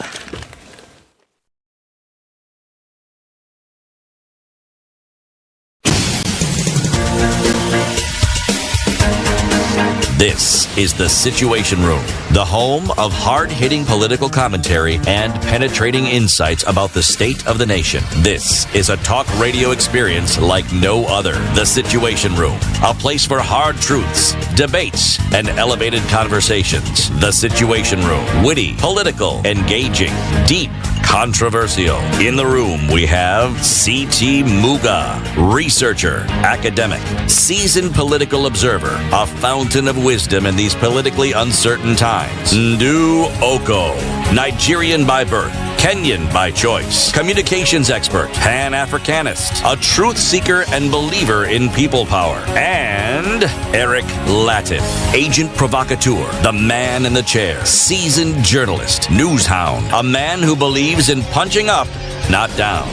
This is the Situation Room, the home of hard-hitting political commentary and penetrating insights about the state of the nation. This is a talk radio experience like no other. The Situation Room, a place for hard truths, debates, and elevated conversations. The Situation Room, witty, political, engaging, deep, controversial. In the room, we have C.T. Muga, researcher, academic, seasoned political observer, a fountain of wisdom in these politically uncertain times. Ndu Oko, Nigerian by birth, Kenyan by choice, communications expert, Pan-Africanist, a truth seeker and believer in people power, and Eric Latif, agent provocateur, the man in the chair, seasoned journalist, news hound, a man who believes in punching up, not down.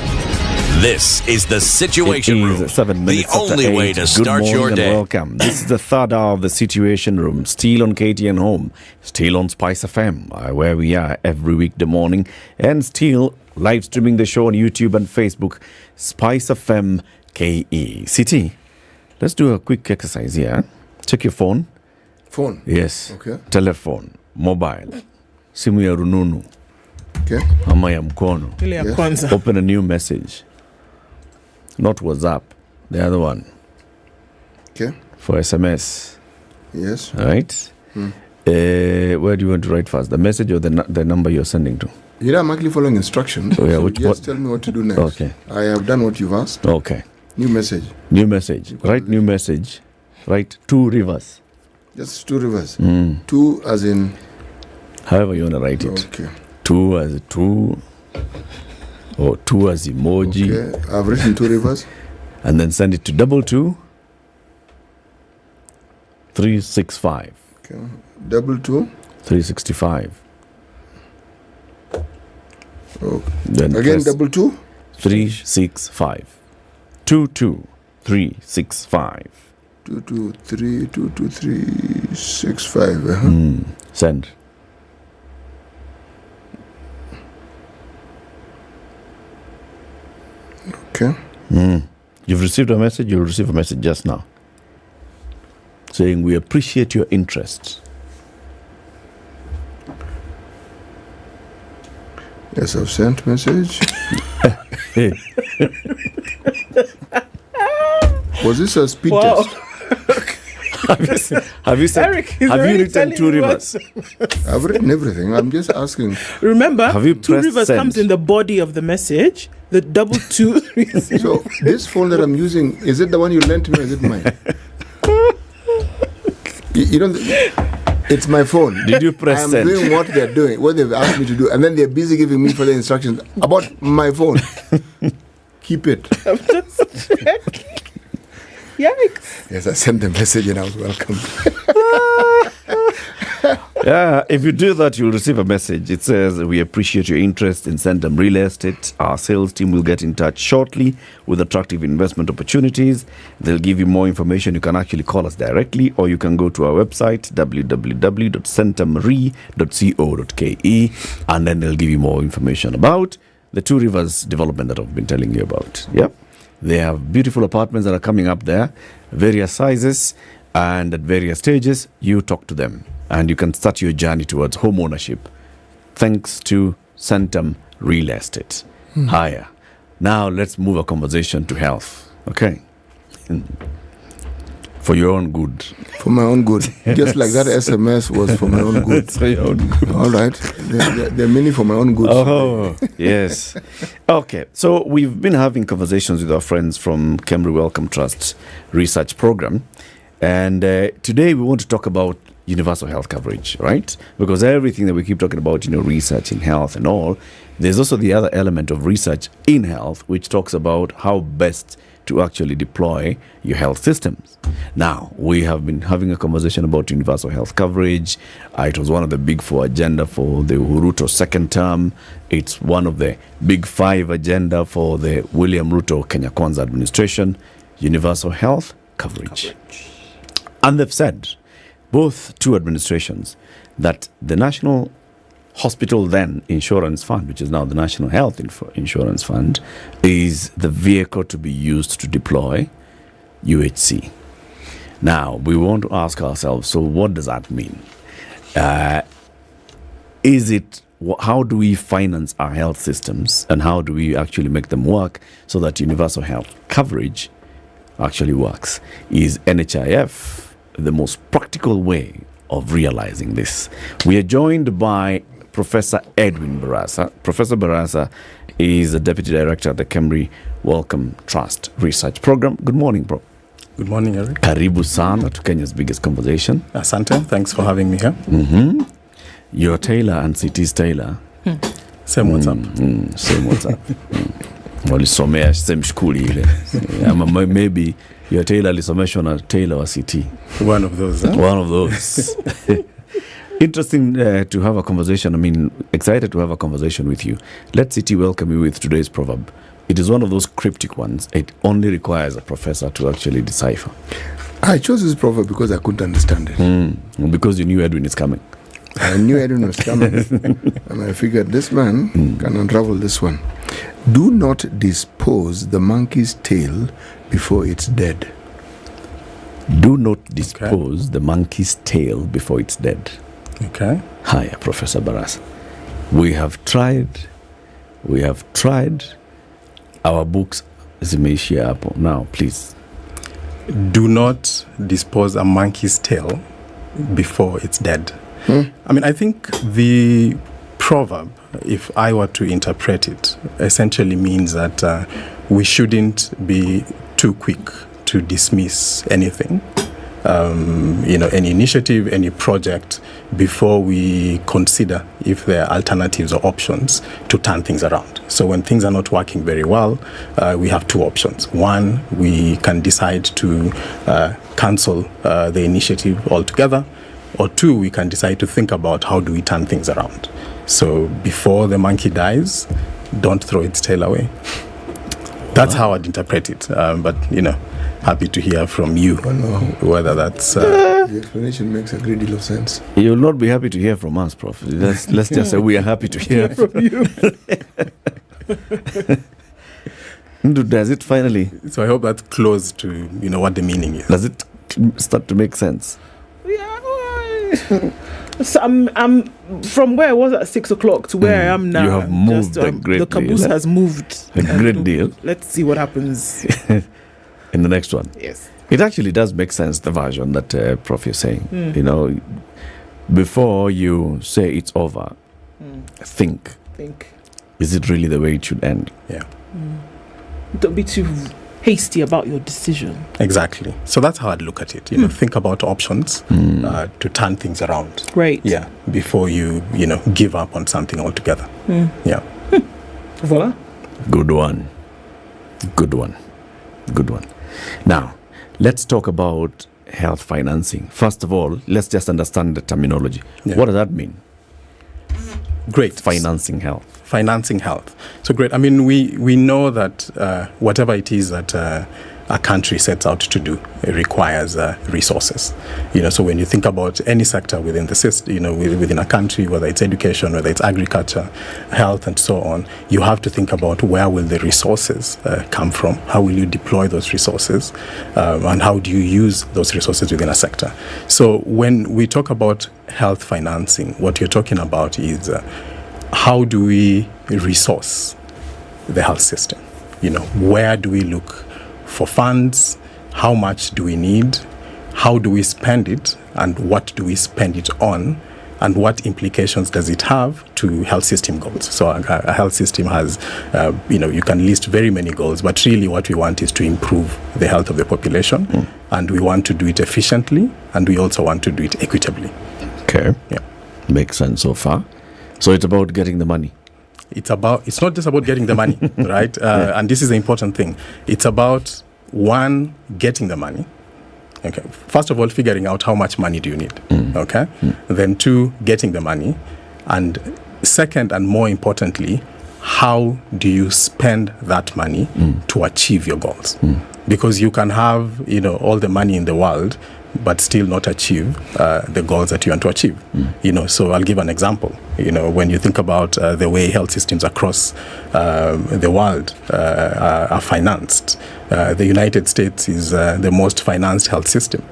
This is the Situation Room, 7 minutes the only way to start your day. Welcome. This is the third hour of the Situation Room, still on KTN Home, still on Spice FM, where we are every weekday morning, and still live streaming the show on YouTube and Facebook, Spice FM KE. CT, let's do a quick exercise here. Check your phone. Phone? Yes. Okay. Telephone, mobile, simu ya rununu. Okay. Ama ya mkono. Ile ya kwanza. Open a new message. Not WhatsApp, the other one. Okay. For SMS. Yes. All right. Where do you want to write first? The message or the number you're sending to? You know, I'm actually following instructions. Oh, yeah, so what? Tell me what to do next. Okay. I have done what you've asked. Okay. New message. New message. Write new message. Write 2 rivers. Just 2 rivers. 2 as in... However you want to write it. Okay. 2 as a 2. Or 2 as emoji. Okay, I've written 2 rivers. And then send it to 22 365. Okay, 22 365. Oh. Then again, 22 365. 22365. 22365. Send. Okay. You've received a message. You'll receive a message just now saying we appreciate your interest. Yes, I've sent message. Was this a speed test? Have you said? Eric, have you written 2 rivers? I've written everything. I'm just asking. Remember, have you 2 rivers send? comes in the body of the message. The double 2. So this phone that I'm using, is it the one you lent me or is it mine? you don't. It's my phone. Did you press I'm send? doing what they're doing, what they've asked me to do, and then they're busy giving me further instructions about my phone. Keep it. I'm just checking. Yikes. Yes, I sent the message and I was welcome. If you do that, you'll receive a message. It says, we appreciate your interest in Centum Real Estate. Our sales team will get in touch shortly with attractive investment opportunities. They'll give you more information. You can actually call us directly, or you can go to our website, www.centumre.co.ke, and then they'll give you more information about the Two Rivers development that I've been telling you about. Yep. They have beautiful apartments that are coming up there, various sizes, and at various stages. You talk to them, and you can start your journey towards home ownership thanks to Centum Real Estate. Higher. Now let's move a conversation to health. Okay. For your own good. For my own good. Just like that SMS was for my own good. For your own good. All right. There are many for my own good. Oh, yes. Okay. So we've been having conversations with our friends from Kemri Wellcome Trust research program. And today we want to talk about universal health coverage, right? Because everything that we keep talking about, research in health and all, there's also the other element of research in health, which talks about how best to actually deploy your health systems. Now, we have been having a conversation about universal health coverage. It was one of the big 4 agenda for the Ruto second term. It's one of the big 5 agenda for the William Ruto Kenya Kwanza administration, universal health coverage. And they've said, both 2 administrations, that the National Hospital then Insurance Fund, which is now the National Health Insurance Fund, is the vehicle to be used to deploy UHC. Now, we want to ask ourselves, so what does that mean? How do we finance our health systems, and how do we actually make them work so that universal health coverage actually works? Is NHIF the most practical way of realizing this? We are joined by Professor Edwin Barasa. Professor Barasa is the Deputy Director at the Kemri Wellcome Trust Research Program. Good morning, bro. Good morning, Eric. Karibu sana to Kenya's biggest conversation. Asante, thanks for having me here. You're Taylor and City's Taylor. Same what's up. Same what's up. Walisomea same shule ile. Maybe your Taylor alisomeshwa na Taylor wa City. One of those. One of those. Interesting to have a conversation. Excited to have a conversation with you. Let City welcome you with today's proverb. It is one of those cryptic ones. It only requires a professor to actually decipher. I chose this proverb because I couldn't understand it. Because you knew Edwin is coming. I knew Edwin was coming. And I figured this man can unravel this one. Do not dispose the monkey's tail before it's dead. Do not dispose the monkey's tail before it's dead. Okay. Hiya, Professor Barasa. We have tried. Our books zimeishia hapo. Now, please. Do not dispose a monkey's tail before it's dead. I think the proverb, if I were to interpret it, essentially means that we shouldn't be too quick to dismiss anything, any initiative, any project, before we consider if there are alternatives or options to turn things around. So when things are not working very well, we have 2 options. One, we can decide to cancel the initiative altogether, or 2, we can decide to think about how do we turn things around. So before the monkey dies, don't throw its tail away. That's how I'd interpret it. But, happy to hear from you whether that's... The explanation makes a great deal of sense. You'll not be happy to hear from us, Prof. Let's just say we are happy to hear from you. Does it finally... So I hope that's close to, what the meaning is. Does it start to make sense? So I'm from where I was at 6 o'clock to where I am now. You have moved a great deal. The caboose has moved. A great deal. Let's see what happens in the next one. Yes. It actually does make sense, the version that Prof is saying. Before you say it's over, think. Is it really the way it should end? Yeah. Don't be too hasty about your decision. Exactly. So that's how I'd look at it. Think about options to turn things around. Right. Yeah. Before you, give up on something altogether. Yeah. Voila. Good one. Now, let's talk about health financing. First of all, let's just understand the terminology. What does that mean? Great. Financing health. Financing health. So great. I mean, we know that whatever it is that a country sets out to do, it requires resources. So when you think about any sector within the system, within a country, whether it's education, whether it's agriculture, health, and so on, you have to think about where will the resources come from? How will you deploy those resources? And how do you use those resources within a sector? So when we talk about health financing, what you're talking about is how do we resource the health system? Where do we look for funds? How much do we need? How do we spend it? And what do we spend it on? And what implications does it have to health system goals? So a health system has, you can list very many goals, but really what we want is to improve the health of the population. And we want to do it efficiently, and we also want to do it equitably. Okay. Yeah. Makes sense so far. So it's about getting the money. It's not just about getting the money, right? And this is the important thing. It's about, one, getting the money. Okay. First of all, figuring out how much money do you need. Okay. Then two, getting the money. And second, and more importantly, how do you spend that money to achieve your goals? Because you can have, all the money in the world, but still not achieve the goals that you want to achieve. So I'll give an example. When you think about the way health systems across the world are financed, the United States is the most financed health system,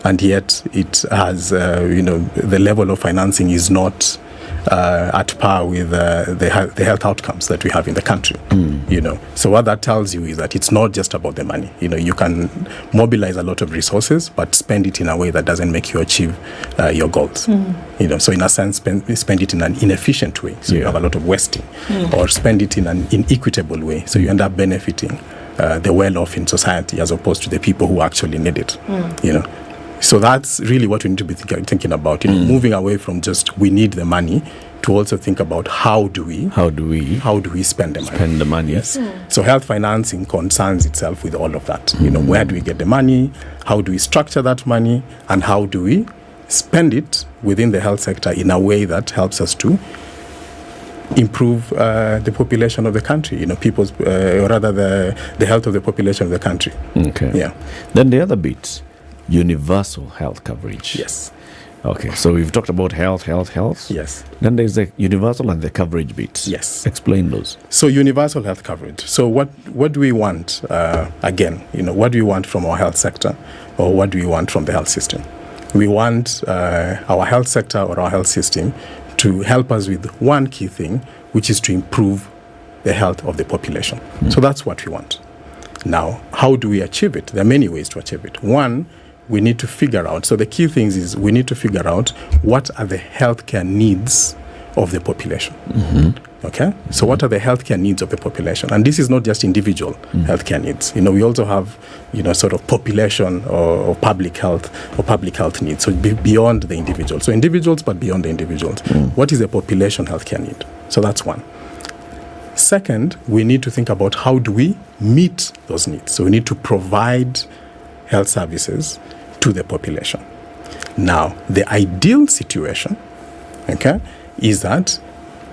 and yet it has, the level of financing is not at par with the health outcomes that we have in the country. So what that tells you is that it's not just about the money. You can mobilize a lot of resources, but spend it in a way that doesn't make you achieve your goals. So in a sense, spend it in an inefficient way, so you have a lot of wasting, or spend it in an inequitable way, so you end up benefiting the well-off in society as opposed to the people who actually need it. So that's really what we need to be thinking about, moving away from just we need the money to also think about how do we spend the money. Spend the money. Yes. So health financing concerns itself with all of that. Where do we get the money? How do we structure that money? And how do we spend it within the health sector in a way that helps us to improve the population of the country, people's, or rather the health of the population of the country. Okay. Yeah. Then the other bit, universal health coverage. Yes. Okay, so we've talked about health. Yes. Then there's the universal and the coverage bits. Yes. Explain those. So universal health coverage. So what do we want, again, what do we want from our health sector, or what do we want from the health system? We want our health sector or our health system to help us with one key thing, which is to improve the health of the population. So that's what we want. Now, how do we achieve it? There are many ways to achieve it. One, we need to figure out, so the key things is we need to figure out what are the healthcare needs of the population. Okay? So what are the healthcare needs of the population? And this is not just individual healthcare needs. We also have, sort of population or public health needs. So beyond the individual. So individuals, but beyond the individuals. What is the population healthcare need? So that's one. Second, we need to think about how do we meet those needs. So we need to provide health services to the population. Now, the ideal situation, okay, is that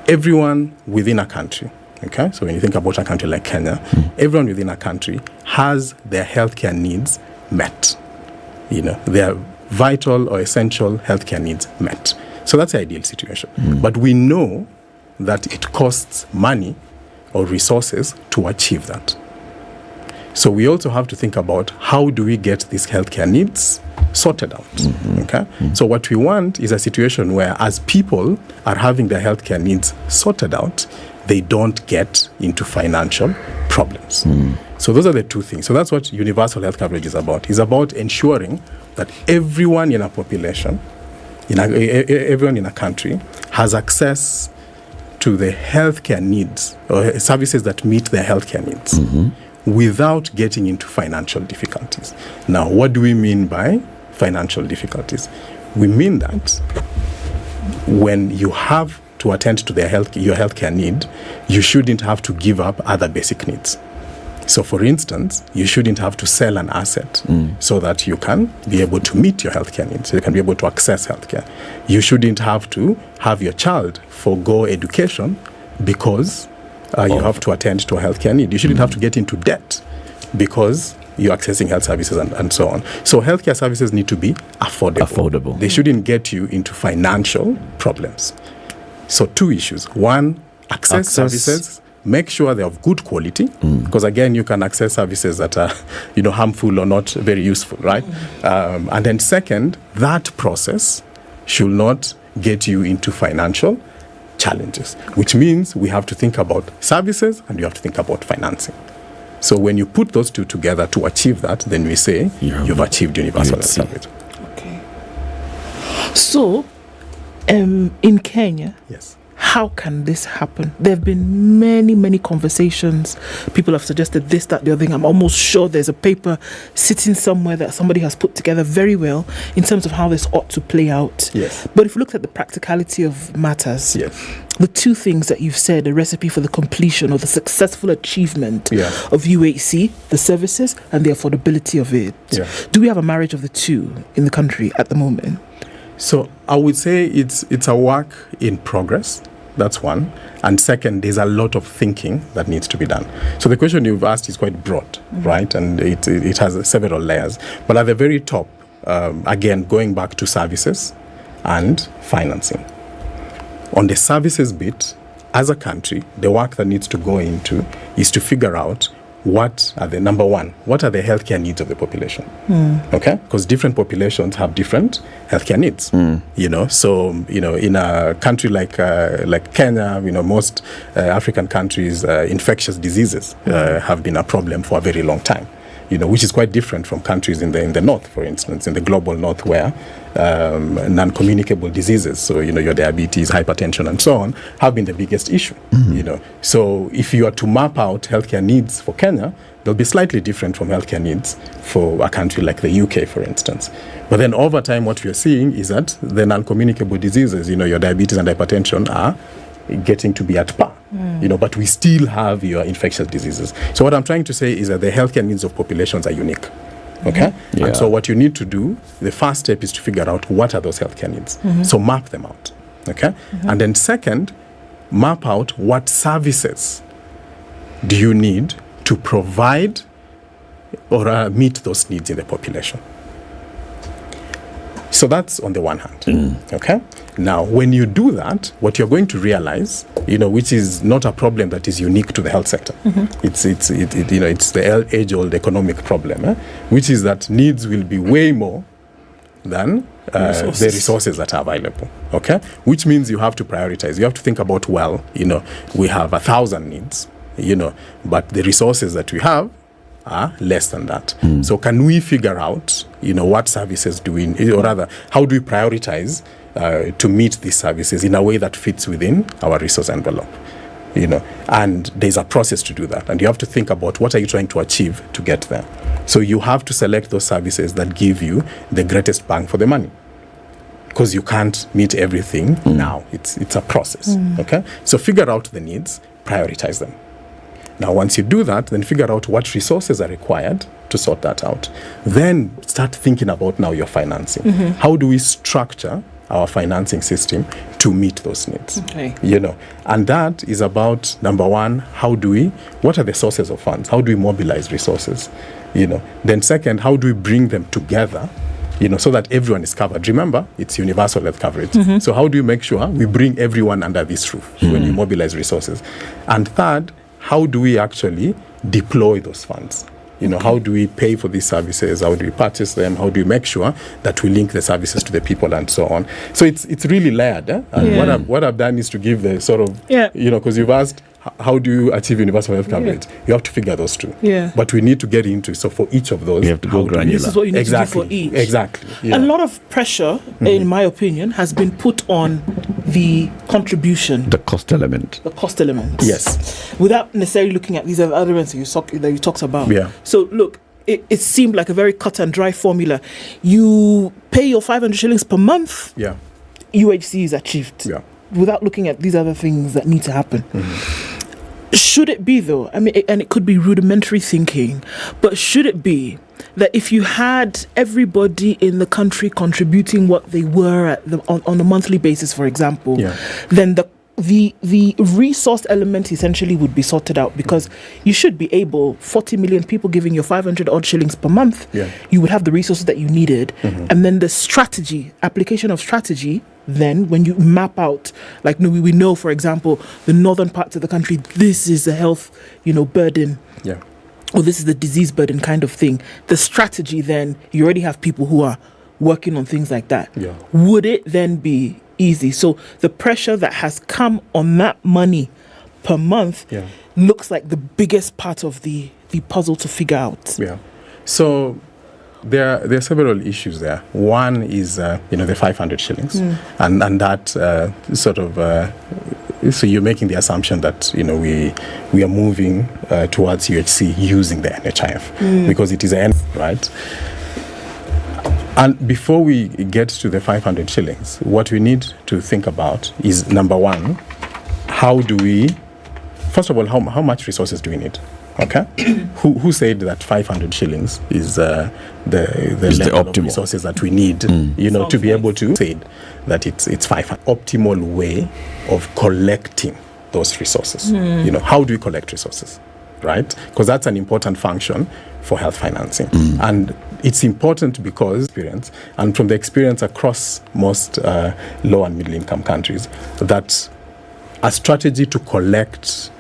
everyone within a country, okay, so when you think about a country like Kenya, everyone within a country has their healthcare needs met. Their vital or essential healthcare needs met. So that's the ideal situation. But we know that it costs money or resources to achieve that. So we also have to think about how do we get these healthcare needs sorted out. Okay? So what we want is a situation where as people are having their healthcare needs sorted out, they don't get into financial problems. So those are the two things. So that's what universal health coverage is about. It's about ensuring that everyone in a population, everyone in a country has access to the healthcare needs or services that meet their healthcare needs. Without getting into financial difficulties. Now, what do we mean by financial difficulties? We mean that when you have to attend to your healthcare need, you shouldn't have to give up other basic needs. So, for instance, you shouldn't have to sell an asset so that you can be able to meet your healthcare needs, so you can be able to access healthcare. You shouldn't have to have your child forego education because you have to attend to a healthcare need. You shouldn't have to get into debt because you're accessing health services and so on. So healthcare services need to be affordable. They shouldn't get you into financial problems. So 2 issues. One, access services. Make sure they're of good quality, because again, you can access services that are, harmful or not very useful, right? And then second, that process should not get you into financial challenges, which means we have to think about services and you have to think about financing. So when you put those two together to achieve that, then we say you've achieved universal health coverage. Okay. So, in Kenya, yes, how can this happen? There have been many conversations. People have suggested this, that, the other thing. I'm almost sure there's a paper sitting somewhere that somebody has put together very well in terms of how this ought to play out. Yes. But if you look at the practicality of matters, yes, the 2 things that you've said, a recipe for the completion or the successful achievement of UHC, the services and the affordability of it. Yeah. Do we have a marriage of the 2 in the country at the moment? So I would say it's a work in progress. That's one. And second, there's a lot of thinking that needs to be done. So the question you've asked is quite broad, right? And it has several layers. But at the very top, again, going back to services and financing. On the services bit, as a country, the work that needs to go into is to figure out what are the healthcare needs of the population. Okay? Because different populations have different healthcare needs. So in a country like Kenya, most African countries, infectious diseases have been a problem for a very long time. Which is quite different from countries in the north, for instance, in the global north, where non-communicable diseases, so your diabetes, hypertension, and so on, have been the biggest issue. So if you are to map out healthcare needs for Kenya, they'll be slightly different from healthcare needs for a country like the UK, for instance. But then over time, what we are seeing is that the non-communicable diseases, your diabetes and hypertension, are getting to be at par. But we still have your infectious diseases. So what I'm trying to say is that the healthcare needs of populations are unique. Okay? Yeah. And so what you need to do, the first step is to figure out what are those healthcare needs. So map them out. Okay? And then second, map out what services do you need to provide or meet those needs in the population. So that's on the one hand. Okay? Now, when you do that, what you're going to realize, which is not a problem that is unique to the health sector. It's the age-old economic problem, which is that needs will be way more than the resources that are available. Okay? Which means you have to prioritize. You have to think about, we have 1,000 needs, but the resources that we have are less than that. So can we figure out, what services do we, or rather, how do we prioritize to meet these services in a way that fits within our resource envelope? And there's a process to do that. And you have to think about what are you trying to achieve to get there. So you have to select those services that give you the greatest bang for the money. Because you can't meet everything now. It's a process. Okay? So figure out the needs, prioritize them. Now, once you do that, then figure out what resources are required to sort that out. Then start thinking about now your financing. How do we structure our financing system to meet those needs? Okay. And that is about, number one, what are the sources of funds? How do we mobilize resources? Then second, how do we bring them together, so that everyone is covered? Remember, it's universal health coverage. So how do you make sure we bring everyone under this roof when you mobilize resources? And third, how do we actually deploy those funds? How do we pay for these services? How do we purchase them? How do we make sure that we link the services to the people and so on? So it's really layered. And what I've done is to give the sort of, because you've asked, how do you achieve universal health coverage? You have to figure those two. But we need to get into, so for each of those, you have to go granular. This is what you need to do for each. Exactly. A lot of pressure, in my opinion, has been put on the contribution. The cost element. Yes. Without necessarily looking at these other elements that you talked about. Yeah. So look, it seemed like a very cut and dry formula. You pay your 500 shillings per month. Yeah. UHC is achieved. Yeah. Without looking at these other things that need to happen. Should it be though? I mean, and it could be rudimentary thinking, but should it be that if you had everybody in the country contributing what they were on a monthly basis, for example, then the resource element essentially would be sorted out, because you should be able, 40 million people giving you 500 odd shillings per month, you would have the resources that you needed. And then the application of strategy, then when you map out, like we know, for example, the northern parts of the country, this is a health, burden. Or this is the disease burden kind of thing. The strategy, then you already have people who are working on things like that. Would it then be easy? So the pressure that has come on that money per month looks like the biggest part of the puzzle to figure out. So there are several issues there. One is the 500 shillings, and that sort of so you're making the assumption that we are moving towards UHC using the NHIF because it is an right. And before we get to the 500 shillings, what we need to think about is, number one, first of all, how much resources do we need? Okay, who said that 500 shillings is the level of resources that we need, to be able to say that it's 500. Optimal way of collecting those resources. How do we collect resources, right? Because that's an important function for health financing. And it's important because and from the experience across most low and middle income countries, that a strategy to collect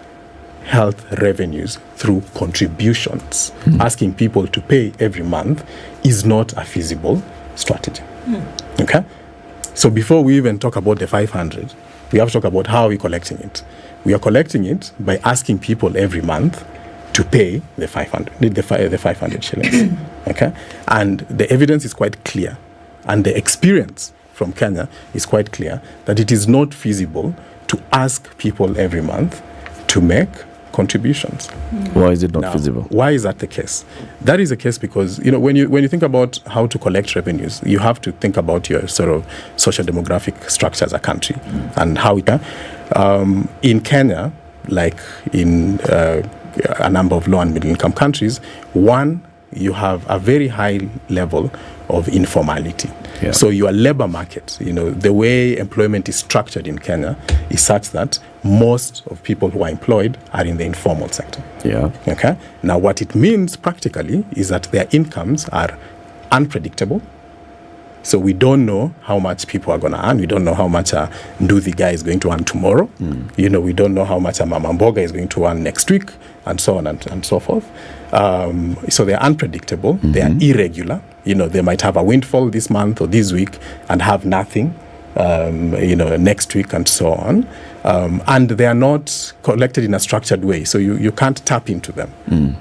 health revenues through contributions, asking people to pay every month, is not a feasible strategy. Okay? So before we even talk about the 500, we have to talk about how we're collecting it. We are collecting it by asking people every month to pay the 500 shillings. Okay? And the evidence is quite clear, and the experience from Kenya is quite clear, that it is not feasible to ask people every month to make contributions. Why is it not feasible? Why is that the case? That is the case because when you think about how to collect revenues, you have to think about your sort of social demographic structure as a country and how it in Kenya, like in a number of low and middle income countries, one, you have a very high level of informality. So your labor market, the way employment is structured in Kenya is such that most of people who are employed are in the informal sector. Okay. Now, what it means practically is that their incomes are unpredictable. So we don't know how much people are going to earn. We don't know how much a Nduthi guy is going to earn tomorrow. We don't know how much a Mama Mboga is going to earn next week, and so on and so forth. So they're unpredictable. They are irregular. They might have a windfall this month or this week and have nothing, next week and so on. And they are not collected in a structured way, so you can't tap into them.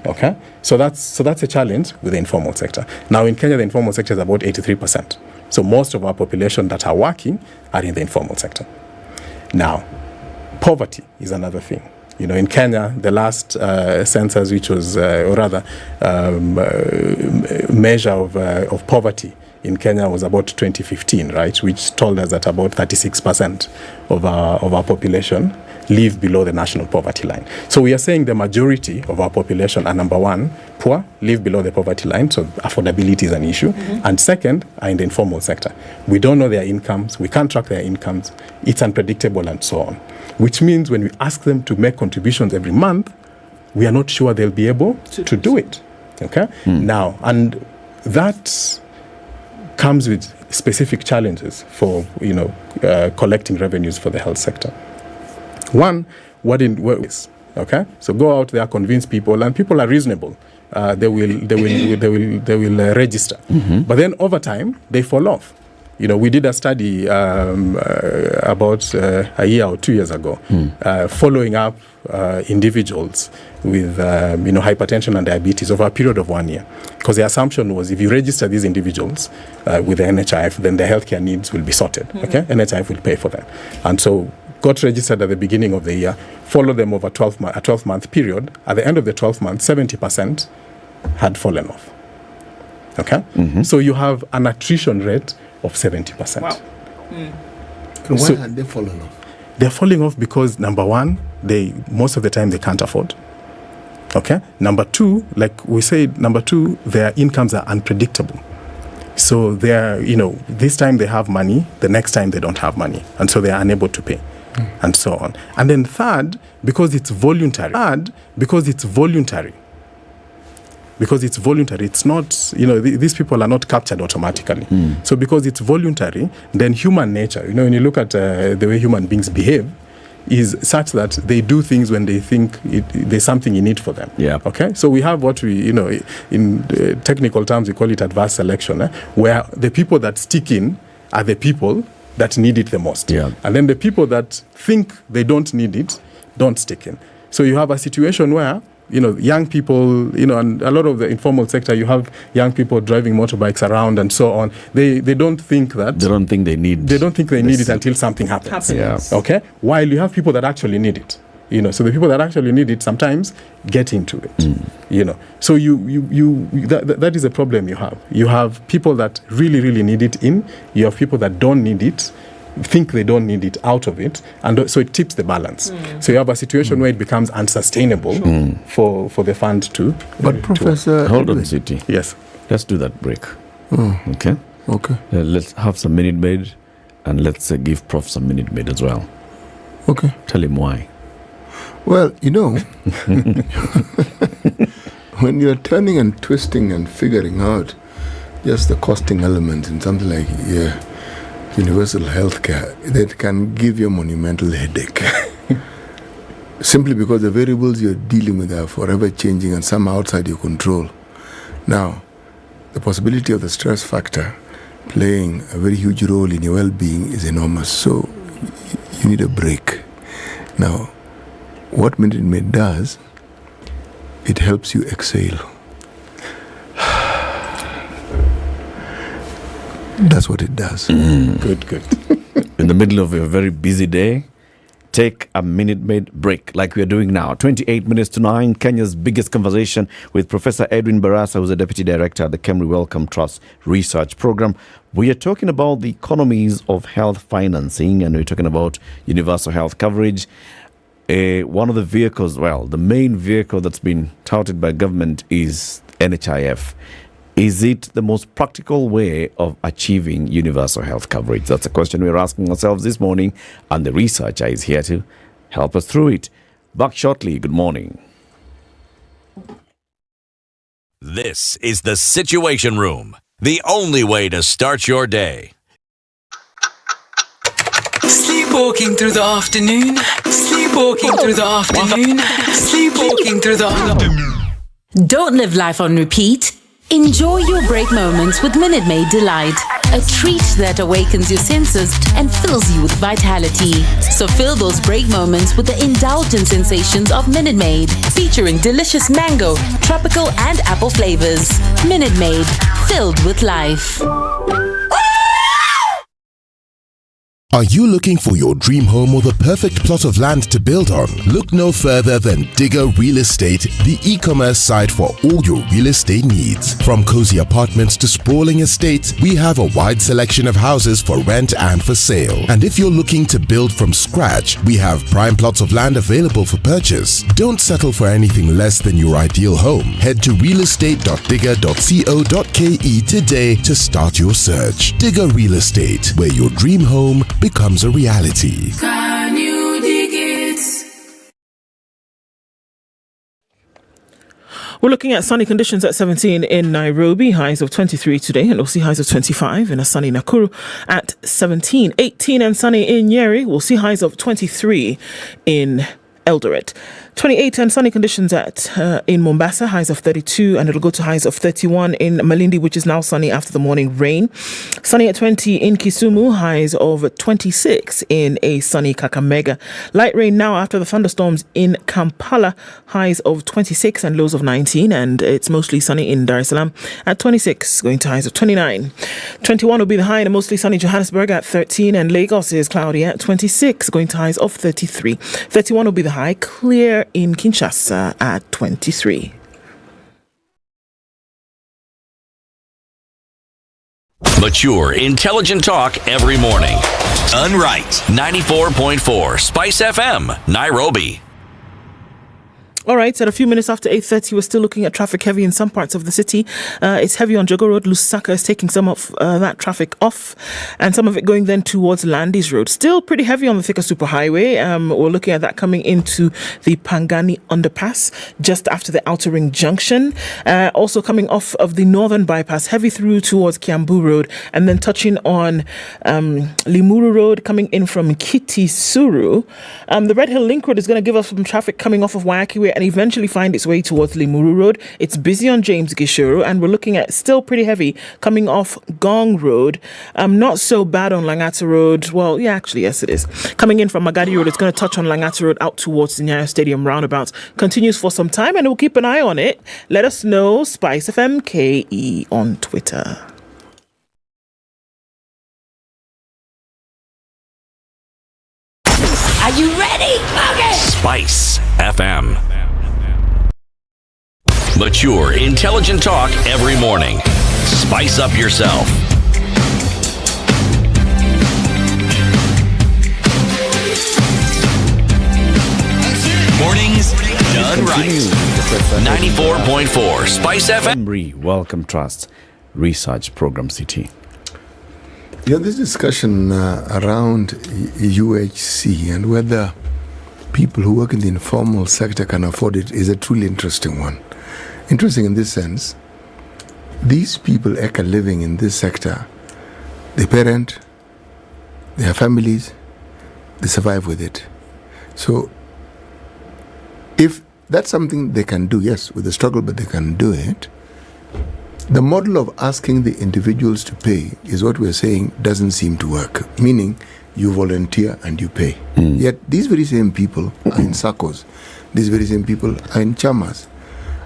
Okay, so that's a challenge with the informal sector. Now in Kenya, the informal sector is about 83%. So most of our population that are working are in the informal sector. Now, poverty is another thing. In Kenya, the last census, which was, measure of poverty in Kenya was about 2015, right, which told us that about 36% of our population live below the national poverty line. So we are saying the majority of our population are, number one, poor, live below the poverty line, so affordability is an issue, and second, are in the informal sector. We don't know their incomes, we can't track their incomes, it's unpredictable and so on, which means when we ask them to make contributions every month, we are not sure they'll be able to do it. Okay? Now, and that comes with specific challenges for collecting revenues for the health sector. One, what is okay? So go out there, convince people, and people are reasonable. They will register, but then over time they fall off. We did a study about a year or 2 years ago, following up individuals with hypertension and diabetes over a period of 1 year. Because the assumption was if you register these individuals with the NHIF, then their healthcare needs will be sorted. Okay, NHIF will pay for them, and so got registered at the beginning of the year, followed them over a 12-month period. At the end of the 12 months, 70% had fallen off. Okay, so you have an attrition rate of 70%. Wow. Why had they fallen off? They're falling off because, number one, most of the time they can't afford. Okay? Number two, like we said, their incomes are unpredictable. So this time they have money, the next time they don't have money. And so they are unable to pay. And so on. And then third, because it's voluntary. It's not, these people are not captured automatically. So because it's voluntary, then human nature, when you look at the way human beings behave, is such that they do things when they think there's something in it for them. Yeah. Okay. So we have what we, in technical terms, we call it adverse selection, where the people that stick in are the people that need it the most. Yeah. And then the people that think they don't need it don't stick in. So you have a situation where, young people, and a lot of the informal sector, you have young people driving motorbikes around and so on. They don't think that. They don't think they need it until something happens. Yeah. Okay? While you have people that actually need it. So the people that actually need it sometimes get into it. So that is a problem you have. You have people that really, really need it in. You have people that don't need it, think they don't need it out of it, and so it tips the balance. So you have a situation where it becomes unsustainable for the fund to. But Professor, hold on, City. Yes, let's do that break. Okay. Let's have some Minute Maid, and let's give Prof some Minute Maid as well. Okay. Tell him why. Well, when you're turning and twisting and figuring out just the costing element in something like universal health care, that can give you a monumental headache. Simply because the variables you're dealing with are forever changing and some outside your control. Now, the possibility of the stress factor playing a very huge role in your well-being is enormous. So you need a break. Now, what Minute Maid does, it helps you exhale. That's what it does. Good. In the middle of a very busy day, take a Minute Maid break like we are doing now. 28 minutes to 9, Kenya's biggest conversation with Professor Edwin Barasa, who's a Deputy Director at the Kemri Wellcome Trust Research Program. We are talking about the economies of health financing, and we're talking about universal health coverage. One of the vehicles, the main vehicle that's been touted by government is NHIF. Is it the most practical way of achieving universal health coverage? That's a question we're asking ourselves this morning, and the researcher is here to help us through it. Back shortly. Good morning. This is the Situation Room, the only way to start your day. Sleepwalking through the afternoon. Sleepwalking through the afternoon. Sleepwalking through the afternoon. Don't live life on repeat. Enjoy your break moments with Minute Maid Delight, a treat that awakens your senses and fills you with vitality. So fill those break moments with the indulgent sensations of Minute Maid, featuring delicious mango, tropical and apple flavors. Minute Maid, filled with life. Are you looking for your dream home or the perfect plot of land to build on? Look no further than Digger Real Estate, the e-commerce site for all your real estate needs. From cozy apartments to sprawling estates, we have a wide selection of houses for rent and for sale. And if you're looking to build from scratch, we have prime plots of land available for purchase. Don't settle for anything less than your ideal home. Head to realestate.digger.co.ke today to start your search. Digger Real Estate, where your dream home becomes a reality. Can you dig it? We're looking at sunny conditions at 17 in Nairobi, highs of 23 today, and we'll see highs of 25 in a sunny Nakuru at 17. 18 and sunny in Nyeri, we'll see highs of 23 in Eldoret. 28 and sunny conditions in Mombasa, highs of 32, and it'll go to highs of 31 in Malindi, which is now sunny after the morning rain. Sunny at 20 in Kisumu, highs of 26 in a sunny Kakamega. Light rain now after the thunderstorms in Kampala, highs of 26 and lows of 19, and it's mostly sunny in Dar es Salaam at 26, going to highs of 29. 21 will be the high in a mostly sunny Johannesburg at 13, and Lagos is cloudy at 26, going to highs of 33. 31 will be the high, clear in Kinshasa at 23. Mature, intelligent talk every morning. Done right. 94.4 Spice FM, Nairobi. All right, at a few minutes after 8:30, we're still looking at traffic heavy in some parts of the city. It's heavy on Jogo Road. Lusaka is taking some of that traffic off, and some of it going then towards Landis Road. Still pretty heavy on the Thika Superhighway. We're looking at that coming into the Pangani Underpass just after the Outer Ring Junction. Also coming off of the Northern Bypass, heavy through towards Kiambu Road, and then touching on Limuru Road coming in from Kitisuru. The Red Hill Link Road is going to give us some traffic coming off of Waiyaki Way and eventually find its way towards Limuru Road. It's busy on James Gishuru, and we're looking at still pretty heavy coming off Gong Road. Not so bad on Langata Road. Well, yeah, actually, yes, it is. Coming in from Magadi Road, it's going to touch on Langata Road out towards the Nyayo Stadium roundabout. Continues for some time, and we'll keep an eye on it. Let us know, SpiceFM KE on Twitter. Are you ready? Okay. Spice FM. Mature, intelligent talk every morning. Spice up yourself. Mornings done right. 94.4 Spice FM. Welcome Trust Research Program CT. Yeah, this discussion around UHC and whether people who work in the informal sector can afford it is a truly interesting one. Interesting in this sense, these people make a living in this sector. They parent, they have families, they survive with it. So if that's something they can do, yes, with a struggle, but they can do it, the model of asking the individuals to pay is what we're saying doesn't seem to work, meaning you volunteer and you pay. Yet these very same people are in SACCOs, these very same people are in chamas.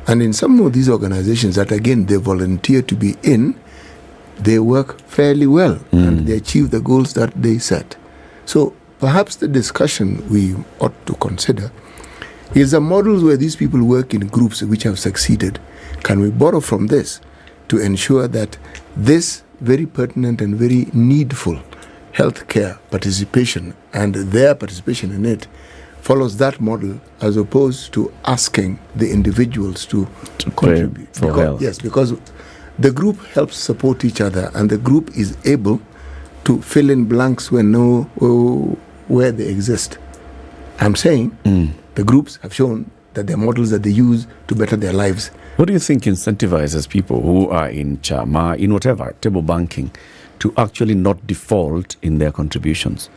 And in some of these organizations that, again, they volunteer to be in, they work fairly well and they achieve the goals that they set. So perhaps the discussion we ought to consider is the models where these people work in groups which have succeeded. Can we borrow from this to ensure that this very pertinent and very needful healthcare participation and their participation in it follows that model, as opposed to asking the individuals to contribute for health? Yes, because the group helps support each other, and the group is able to fill in blanks where they exist. I'm saying the groups have shown that they're models that they use to better their lives. What do you think incentivizes people who are in chama, in whatever, table banking, to actually not default in their contributions?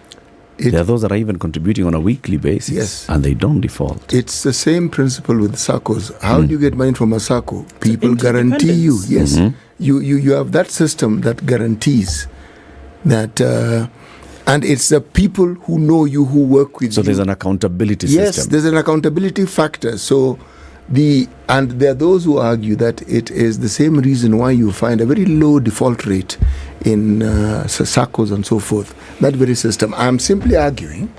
There are those that are even contributing on a weekly basis, yes, and they don't default. It's the same principle with SACCOs. How do you get money from a SACCO? People guarantee you. Yes, you have that system that guarantees that, and it's the people who know you, who work with you. So there's an accountability system. Yes, there's an accountability factor. So and there are those who argue that it is the same reason why you find a very low default rate in SACCOs and so forth. That very system. I'm simply arguing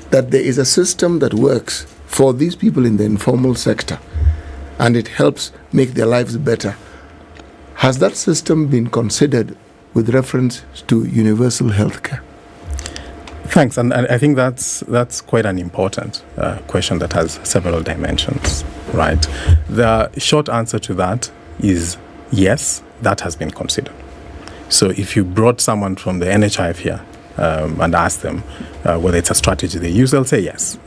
that there is a system that works for these people in the informal sector, and it helps make their lives better. Has that system been considered with reference to universal healthcare? Thanks, and I think that's quite an important question that has several dimensions, right? The short answer to that is yes, that has been considered. So if you brought someone from the NHIF here and asked them whether it's a strategy they use, they'll say yes.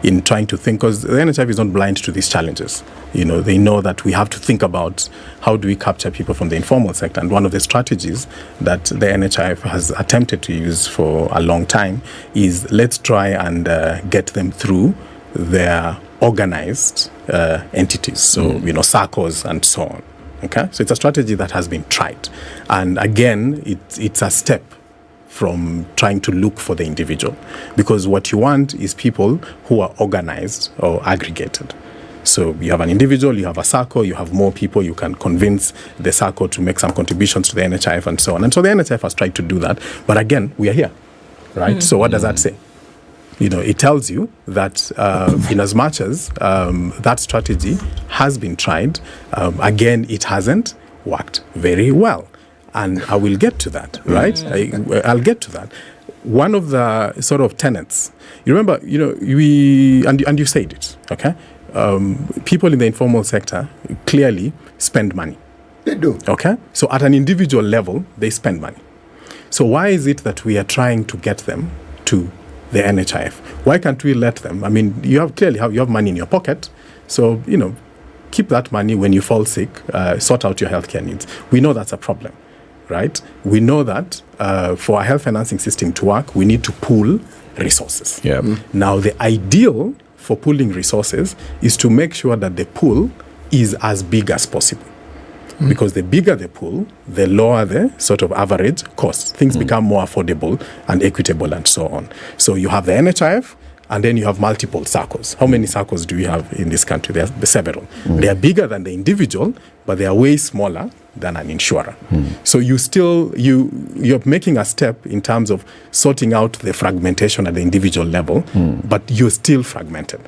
In trying to think, because the NHIF is not blind to these challenges. You know, they know that we have to think about how do we capture people from the informal sector. And one of the strategies that the NHIF has attempted to use for a long time is let's try and get them through their organized entities. So, you know, SACCOs and so on. Okay, so it's a strategy that has been tried, and again, it's a step from trying to look for the individual, because what you want is people who are organized or aggregated. So you have an individual, you have a SACCO, you have more people, you can convince the SACCO to make some contributions to the NHIF and so on. And so the NHIF has tried to do that, but again, we are here, right? So what does that say? You know, it tells you that in as much as that strategy has been tried, again, it hasn't worked very well. And I will get to that, right? I'll get to that. One of the sort of tenets, you remember, and you said it, okay? People in the informal sector clearly spend money. They do. Okay? So at an individual level, they spend money. So why is it that we are trying to get them to the NHIF? Why can't we let them? I mean, you have money in your pocket, so, keep that money when you fall sick, sort out your healthcare needs. We know that's a problem, right? We know that for a health financing system to work, we need to pool resources. Yeah. Now, the ideal for pooling resources is to make sure that the pool is as big as possible. Because the bigger the pool, the lower the sort of average cost. Things become more affordable and equitable and so on. So you have the NHIF, and then you have multiple SACCOs. How many SACCOs do we have in this country? There are several. They are bigger than the individual, but they are way smaller than an insurer. So you're making a step in terms of sorting out the fragmentation at the individual level, but you're still fragmented,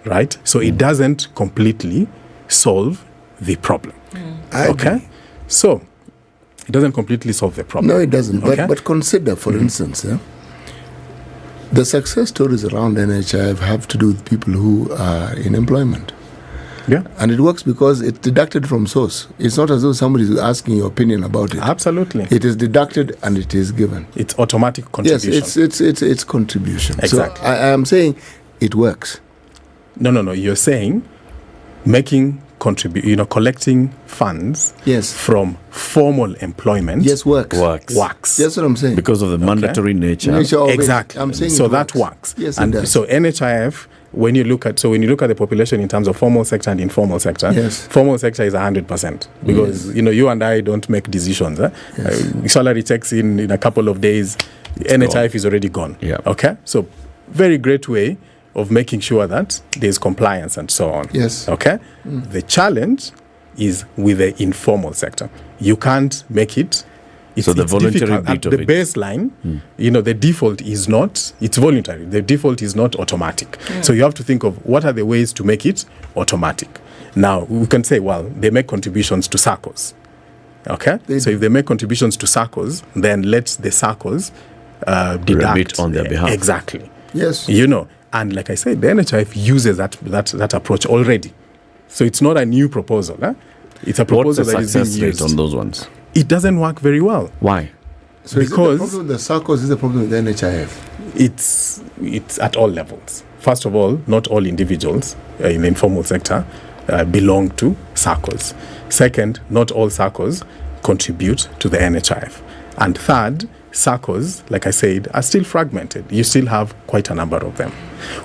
right? So it doesn't completely solve the problem. Okay? So it doesn't completely solve the problem. No, it doesn't. Okay? But consider, for instance, the success stories around NHIF have to do with people who are in employment. Yeah. And it works because it's deducted from source. It's not as though somebody is asking your opinion about it. Absolutely. It is deducted and it is given. It's automatic contribution. Yes, it's contribution. Exactly. So I am saying it works. No. You're saying making collecting funds from formal employment works. That's what I'm saying. Because of the mandatory nature. Exactly. I'm saying so that works. Yes, and it does. so NHIF, when you look at the population in terms of formal sector and informal sector, formal sector is 100% because you and I don't make decisions. Salary checks in a couple of days, NHIF is already gone. Yeah. Okay, so very great way of making sure that there's compliance and so on. Yes. Okay? The challenge is with the informal sector. You can't make it. It's the voluntary difficult. bit At of the it. baseline, the default is not, it's voluntary. The default is not automatic. So you have to think of what are the ways to make it automatic. Now, we can say, well, they make contributions to SACCOs. Okay? So if they make contributions to SACCOs, then let the SACCOs deduct. Remit on their behalf. Exactly. Yes. And like I said, the NHIF uses that approach already. So it's not a new proposal. It's a proposal that is being used. What's the success rate on those ones? It doesn't work very well. Why? So because is it the problem with the SACCOs, is the problem with the NHIF? It's at all levels. First of all, not all individuals in the informal sector belong to SACCOs. Second, not all SACCOs contribute to the NHIF. And third, SACCOs, like I said, are still fragmented. You still have quite a number of them.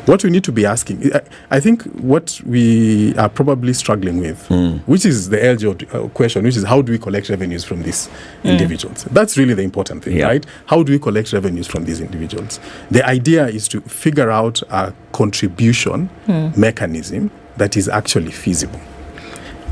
What we need to be asking, I think what we are probably struggling with, which is the LGO question, which is how do we collect revenues from these individuals? That's really the important thing, right? How do we collect revenues from these individuals? The idea is to figure out a contribution mechanism that is actually feasible.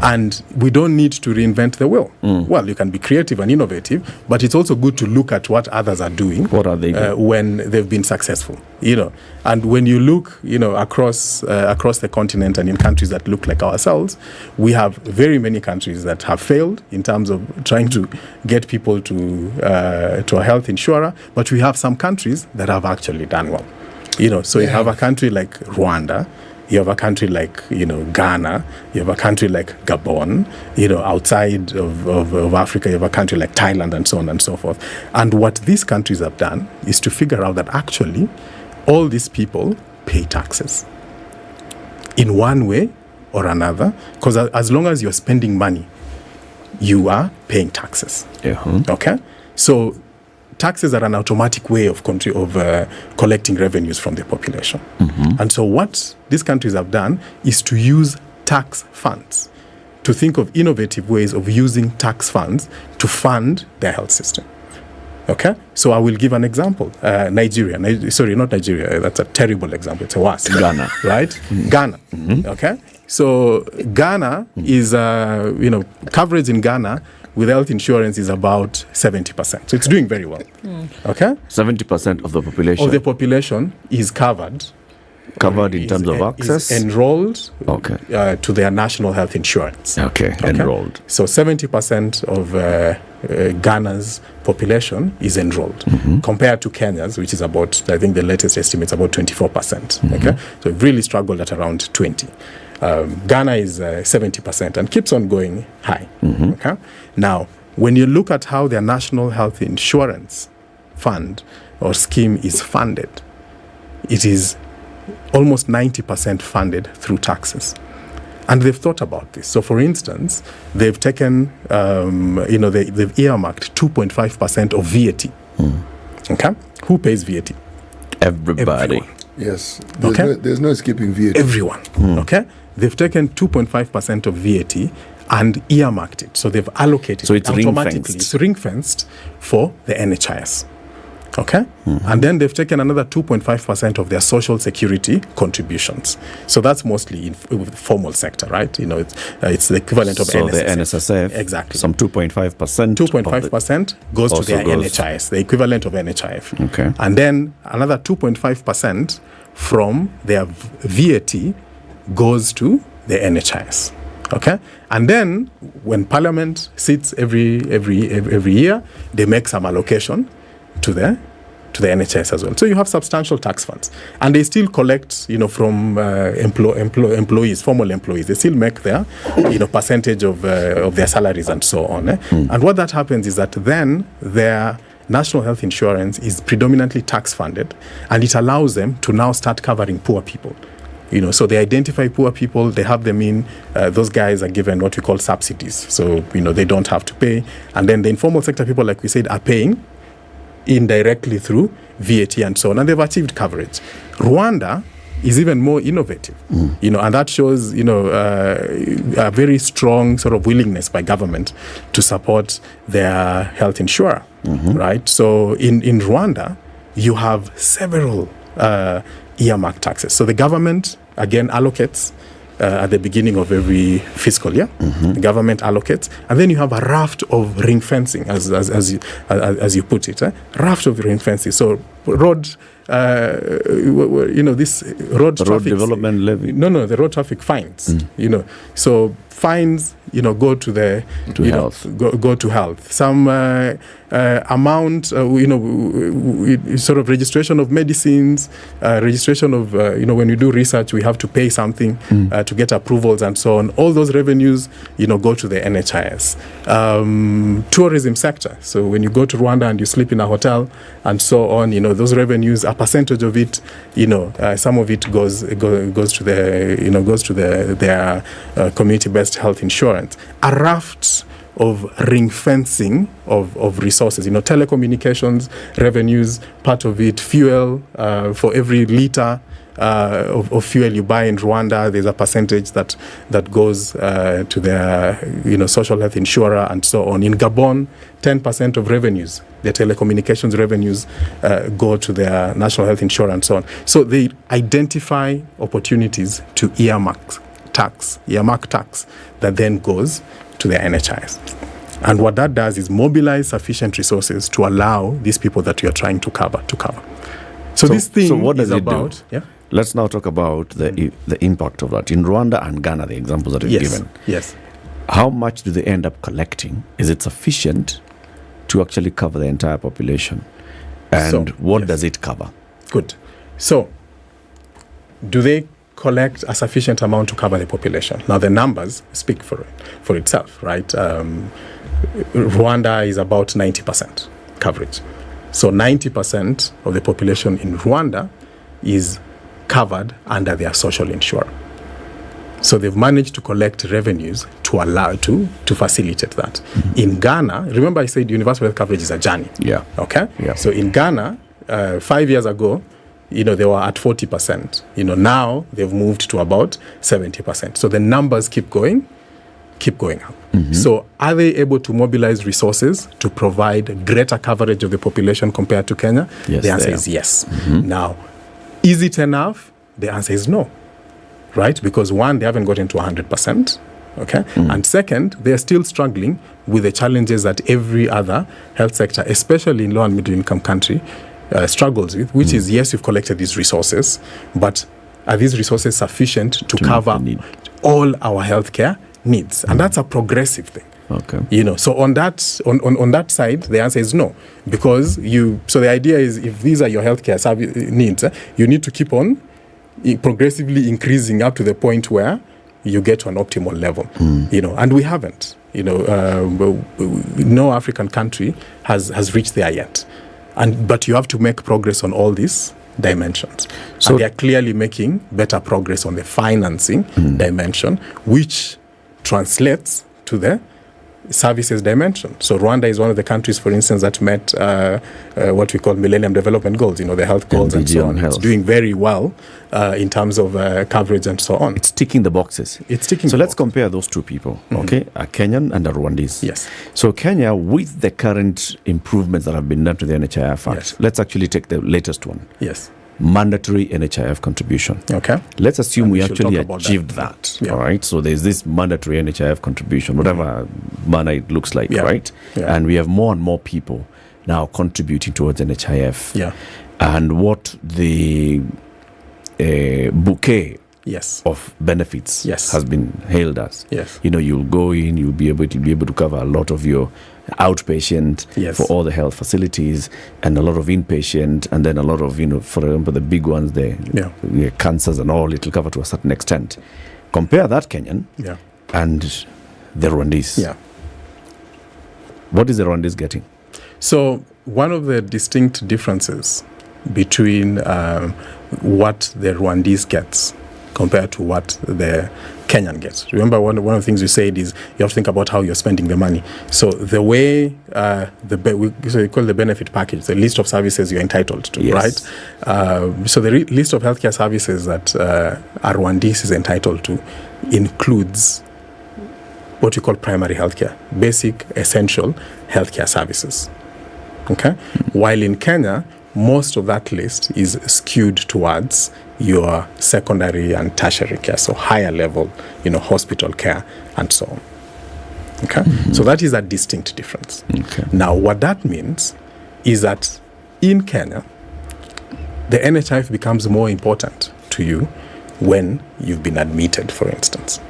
And we don't need to reinvent the wheel. Well, you can be creative and innovative, but it's also good to look at what others are doing. What are they doing? When they've been successful, And when you look, across the continent and in countries that look like ourselves, we have very many countries that have failed in terms of trying to get people to a health insurer, but we have some countries that have actually done well. So you have a country like Rwanda. You have a country like, Ghana. You have a country like Gabon. Outside of Africa, you have a country like Thailand and so on and so forth. And what these countries have done is to figure out that actually all these people pay taxes in one way or another, because as long as you're spending money, you are paying taxes. Okay? So taxes are an automatic way of collecting revenues from the population. And so what these countries have done is to use tax funds, to think of innovative ways of using tax funds to fund their health system. Okay? So I will give an example. Nigeria. Sorry, not Nigeria. That's a terrible example. It's a worse. Ghana. Right? Ghana. Okay? So Ghana is, coverage in Ghana with health insurance is about 70%. So it's doing very well. Okay? 70% of the population. Of the population is covered covered in terms of access? Is enrolled Okay. to their national health insurance. Okay, enrolled. So 70% of Ghana's population is enrolled, compared to Kenya's, which is about, I think the latest estimate is about 24%. Okay, so we've really struggled at around 20. Ghana is 70% and keeps on going high. Okay, now when you look at how their national health insurance fund or scheme is funded, it is almost 90% funded through taxes. And they've thought about this. So, for instance, they've taken, they've earmarked 2.5% of VAT. Okay? Who pays VAT? Everybody. Everyone. Yes. There's no skipping VAT. Everyone. Okay? They've taken 2.5% of VAT and earmarked it. So they've allocated so it's it automatically. ring-fenced. It's ring-fenced for the NHIS. Okay? And then they've taken another 2.5% of their social security contributions. So that's mostly in formal sector, right? You know, it's the equivalent of so NSSF. the NSSF, exactly. some 2.5%. 2.5% goes to their NHIS, the equivalent of NHIF. Okay. And then another 2.5% from their VAT goes to the NHIS. Okay, and then when Parliament sits every year, they make some allocation to the NHS as well. So you have substantial tax funds, and they still collect, from employees, formal employees. They still make their, percentage of their salaries and so on. And what that happens is that then their national health insurance is predominantly tax funded, and it allows them to now start covering poor people. So they identify poor people, they have them in, those guys are given what we call subsidies. So, they don't have to pay. And then the informal sector people, like we said, are paying indirectly through VAT and so on. And they've achieved coverage. Rwanda is even more innovative, and that shows, a very strong sort of willingness by government to support their health insurer, right? So in Rwanda, you have several earmarked taxes. So the government, again, allocates at the beginning of every fiscal year. The government allocates, and then you have a raft of ring fencing, as you put it, raft of ring fencing. So road, this road traffic development levy. No, the road traffic fines. So fines, go to the health. Go to health. Some amount, sort of registration of medicines, registration of, when you do research, we have to pay something to get approvals and so on. All those revenues, go to the NHIS. Tourism sector. So when you go to Rwanda and you sleep in a hotel and so on, those revenues, a percentage of it, some of it goes to their community-based health insurance. A raft of ring fencing of resources, telecommunications revenues, part of it, fuel, for every liter of fuel you buy in Rwanda, there's a percentage that goes to their social health insurer and so on. In Gabon, 10% of revenues, their telecommunications revenues, go to their national health insurer and so on. So they identify opportunities to earmark tax that then goes to the NHIS. And what that does is mobilize sufficient resources to allow these people that we are trying to cover. So this thing so what does is it about... do? Yeah? Let's now talk about the impact of that. In Rwanda and Ghana, the examples that you've given. Yes. How much do they end up collecting? Is it sufficient to actually cover the entire population? And what does it cover? Good. So, do they collect a sufficient amount to cover the population? Now, the numbers speak for itself, right? Rwanda is about 90% coverage. So 90% of the population in Rwanda is covered under their social insurer. So they've managed to collect revenues to allow to facilitate that. In Ghana, remember I said universal health coverage is a journey. Yeah. Okay? Yeah. So in Ghana, 5 years ago, they were at 40%. Now they've moved to about 70%. So the numbers keep going up. So are they able to mobilize resources to provide greater coverage of the population compared to Kenya? Yes, the answer is yes. Now, is it enough? The answer is no. Right? Because one, they haven't gotten to 100%. Okay? And second, they're still struggling with the challenges that every other health sector, especially in low and middle income country, struggles with, which is, yes, you've collected these resources, but are these resources sufficient to cover all our healthcare needs? And that's a progressive thing. Okay. So on that side, the answer is no, because so the idea is, if these are your healthcare service needs, you need to keep on progressively increasing up to the point where you get to an optimal level. And we haven't. No African country has reached there yet, but you have to make progress on all these dimensions. So and they are clearly making better progress on the financing dimension, which translates to the services dimension. So Rwanda is one of the countries, for instance, that met what we call Millennium Development Goals, the health goals and so on. It's doing very well in terms of coverage and so on. It's ticking the boxes. So let's compare those two people, okay? A Kenyan and a Rwandese. Yes. So Kenya, with the current improvements that have been done to the NHIF Act, let's actually take the latest one. Yes. Mandatory NHIF contribution. Okay. Let's assume we actually achieved that. Yeah. All right. So there's this mandatory NHIF contribution, whatever manner it looks like, right? Yeah. And we have more and more people now contributing towards NHIF. Yeah. And what the bouquet of benefits has been hailed as. Yes. You'll go in, you'll be able to cover a lot of your outpatient for all the health facilities, and a lot of inpatient, and then a lot of, for example, the big ones, the cancers and all, it'll cover to a certain extent. Compare that Kenyan and the Rwandese. Yeah. What is the Rwandese getting? So one of the distinct differences between what the Rwandese gets compared to what the Kenyan gets. Remember, one of the things you said is you have to think about how you're spending the money. So the way we call the benefit package, the list of services you're entitled to, right? So the list of healthcare services that a Rwandese is entitled to includes what we call primary healthcare, basic, essential healthcare services. Okay? While in Kenya, most of that list is skewed towards your secondary and tertiary care, so higher level, hospital care and so on. Okay? So that is a distinct difference. Okay. Now, what that means is that in Kenya, the NHIF becomes more important to you when you've been admitted, for instance.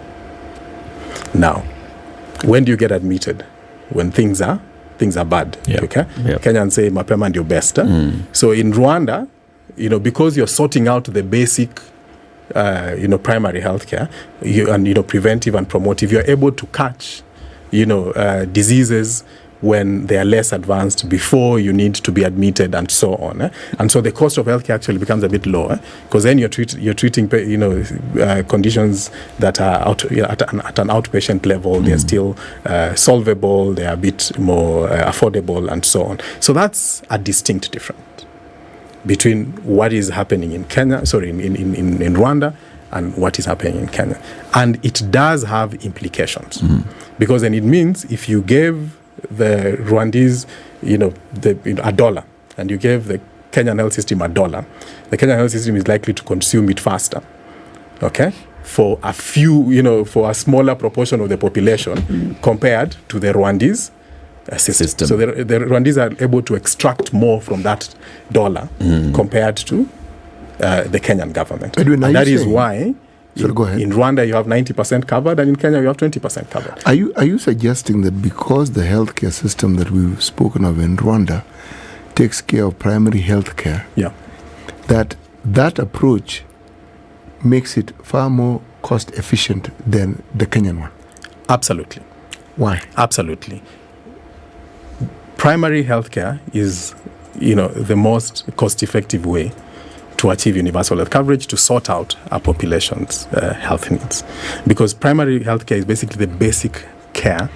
Now, when do you get admitted? When things are bad. Okay? Kenyans say mapema ndio best. So in Rwanda, because you're sorting out the basic primary healthcare, and preventive and promotive, you're able to catch diseases when they are less advanced before you need to be admitted and so on. And so the cost of healthcare actually becomes a bit lower, because then you're treating conditions that are at an outpatient level. They're still solvable, they're a bit more affordable and so on. So that's a distinct difference between what is happening in Rwanda and what is happening in Kenya. And it does have implications, because then it means if you gave the Rwandese, $1, and you gave the Kenyan health system $1, the Kenyan health system is likely to consume it faster, okay, for a few, for a smaller proportion of the population compared to the Rwandese system. So the Rwandese are able to extract more from that dollar compared to the Kenyan government. Edwin, and that is why go ahead. In Rwanda you have 90% covered, and in Kenya you have 20% covered. Are you suggesting that because the healthcare system that we've spoken of in Rwanda takes care of primary healthcare, that approach makes it far more cost efficient than the Kenyan one? Absolutely. Why? Absolutely. Primary healthcare is, the most cost-effective way to achieve universal health coverage, to sort out our population's health needs. Because primary healthcare is basically the basic care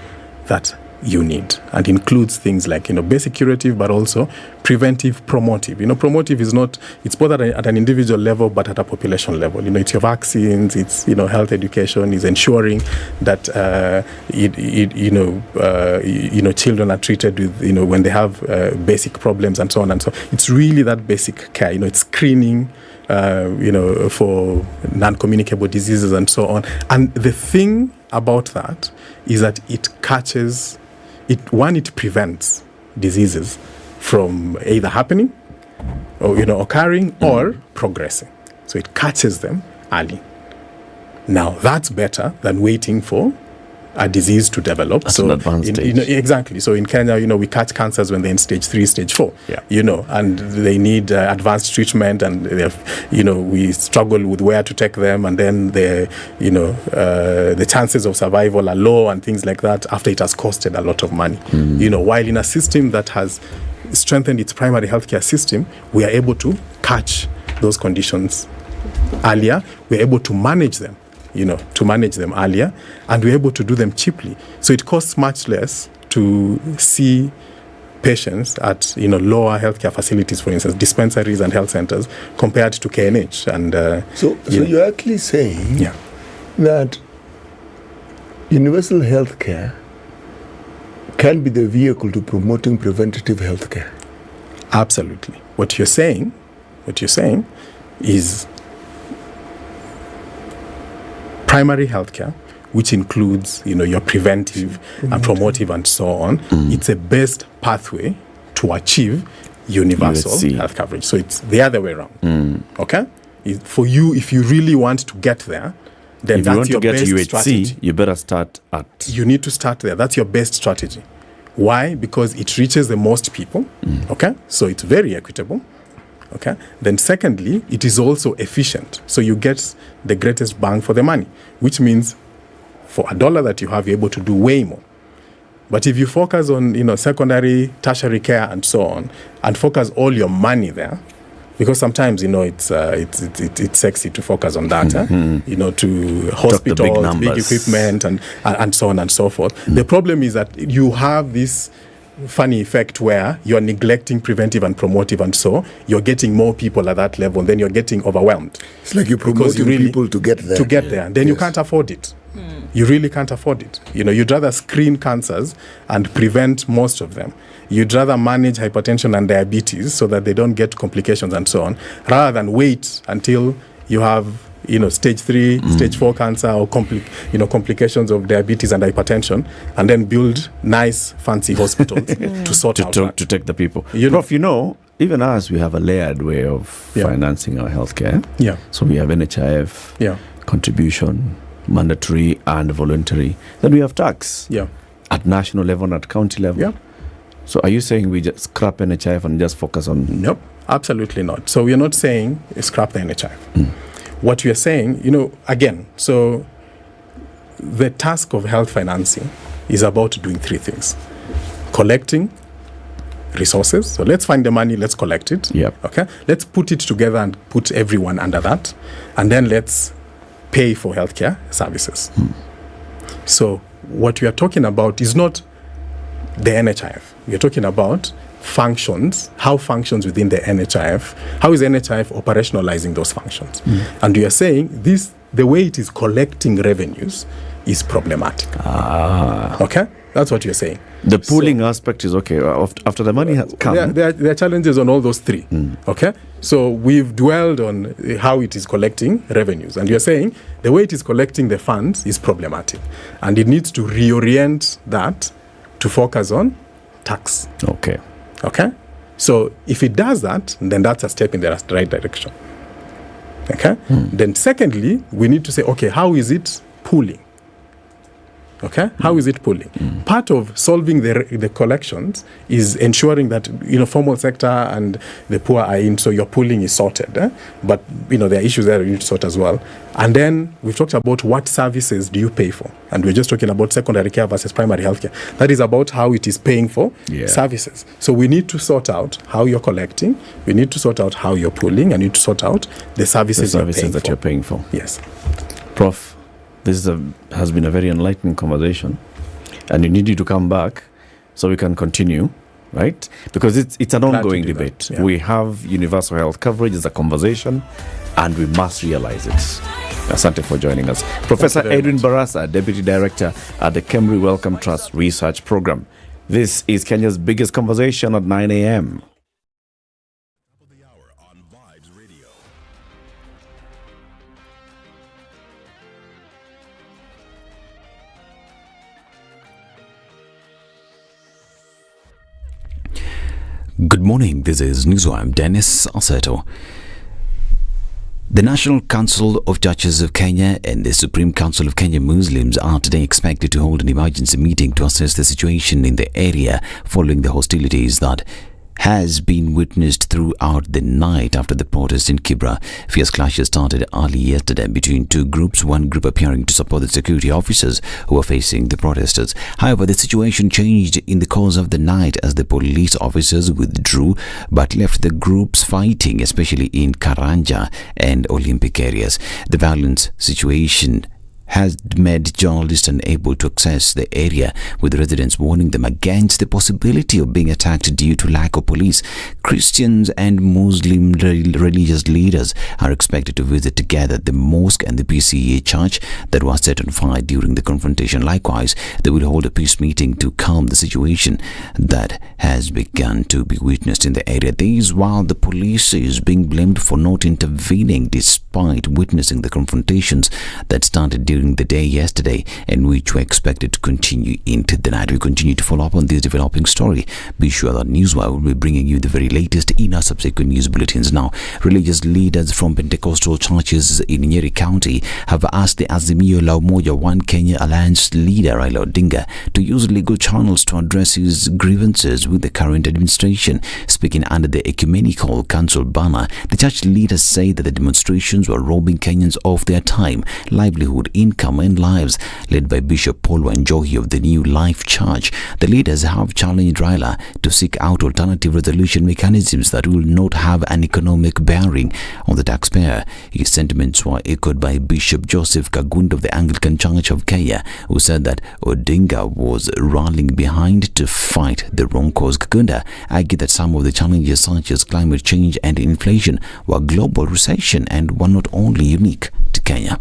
that you need, and includes things like, basic curative, but also preventive, promotive. Promotive is not, it's both at an individual level, but at a population level. It's your vaccines, it's, health education, is ensuring that, children are treated with, when they have basic problems and so on and so on. It's really that basic care. It's screening, for non-communicable diseases and so on. And the thing about that is that it catches, it prevents diseases from either happening or, occurring or progressing. So it catches them early. Now, that's better than waiting for a disease to develop. That's an advanced stage. Exactly. So in Kenya, we catch cancers when they're in stage 3, stage 4. Yeah. And they need advanced treatment, and we struggle with where to take them, and then the chances of survival are low and things like that after it has costed a lot of money. While in a system that has strengthened its primary healthcare system, we are able to catch those conditions earlier. We're able to manage them. Earlier, and we're able to do them cheaply. So it costs much less to see patients at lower healthcare facilities, for instance, dispensaries and health centers, compared to KNH. And so you're actually saying that universal healthcare can be the vehicle to promoting preventative healthcare. Absolutely. What you're saying is primary healthcare, which includes, your preventive and promotive and so on. It's a best pathway to achieve universal health coverage. So it's the other way around. Okay? For you, if you really want to get there, then if that's your best UHC, strategy. You better start at... You need to start there. That's your best strategy. Why? Because it reaches the most people. Okay? So it's very equitable. Okay. Then secondly, it is also efficient. So you get the greatest bang for the money, which means for $1 that you have, you're able to do way more. But if you focus on, secondary, tertiary care and so on, and focus all your money there, because sometimes, it's sexy to focus on that, to hospitals, big equipment and so on and so forth. The problem is that you have this funny effect where you're neglecting preventive and promotive, and so you're getting more people at that level, and then you're getting overwhelmed. It's like you're promoting people to get there. And then you can't afford it. You really can't afford it. You'd rather screen cancers and prevent most of them. You'd rather manage hypertension and diabetes so that they don't get complications and so on, rather than wait until you have stage 3, stage 4 cancer, or complications of diabetes and hypertension, and then build nice, fancy hospitals to sort out that. To take the people. Prof, even us, we have a layered way of financing our healthcare. Yeah. So we have NHIF, contribution, mandatory and voluntary. Then we have tax. Yeah. At national level and at county level. Yeah. So are you saying we just scrap NHIF and just focus on... Nope, absolutely not. So we're not saying scrap the NHIF. What we are saying, again, so the task of health financing is about doing 3 things. Collecting resources. So let's find the money, let's collect it. Yep. Okay. Let's put it together and put everyone under that. And then let's pay for healthcare services. So what we are talking about is not the NHIF. We are talking about functions, how functions within the NHIF, how is NHIF operationalizing those functions? And we are saying the way it is collecting revenues is problematic. Okay? That's what you're saying. The pooling aspect is okay. After the money has come... There are challenges on all those 3. Okay? So we've dwelled on how it is collecting revenues. And you're saying the way it is collecting the funds is problematic. And it needs to reorient that to focus on tax. Okay. So if it does that, then that's a step in the right direction. Okay? Then secondly, we need to say, okay, how is it pooling? Okay, how is it pooling? Part of solving the collections is ensuring that formal sector and the poor are in, so your pooling is sorted. But there are issues there you need to sort as well. And then we've talked about what services do you pay for, and we're just talking about secondary care versus primary healthcare. That is about how it is paying for services. So we need to sort out how you're collecting. We need to sort out how you're pooling, and you need to sort out the services you're paying for. Yes, Prof. This has been a very enlightening conversation, and we need you to come back so we can continue, right? Because it's an ongoing debate. We have universal health coverage as a conversation, and we must realize it. Asante for joining us. Professor Edwin Barasa, Deputy Director at the Kemri Wellcome Trust Research Program. This is Kenya's biggest conversation at 9 a.m. Good morning, this is News. I'm Dennis Aseto. The National Council of Churches of Kenya and the Supreme Council of Kenya Muslims are today expected to hold an emergency meeting to assess the situation in the area following the hostilities that has been witnessed throughout the night after the protest in Kibra. Fierce clashes started early yesterday between two groups, one group appearing to support the security officers who were facing the protesters. However, the situation changed in the course of the night as the police officers withdrew but left the groups fighting, especially in Karanja and Olympic areas. The violent situation has made journalists unable to access the area, with residents warning them against the possibility of being attacked due to lack of police. Christians and Muslim religious leaders are expected to visit together the mosque and the PCA church that was set on fire during the confrontation. Likewise, they will hold a peace meeting to calm the situation that has begun to be witnessed in the area. This while the police is being blamed for not intervening despite witnessing the confrontations that started during the day yesterday and which were expected to continue into the night. We continue to follow up on this developing story. Be sure that Newswire will be bringing you the very latest in our subsequent news bulletins. Now, religious leaders from Pentecostal churches in Nyeri County have asked the Azimio la Umoja One Kenya Alliance leader Raila Odinga to use legal channels to address his grievances with the current administration. Speaking under the Ecumenical Council banner, the church leaders say that the demonstrations were robbing Kenyans of their time, livelihood, income and lives. Led by Bishop Paul Wanjohi of the New Life Church, the leaders have challenged Raila to seek out alternative resolution mechanisms that will not have an economic bearing on the taxpayer. His sentiments were echoed by Bishop Joseph Kagunda of the Anglican Church of Kenya, who said that Odinga was rallying behind to fight the wrong cause. Kagunda argued that some of the challenges such as climate change and inflation were global recession and were not only unique to Kenya.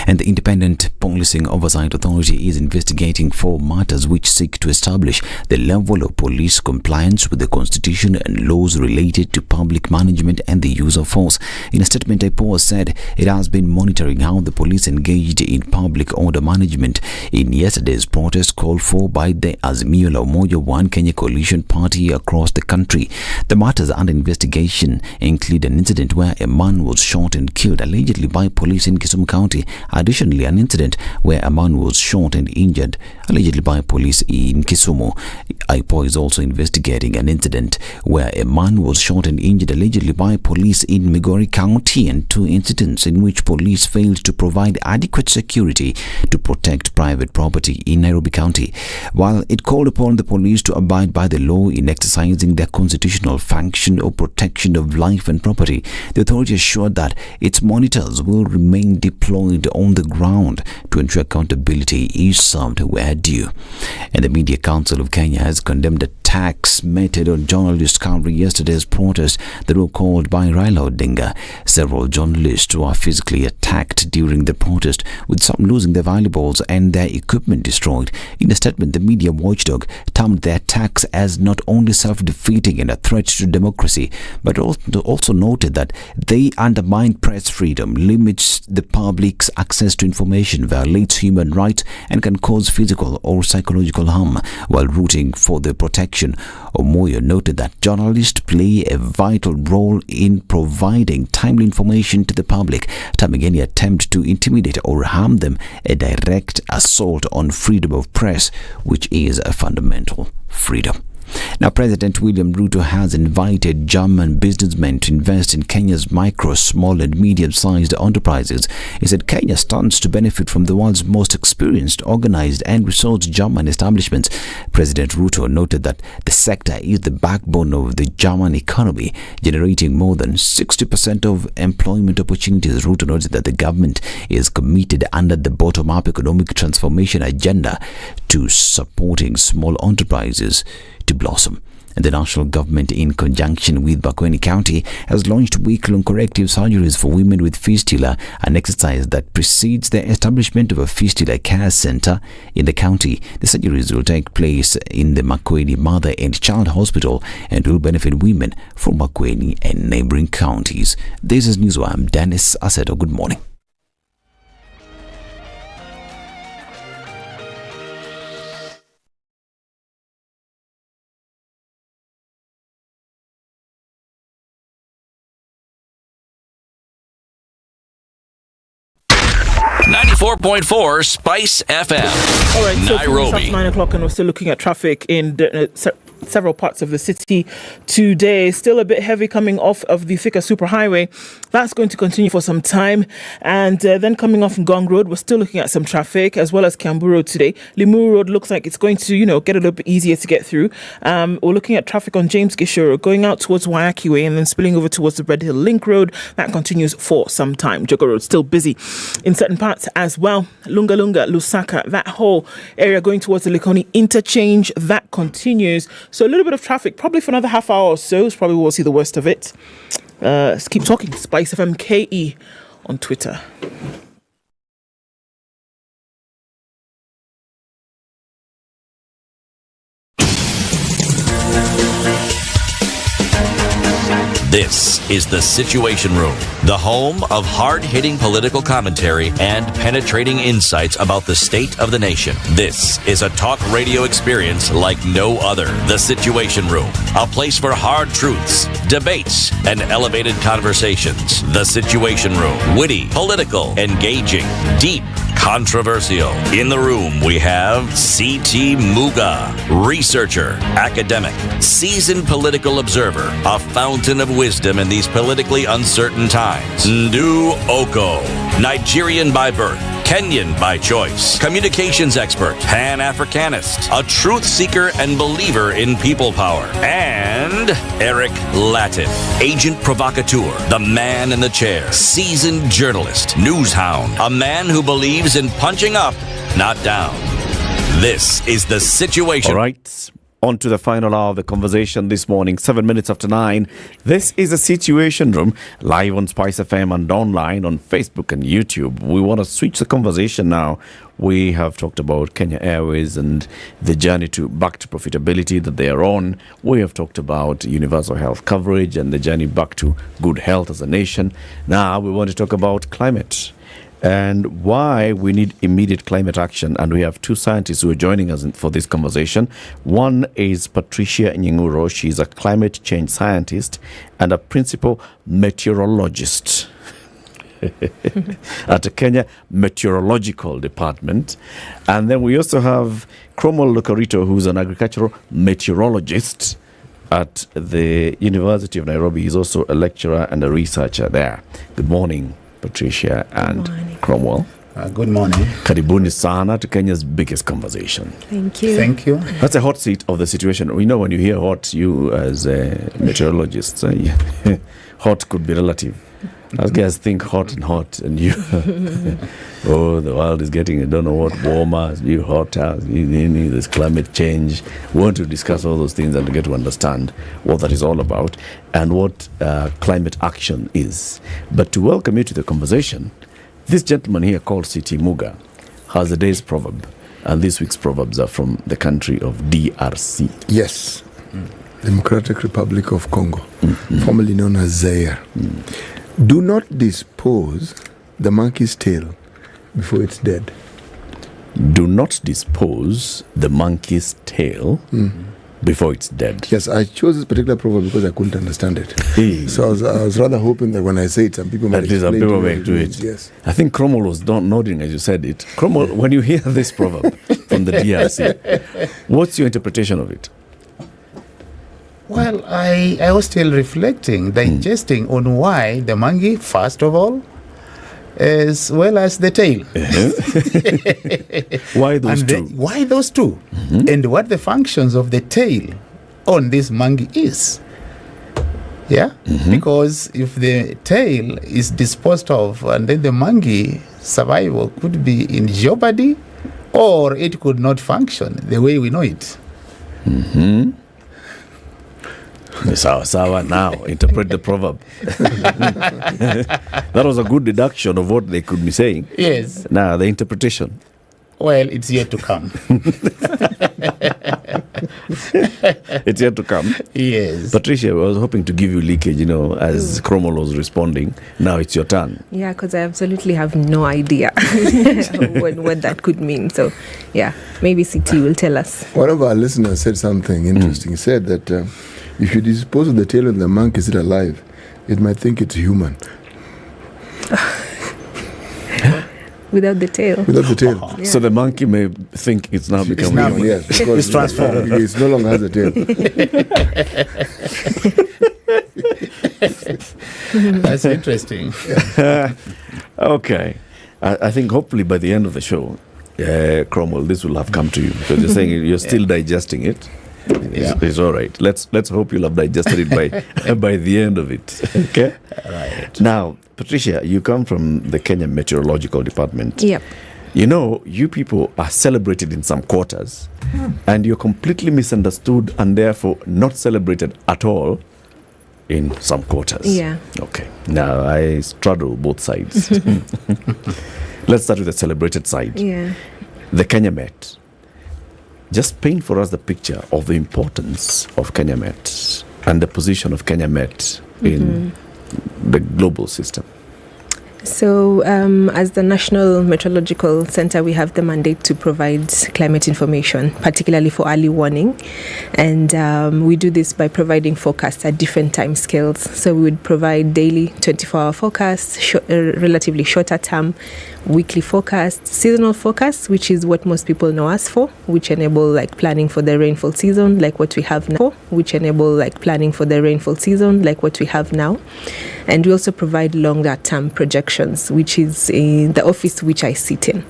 And the Independent Policing Oversight Authority is investigating 4 matters which seek to establish the level of police compliance with the Constitution and laws related to public management and the use of force. In a statement, IPOA said it has been monitoring how the police engaged in public order management in yesterday's protest called for by the Azimio la Umoja One Kenya coalition party across the country. The matters under investigation include an incident where a man was shot and killed allegedly by police in Kisumu County. Additionally, an incident where a man was shot and injured allegedly by police in Kisumu. IPOA is also investigating an incident where a man was shot and injured allegedly by police in Migori County and 2 incidents in which police failed to provide adequate security to protect private property in Nairobi County. While it called upon the police to abide by the law in exercising their constitutional function of protection of life and property, the authority assured that its monitors will remain deployed on the ground to ensure accountability is served where due. And the Media Council of Kenya has condemned a tax meted on journalists covering yesterday's protest that were called by Raila Odinga. Several journalists were physically attacked during the protest, with some losing their valuables and their equipment destroyed. In a statement, the media watchdog termed the attacks as not only self-defeating and a threat to democracy, but also noted that they undermine press freedom, limits the public's access to information, violates human rights, and can cause physical or psychological harm. While rooting for the protection, Omoyo noted that journalists play a vital role in providing timely information to the public, terming any attempt to intimidate or harm them a direct assault on freedom of press, which is a fundamental freedom. Now, President William Ruto has invited German businessmen to invest in Kenya's micro, small and medium-sized enterprises. He said Kenya stands to benefit from the world's most experienced, organized and resourced German establishments. President Ruto noted that the sector is the backbone of the German economy, generating more than 60% of employment opportunities. Ruto noted that the government is committed under the bottom-up economic transformation agenda to supporting small enterprises to blossom. And the national government, in conjunction with Makueni County, has launched week-long corrective surgeries for women with fistula, an exercise that precedes the establishment of a fistula care center in the county. The surgeries will take place in the Makueni Mother and Child Hospital and will benefit women from Makueni and neighboring counties. This is Newswire. I'm Dennis Aseto. Good morning. 94.4 Spice FM. All right, so Nairobi. it's 9 o'clock and we're still looking at traffic in several parts of the city today. Still a bit heavy coming off of the Thika Superhighway. That's going to continue for some time. And then coming off from Gong Road, we're still looking at some traffic, as well as Kiambu Road today. Limuru Road looks like it's going to, get a little bit easier to get through. We're looking at traffic on James Gishoro going out towards Wayaki Way and then spilling over towards the Red Hill Link Road. That continues for some time. Jogo Road still busy in certain parts as well. Lunga Lunga, Lusaka, that whole area going towards the Likoni interchange, that continues. So a little bit of traffic, probably for another half hour or so. Probably we'll see the worst of it. Let's keep talking. SpiceFM KE on Twitter. This is The Situation Room, the home of hard-hitting political commentary and penetrating insights about the state of the nation. This is a talk radio experience like no other. The Situation Room, a place for hard truths, debates, and elevated conversations. The Situation Room, witty, political, engaging, deep, controversial. In the room, we have C.T. Muga, researcher, academic, seasoned political observer, a fountain of wisdom in these politically uncertain times. Ndu Oko, Nigerian by birth, Kenyan by choice, communications expert, Pan-Africanist, a truth seeker and believer in people power, and Eric Latif, agent provocateur, the man in the chair, seasoned journalist, news hound, a man who believes in punching up, not down. This is The Situation. All right. On to the final hour of the conversation this morning, 7 minutes after 9. This is a Situation Room, live on Spice FM and online on Facebook and YouTube. We want to switch the conversation now. We have talked about Kenya Airways and the journey back to profitability that they are on. We have talked about universal health coverage and the journey back to good health as a nation. Now we want to talk about climate and why we need immediate climate action. And we have two scientists who are joining us for this conversation. One is Patricia Nyenguro. She's a climate change scientist and a principal meteorologist at the Kenya Meteorological Department. And then we also have Cromwell Lucarito, who's an agricultural meteorologist at the University of Nairobi. He's also a lecturer and a researcher there. Good morning, Patricia and Cromwell. Good morning. Karibuni sana to Kenya's biggest conversation. Thank you. Thank you. That's a hot seat of the situation. We know when you hear hot, you as a meteorologist, hot could be relative. As guys think hot and you, oh, the world is getting, I don't know what, warmer, you hotter, there's climate change. We want to discuss all those things and to get to understand what that is all about and what climate action is. But to welcome you to the conversation, this gentleman here called C.T. Muga has a day's proverb, and this week's proverbs are from the country of DRC. Yes, Democratic Republic of Congo, formerly known as Zaire. Do not dispose the monkey's tail before it's dead. Do not dispose the monkey's tail before it's dead. Yes, I chose this particular proverb because I couldn't understand it. So I was rather hoping that when I say it, some people might explain to it. Yes. I think Cromwell was nodding as you said it. Cromwell, when you hear this proverb from the DRC, what's your interpretation of it? Well, I was still reflecting, digesting on why the monkey, first of all, as well as the tail. Why those two? Why those two? And what the functions of the tail on this monkey is. Yeah? Because if the tail is disposed of, and then the monkey survival could be in jeopardy, or it could not function the way we know it. Sawa, now interpret the proverb. That was a good deduction of what they could be saying. Yes. Now the interpretation. Well, it's yet to come. It's yet to come. Yes. Patricia, I was hoping to give you leakage, as Cromwell was responding. Now it's your turn. Yeah, because I absolutely have no idea what that could mean. So, yeah, maybe CT will tell us. One of our listeners said something interesting. He said that if you dispose of the tail of the monkey, is it alive? It might think it's human. Without the tail. Without the tail. Yeah. So the monkey may think it's now become human. Yes, because It's transformed. It no longer has a tail. That's interesting. Okay. I think hopefully by the end of the show, Cromwell, this will have come to you because you're saying you're still digesting it. It's all right. Let's hope you'll have digested it by the end of it. Okay. Right. Now, Patricia, you come from the Kenya Meteorological Department. Yep. You know, you people are celebrated in some quarters, and you're completely misunderstood and therefore not celebrated at all in some quarters. Yeah. Okay. Now I straddle both sides. Let's start with the celebrated side. Yeah. The Kenya Met. Just paint for us the picture of the importance of Kenya Met and the position of Kenya Met in the global system. So, as the National Meteorological Center, we have the mandate to provide climate information, particularly for early warning. And we do this by providing forecasts at different time scales. So, we would provide daily 24-hour forecasts, relatively shorter term, weekly forecasts, seasonal forecasts, which is what most people know us for, which enable like planning for the rainfall season, like what we have now, And we also provide longer term projections, which is in the office which I sit in.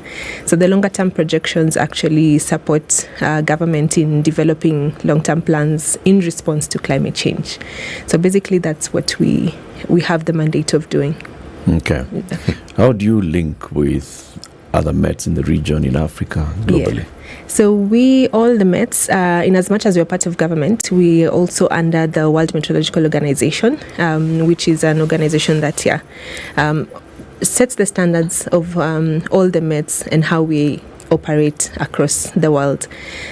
So the longer term projections actually support government in developing long term plans in response to climate change. So basically that's what we have the mandate of doing. Okay. How do you link with other Mets in the region, in Africa, globally? Yeah. So all the Mets, in as much as we're part of government, we also under the World Meteorological Organization, which is an organization that, sets the standards of all the Mets and how we operate across the world.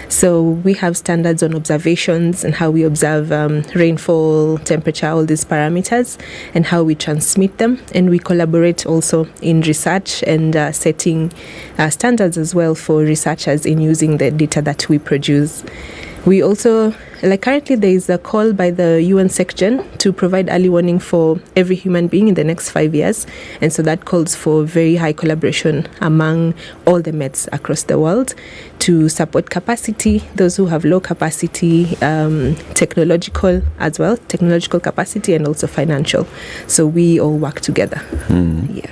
So we have standards on observations and how we observe rainfall, temperature, all these parameters, and how we transmit them. And we collaborate also in research and setting standards as well for researchers in using the data that we produce. We also, currently there is a call by the UN SecGen to provide early warning for every human being in the next 5 years. And so that calls for very high collaboration among all the Mets across the world to support capacity, those who have low capacity, technological capacity, and also financial. So we all work together. Yeah.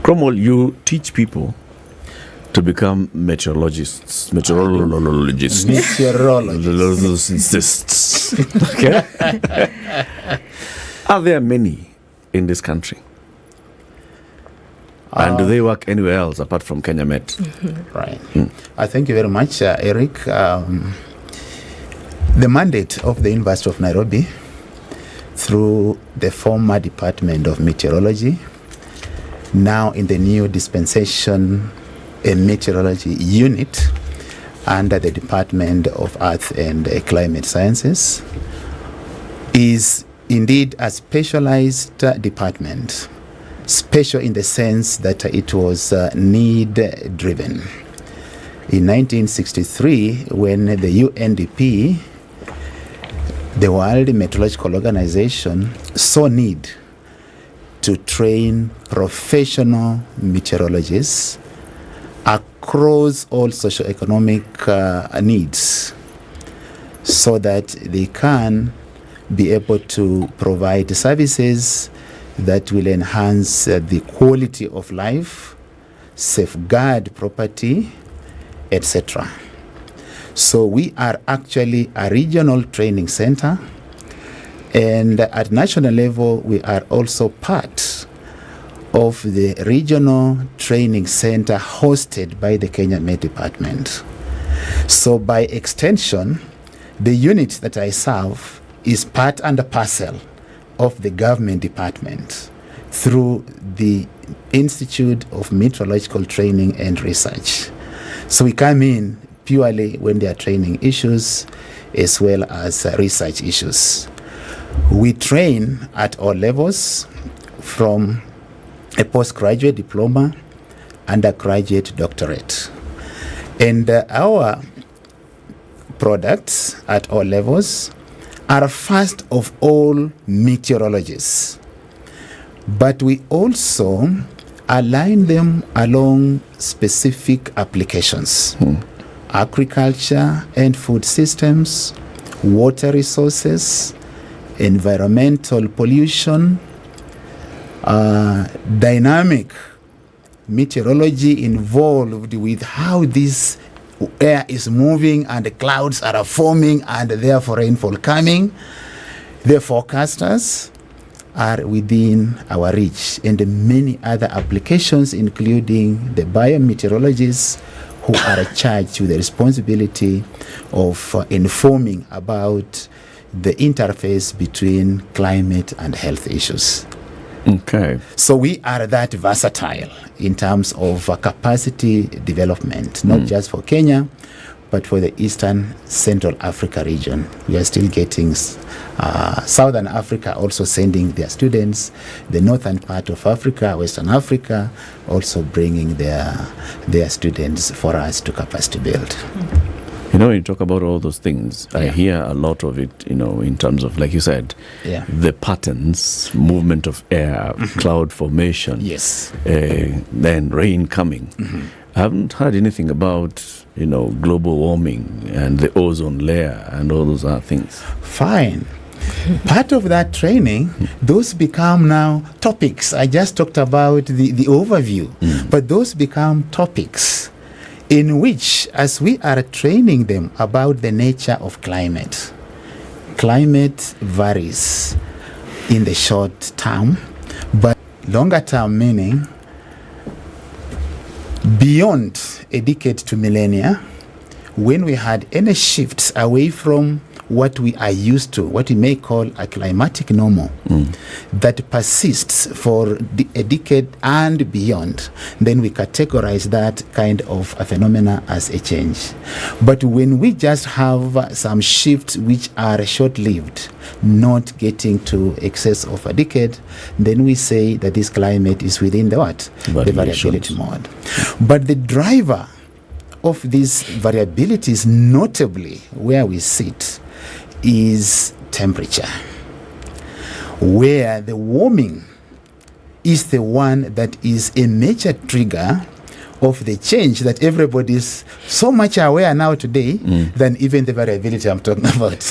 Cromwell, you teach people to become meteorologists. Okay. Are there many in this country? And do they work anywhere else apart from Kenya Met? Right. I thank you very much, Eric. The mandate of the University of Nairobi through the former Department of Meteorology, now in the new dispensation, a meteorology unit under the Department of Earth and Climate Sciences, is indeed a specialized department. Special in the sense that it was need-driven. In 1963, when the UNDP, the World Meteorological Organization, saw need to train professional meteorologists across all socioeconomic needs so that they can be able to provide services that will enhance the quality of life, safeguard property, etc. So we are actually a regional training center, and at national level we are also part of the regional training center hosted by the Kenya Met Department. So by extension, the unit that I serve is part and parcel of the government department through the Institute of Meteorological Training and Research. So we come in purely when there are training issues as well as research issues. We train at all levels, from a postgraduate diploma, undergraduate, doctorate. And our products at all levels are first of all meteorologists. But we also align them along specific applications. Agriculture and food systems, water resources, environmental pollution, dynamic meteorology involved with how this air is moving and the clouds are forming and therefore rainfall coming. The forecasters are within our reach, and many other applications, including the biometeorologists who are charged with the responsibility of informing about the interface between climate and health issues. Okay. So we are that versatile in terms of capacity development, not just for Kenya, but for the Eastern Central Africa region. We are still getting Southern Africa also sending their students, the northern part of Africa, Western Africa, also bringing their students for us to capacity build. You know, when you talk about all those things, I hear a lot of it, you know, in terms of, like you said, the patterns, movement of air, cloud formation, then rain coming. I haven't heard anything about, you know, global warming and the ozone layer and all those other things. Fine. Part of that training, those become now topics. I just talked about the overview, but those become topics in which, as we are training them about the nature of climate varies in the short term, but longer term meaning beyond a decade to millennia, when we had any shifts away from what we are used to, what we may call a climatic normal, that persists for a decade and beyond, then we categorize that kind of a phenomena as a change. But when we just have some shifts which are short-lived, not getting to excess of a decade, then we say that this climate is within the what? The variability mode. But the driver of these variabilities, notably where we sit, is temperature, where the warming is the one that is a major trigger of the change that everybody is so much aware now today than even the variability I'm talking about.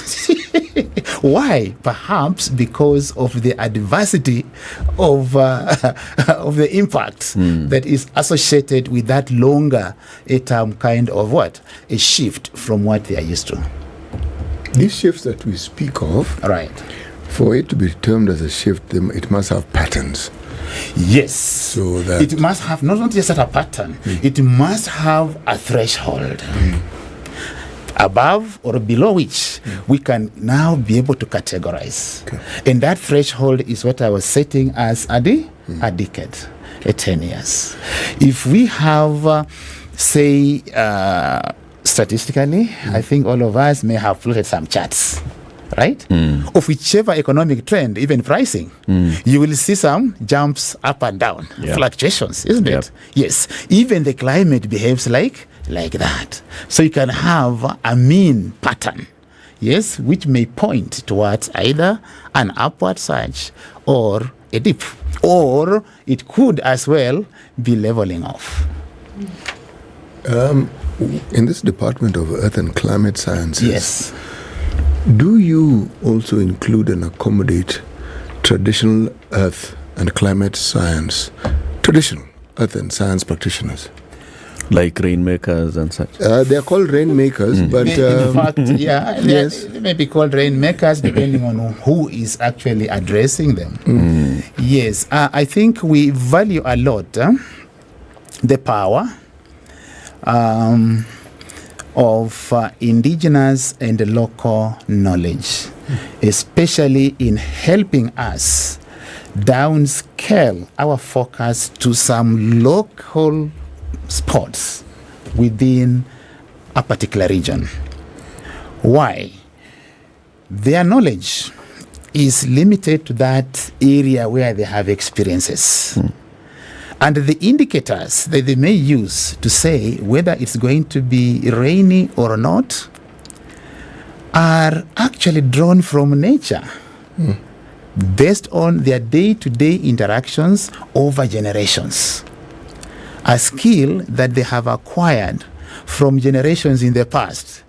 Why? Perhaps because of the adversity of the impact that is associated with that longer term kind of what? A shift from what they are used to. These shifts that we speak of, for it to be termed as a shift, it must have patterns. Yes. So that it must have not just a pattern, it must have a threshold. Above or below which we can now be able to categorize. And that threshold is what I was setting as a decade, 10 years. If we have, say, statistically, I think all of us may have plotted some charts, right? Of whichever economic trend, even pricing, you will see some jumps up and down, fluctuations, isn't it? Yes. Even the climate behaves like that. So you can have a mean pattern, yes, which may point towards either an upward surge or a dip, or it could as well be leveling off. In this Department of Earth and Climate Sciences, do you also include and accommodate traditional earth and climate science, traditional earth and science practitioners? Like rainmakers and such? They are called rainmakers, but... in fact, they may be called rainmakers depending on who is actually addressing them. Yes, I think we value a lot the power of indigenous and local knowledge, especially in helping us downscale our focus to some local spots within a particular region. Why? Their knowledge is limited to that area where they have experiences. And the indicators that they may use to say whether it's going to be rainy or not are actually drawn from nature. based on their day-to-day interactions over generations. A skill that they have acquired from generations in the past.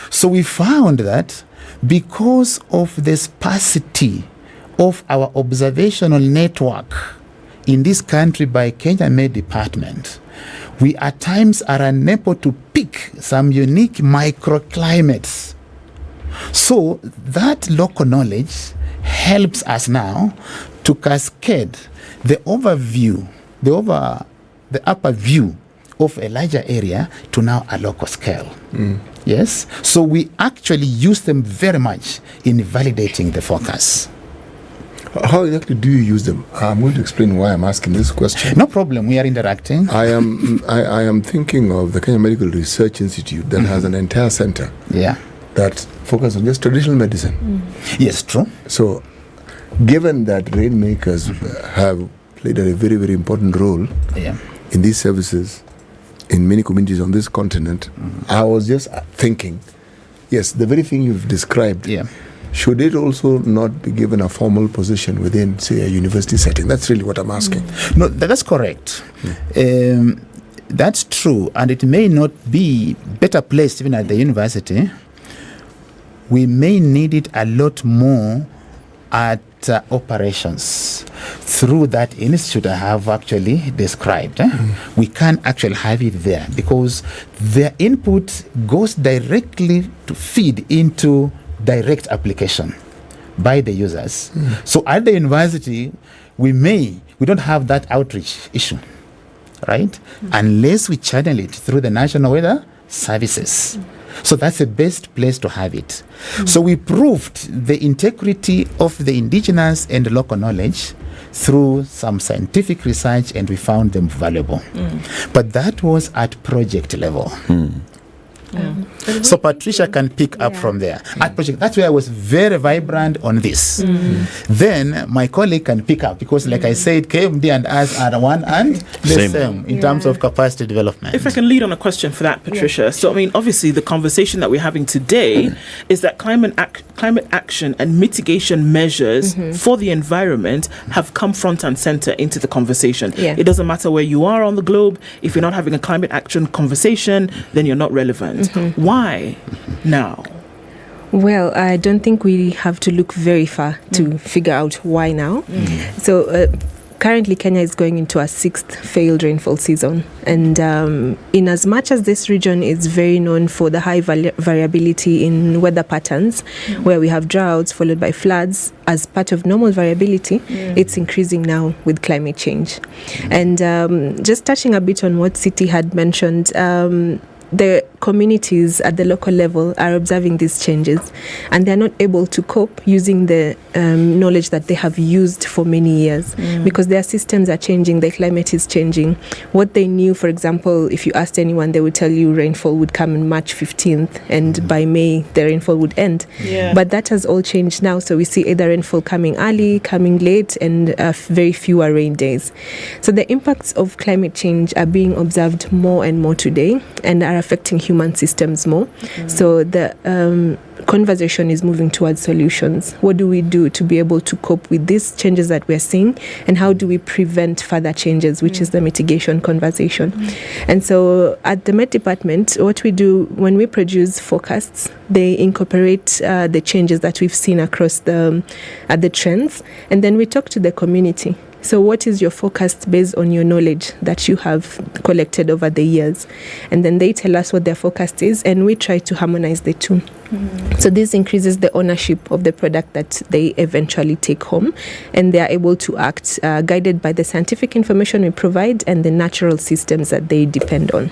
So we found that because of the sparsity of our observational network in this country by Kenya-made department, we at times are unable to pick some unique microclimates. So that local knowledge helps us now to cascade the overview, the upper view of a larger area to now a local scale. Yes? So we actually use them very much in validating the forecast. How exactly do you use them? I'm going to explain why I'm asking this question. No problem, we are interacting. I am thinking of the Kenya Medical Research Institute that has an entire center that focuses on just traditional medicine. Yes, true. So, given that rainmakers have played a very, very important role in these services in many communities on this continent, I was just thinking, yes, the very thing you've described, should it also not be given a formal position within, say, a university setting? That's really what I'm asking. No, that's correct. That's true, and it may not be better placed even at the university. We may need it a lot more at operations through that institute I have actually described. We can actually have it there because their input goes directly to feed into direct application by the users. So at the university, we don't have that outreach issue, right? Unless we channel it through the National Weather Services. So that's the best place to have it. So we proved the integrity of the indigenous and local knowledge through some scientific research, and we found them valuable. But that was at project level. So Patricia can pick up from there. At project, that's where I was very vibrant on this. Then my colleague can pick up because, like I said, KMD and us are one and the same in terms of capacity development. If I can lead on a question for that, Patricia. So, I mean, obviously, the conversation that we're having today is that climate action and mitigation measures for the environment have come front and center into the conversation. It doesn't matter where you are on the globe. If you're not having a climate action conversation, then you're not relevant. Why now? Well, I don't think we have to look very far to figure out why now. So currently Kenya is going into a sixth failed rainfall season, and in as much as this region is very known for the high variability in weather patterns, where we have droughts followed by floods as part of normal variability, it's increasing now with climate change. And just touching a bit on what City had mentioned, the communities at the local level are observing these changes, and they're not able to cope using the knowledge that they have used for many years because their systems are changing, the climate is changing. What they knew, for example, if you asked anyone, they would tell you rainfall would come on March 15th and by May the rainfall would end. But that has all changed now, so we see either rainfall coming early, coming late, and very fewer rain days. So the impacts of climate change are being observed more and more today and are affecting human systems more. So the conversation is moving towards solutions. What do we do to be able to cope with these changes that we're seeing, and how do we prevent further changes, which is the mitigation conversation. And so at the Met Department, what we do when we produce forecasts, they incorporate the changes that we've seen across the trends, and then we talk to the community. So what is your forecast based on your knowledge that you have collected over the years? And then they tell us what their forecast is, and we try to harmonize the two. So this increases the ownership of the product that they eventually take home, and they are able to act guided by the scientific information we provide and the natural systems that they depend on.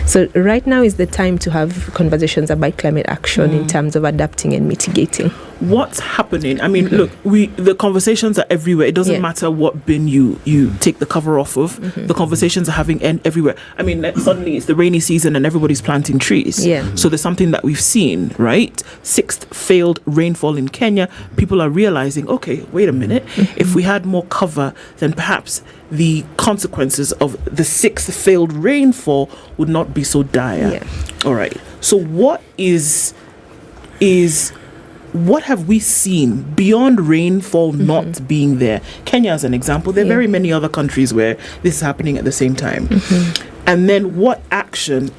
So right now is the time to have conversations about climate action in terms of adapting and mitigating. What's happening? I mean, look, the conversations are everywhere. It doesn't matter what bin you take the cover off of. The conversations are having everywhere. I mean, suddenly it's the rainy season and everybody's planting trees. So there's something that we've seen, right? Sixth failed rainfall in Kenya. People are realizing, okay, wait a minute. If we had more cover, then perhaps the consequences of the sixth failed rainfall would not be so dire. All right. So what is what have we seen beyond rainfall not being there? Kenya as an example. There are very many other countries where this is happening at the same time. And then what action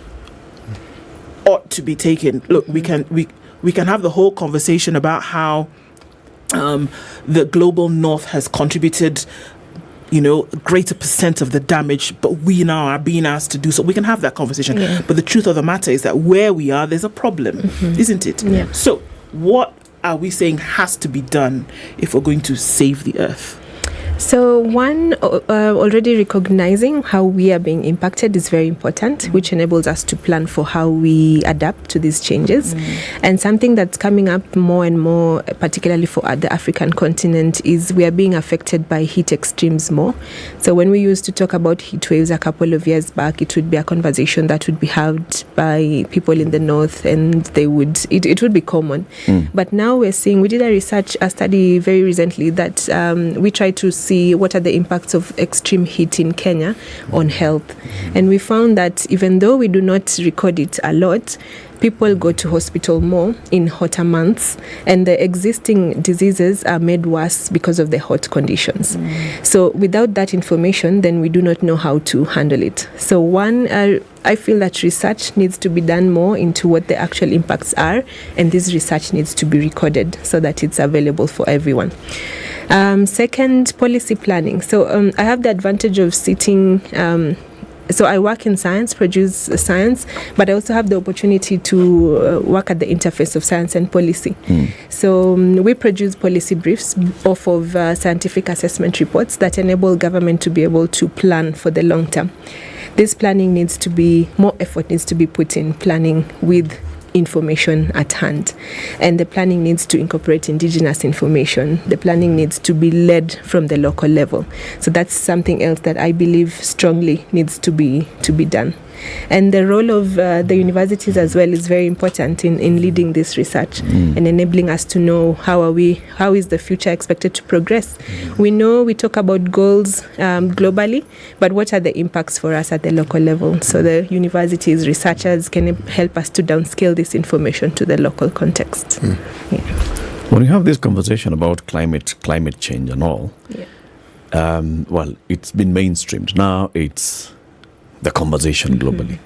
ought to be taken? Look, we can have the whole conversation about how the global north has contributed, a greater percent of the damage, but we now are being asked to do so. We can have that conversation. But the truth of the matter is that where we are, there's a problem, isn't it? So what are we saying has to be done if we're going to save the earth? So one, already recognizing how we are being impacted is very important, which enables us to plan for how we adapt to these changes. And something that's coming up more and more, particularly for the African continent, is we are being affected by heat extremes more. So when we used to talk about heat waves a couple of years back, it would be a conversation that would be had by people in the north, and it would be common. But now we're seeing, we did a study very recently that we try to see what are the impacts of extreme heat in Kenya on health. And we found that even though we do not record it a lot, people go to hospital more in hotter months, and the existing diseases are made worse because of the hot conditions. So without that information, then we do not know how to handle it. So one, I feel that research needs to be done more into what the actual impacts are, and this research needs to be recorded so that it's available for everyone. Second, policy planning. So I have the advantage of sitting, so I work in science, produce science, but I also have the opportunity to work at the interface of science and policy. So we produce policy briefs off of scientific assessment reports that enable government to be able to plan for the long term. This planning more effort needs to be put in planning with information at hand, and the planning needs to incorporate Indigenous information. The planning needs to be led from the local level. So that's something else that I believe strongly needs to be done. And the role of the universities as well is very important in leading this research and enabling us to know how is the future expected to progress. We know we talk about goals globally, but what are the impacts for us at the local level? So the universities, researchers can help us to downscale this information to the local context. When you have this conversation about climate change and all, well, it's been mainstreamed. Now it's the conversation globally.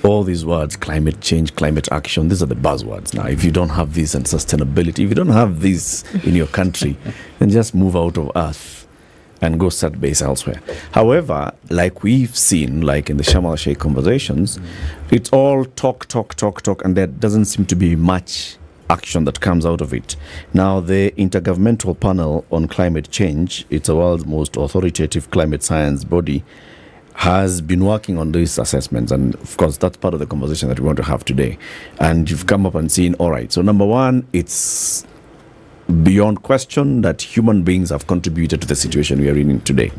All these words, climate change, climate action, these are the buzzwords now. If you don't have this and sustainability, if you don't have this in your country, then just move out of Earth and go set base elsewhere. However, like we've seen, like in the Sharm el-Sheikh conversations, it's all talk, and there doesn't seem to be much action that comes out of it. Now, the Intergovernmental Panel on Climate Change, it's the world's most authoritative climate science body, has been working on these assessments, and of course that's part of the conversation that we want to have today. And you've come up and seen, all right, so number one, it's beyond question that human beings have contributed to the situation we are in today.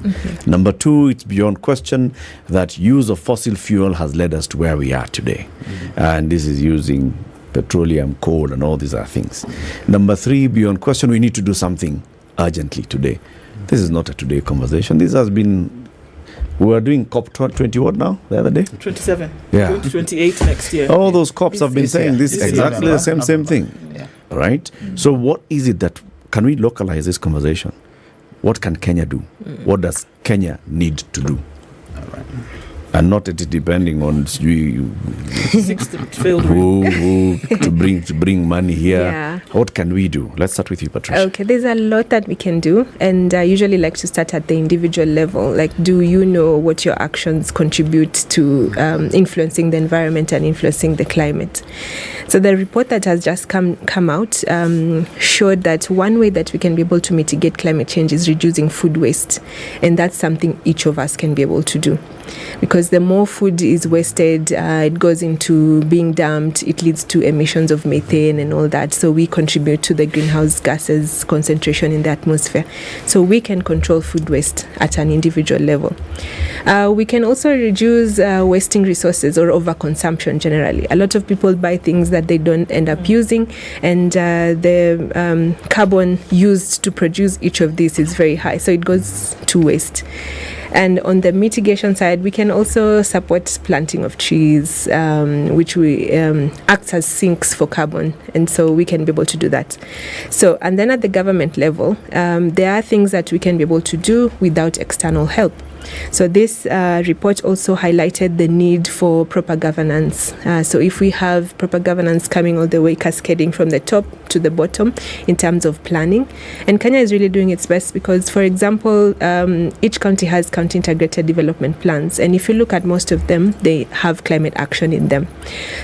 Number two, it's beyond question that use of fossil fuel has led us to where we are today. And this is using petroleum, coal, and all these other things. Number three, beyond question, we need to do something urgently today. This is not a today conversation. This has been, we were doing COP20 what now, the other day? 27. Yeah. 28 next year. All those COPs have been saying this exactly the same thing. Right? So what is it that, can we localize this conversation? What can Kenya do? What does Kenya need to do? And not it depending on who to bring money here. Yeah. What can we do? Let's start with you, Patricia. Okay, there's a lot that we can do, and I usually like to start at the individual level. Like, do you know what your actions contribute to influencing the environment and influencing the climate? So the report that has just come out showed that one way that we can be able to mitigate climate change is reducing food waste, and that's something each of us can be able to do. Because the more food is wasted, it goes into being dumped, it leads to emissions of methane and all that. So we contribute to the greenhouse gases concentration in the atmosphere. So we can control food waste at an individual level. We can also reduce wasting resources or overconsumption generally. A lot of people buy things that they don't end up using, and the carbon used to produce each of these is very high. So it goes to waste. And on the mitigation side, we can also support planting of trees, which we acts as sinks for carbon, and so we can be able to do that. So, and then at the government level, there are things that we can be able to do without external help. So this report also highlighted the need for proper governance. So if we have proper governance coming all the way, cascading from the top to the bottom in terms of planning, and Kenya is really doing its best because, for example, each county has county integrated development plans, and if you look at most of them, they have climate action in them.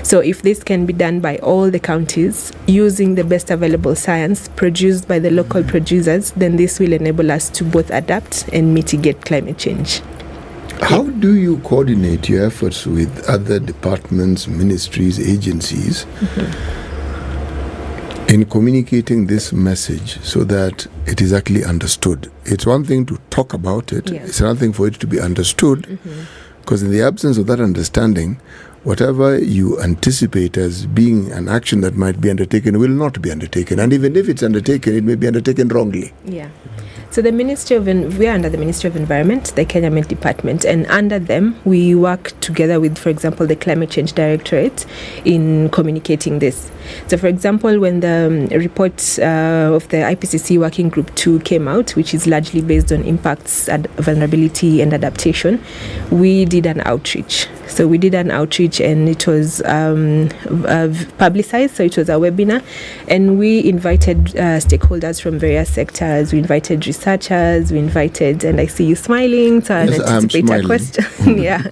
So if this can be done by all the counties using the best available science produced by the local producers, then this will enable us to both adapt and mitigate climate change. How do you coordinate your efforts with other departments, ministries, agencies in communicating this message so that it is actually understood? It's one thing to talk about it, it's another thing for it to be understood, because in the absence of that understanding, whatever you anticipate as being an action that might be undertaken will not be undertaken. And even if it's undertaken, it may be undertaken wrongly. Yeah. So the Ministry of we are under the Ministry of Environment, the Kenya Met Department, and under them we work together with, for example, the Climate Change Directorate in communicating this. So, for example, when the report of the IPCC Working Group 2 came out, which is largely based on impacts, vulnerability, and adaptation, we did an outreach. So we did an outreach, and it was publicized. So it was a webinar, and we invited stakeholders from various sectors. We invited researchers. We invited, and I see you smiling, so yes, I anticipate a question. Yeah,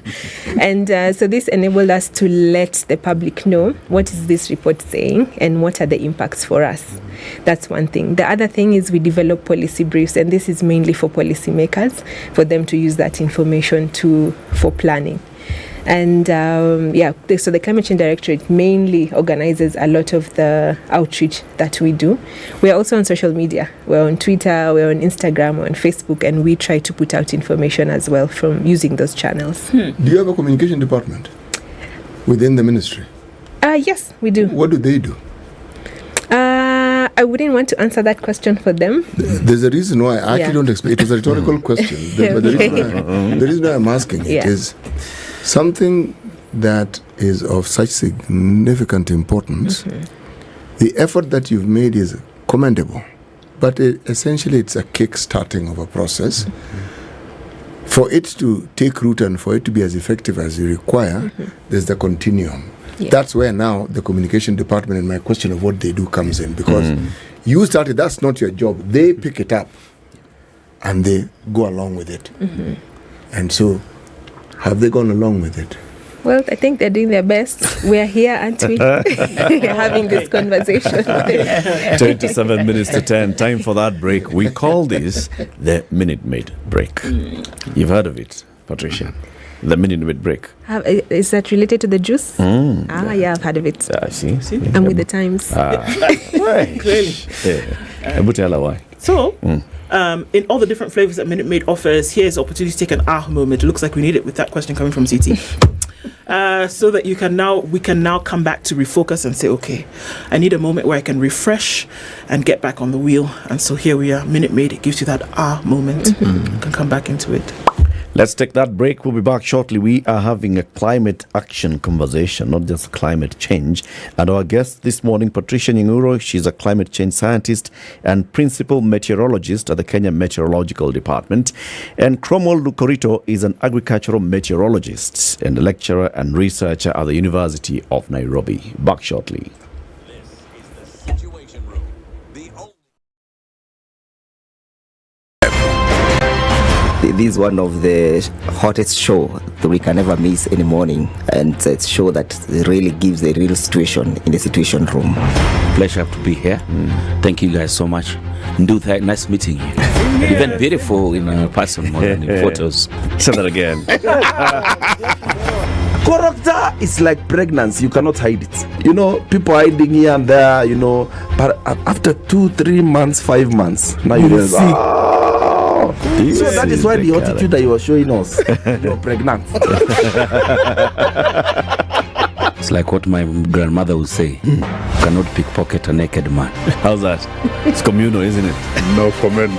and so this enabled us to let the public know what is this report saying and what are the impacts for us. That's one thing. The other thing is we develop policy briefs, and this is mainly for policymakers, for them to use that information for planning. And so the Climate Change Directorate mainly organizes a lot of the outreach that we do. We're also on social media. We're on Twitter, we're on Instagram, we're on Facebook, and we try to put out information as well from using those channels. Do you have a communication department within the ministry? Yes, we do. What do they do? I wouldn't want to answer that question for them. There's a reason why. I actually don't expect. It was a rhetorical question. But the reason why I'm asking it is something that is of such significant importance. The effort that you've made is commendable, but essentially it's a kick-starting of a process. For it to take root and for it to be as effective as you require, there's the continuum. Yeah. That's where now the communication department and my question of what they do comes in, because you started, that's not your job. They pick it up and they go along with it. And so, have they gone along with it? Well, I think they're doing their best. We're here, aren't we? Having this conversation. 27 minutes to 10. Time for that break. We call this the Minute Maid break. You've heard of it, Patricia? The Minute Maid break. Is that related to the juice? Yeah, I've heard of it. I see. I'm with the times. Clearly. But tell her why. So, in all the different flavors that Minute Maid offers, here's an opportunity to take an aha moment. It looks like we need it with that question coming from CT. So that we can now come back to refocus and say, okay, I need a moment where I can refresh and get back on the wheel. And so here we are, Minute Maid. It gives you that moment. You can come back into it. Let's take that break. We'll be back shortly. We are having a climate action conversation, not just climate change. And our guest this morning, Patricia Nyinguro, she's a climate change scientist and principal meteorologist at the Kenya Meteorological Department. And Cromwell Lukorito is an agricultural meteorologist and a lecturer and researcher at the University of Nairobi. Back shortly. This is one of the hottest show that we can ever miss in the morning, and it's a show that really gives the real situation in the situation room. Pleasure to be here. Thank you guys so much. Nduthai, nice meeting you. Even beautiful in person more than in photos. Say that again. Character is like pregnancy, you cannot hide it. You know, people hiding here and there, you know, but after 2-3 months, 5 months, now you will see. So that is why the attitude that you are showing us, you're pregnant. It's like what my grandmother would say. You cannot pickpocket a naked man. How's that? It's communal, isn't it? No comment.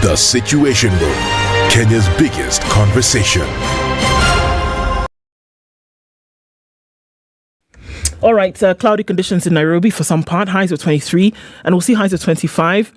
The Situation Room, Kenya's biggest conversation. All right, cloudy conditions in Nairobi for some part, highs of 23, and we'll see highs of 25.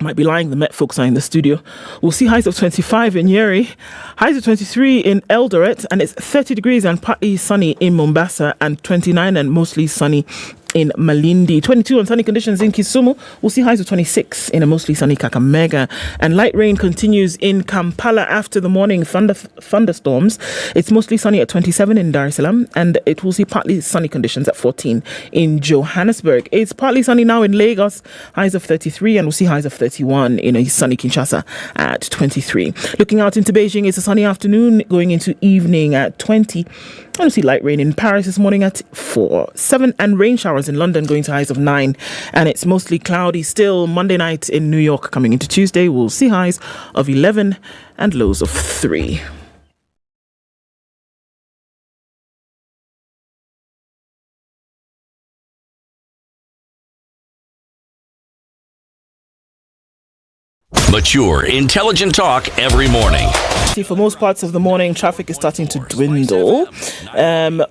Might be lying, the Met folks are in the studio. We'll see highs of 25 in Nyeri, highs of 23 in Eldoret, and it's 30 degrees and partly sunny in Mombasa, and 29 and mostly sunny in Malindi. 22 on sunny conditions in Kisumu. We'll see highs of 26 in a mostly sunny Kakamega. And light rain continues in Kampala after the morning thunderstorms. It's mostly sunny at 27 in Dar es Salaam, and it will see partly sunny conditions at 14 in Johannesburg. It's partly sunny now in Lagos, highs of 33, and we'll see highs of 31 in a sunny Kinshasa at 23. Looking out into Beijing, it's a sunny afternoon going into evening at 20. And we'll see light rain in Paris this morning at 4. 7 and rain showers in London going to highs of 9. And it's mostly cloudy still Monday night in New York coming into Tuesday. We'll see highs of 11 and lows of 3. Mature, intelligent talk every morning. For most parts of the morning, traffic is starting to dwindle.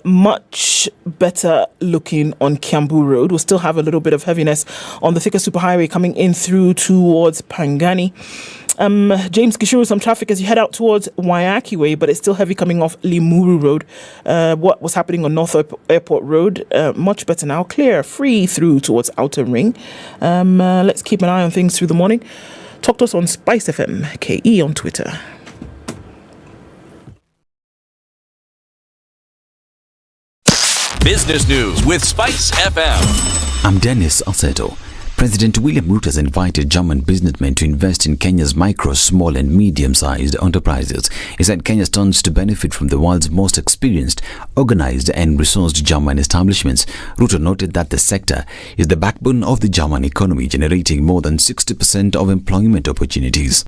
Much better looking on Kiambu Road. We'll still have a little bit of heaviness on the Thika Superhighway coming in through towards Pangani. James Gishuru, some traffic as you head out towards Waiaki Way, but it's still heavy coming off Limuru Road. What was happening on North Airport Road, much better now. Clear, free through towards Outer Ring. Let's keep an eye on things through the morning. Talk to us on SpiceFM, KE on Twitter. Business News with SpiceFM. I'm Dennis Aseto. President William Ruto has invited German businessmen to invest in Kenya's micro, small and medium-sized enterprises. He said Kenya stands to benefit from the world's most experienced, organized and resourced German establishments. Ruto noted that the sector is the backbone of the German economy, generating more than 60% of employment opportunities.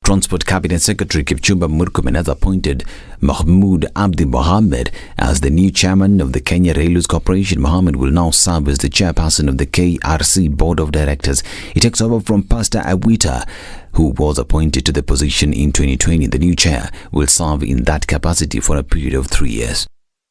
Transport Cabinet Secretary Kipchumba Murkomen has appointed Mahmoud Abdi Mohammed as the new chairman of the Kenya Railways Corporation. Mohammed will now serve as the chairperson of the KRC Board of Directors. He takes over from Pastor Awita, who was appointed to the position in 2020. The new chair will serve in that capacity for a period of 3 years.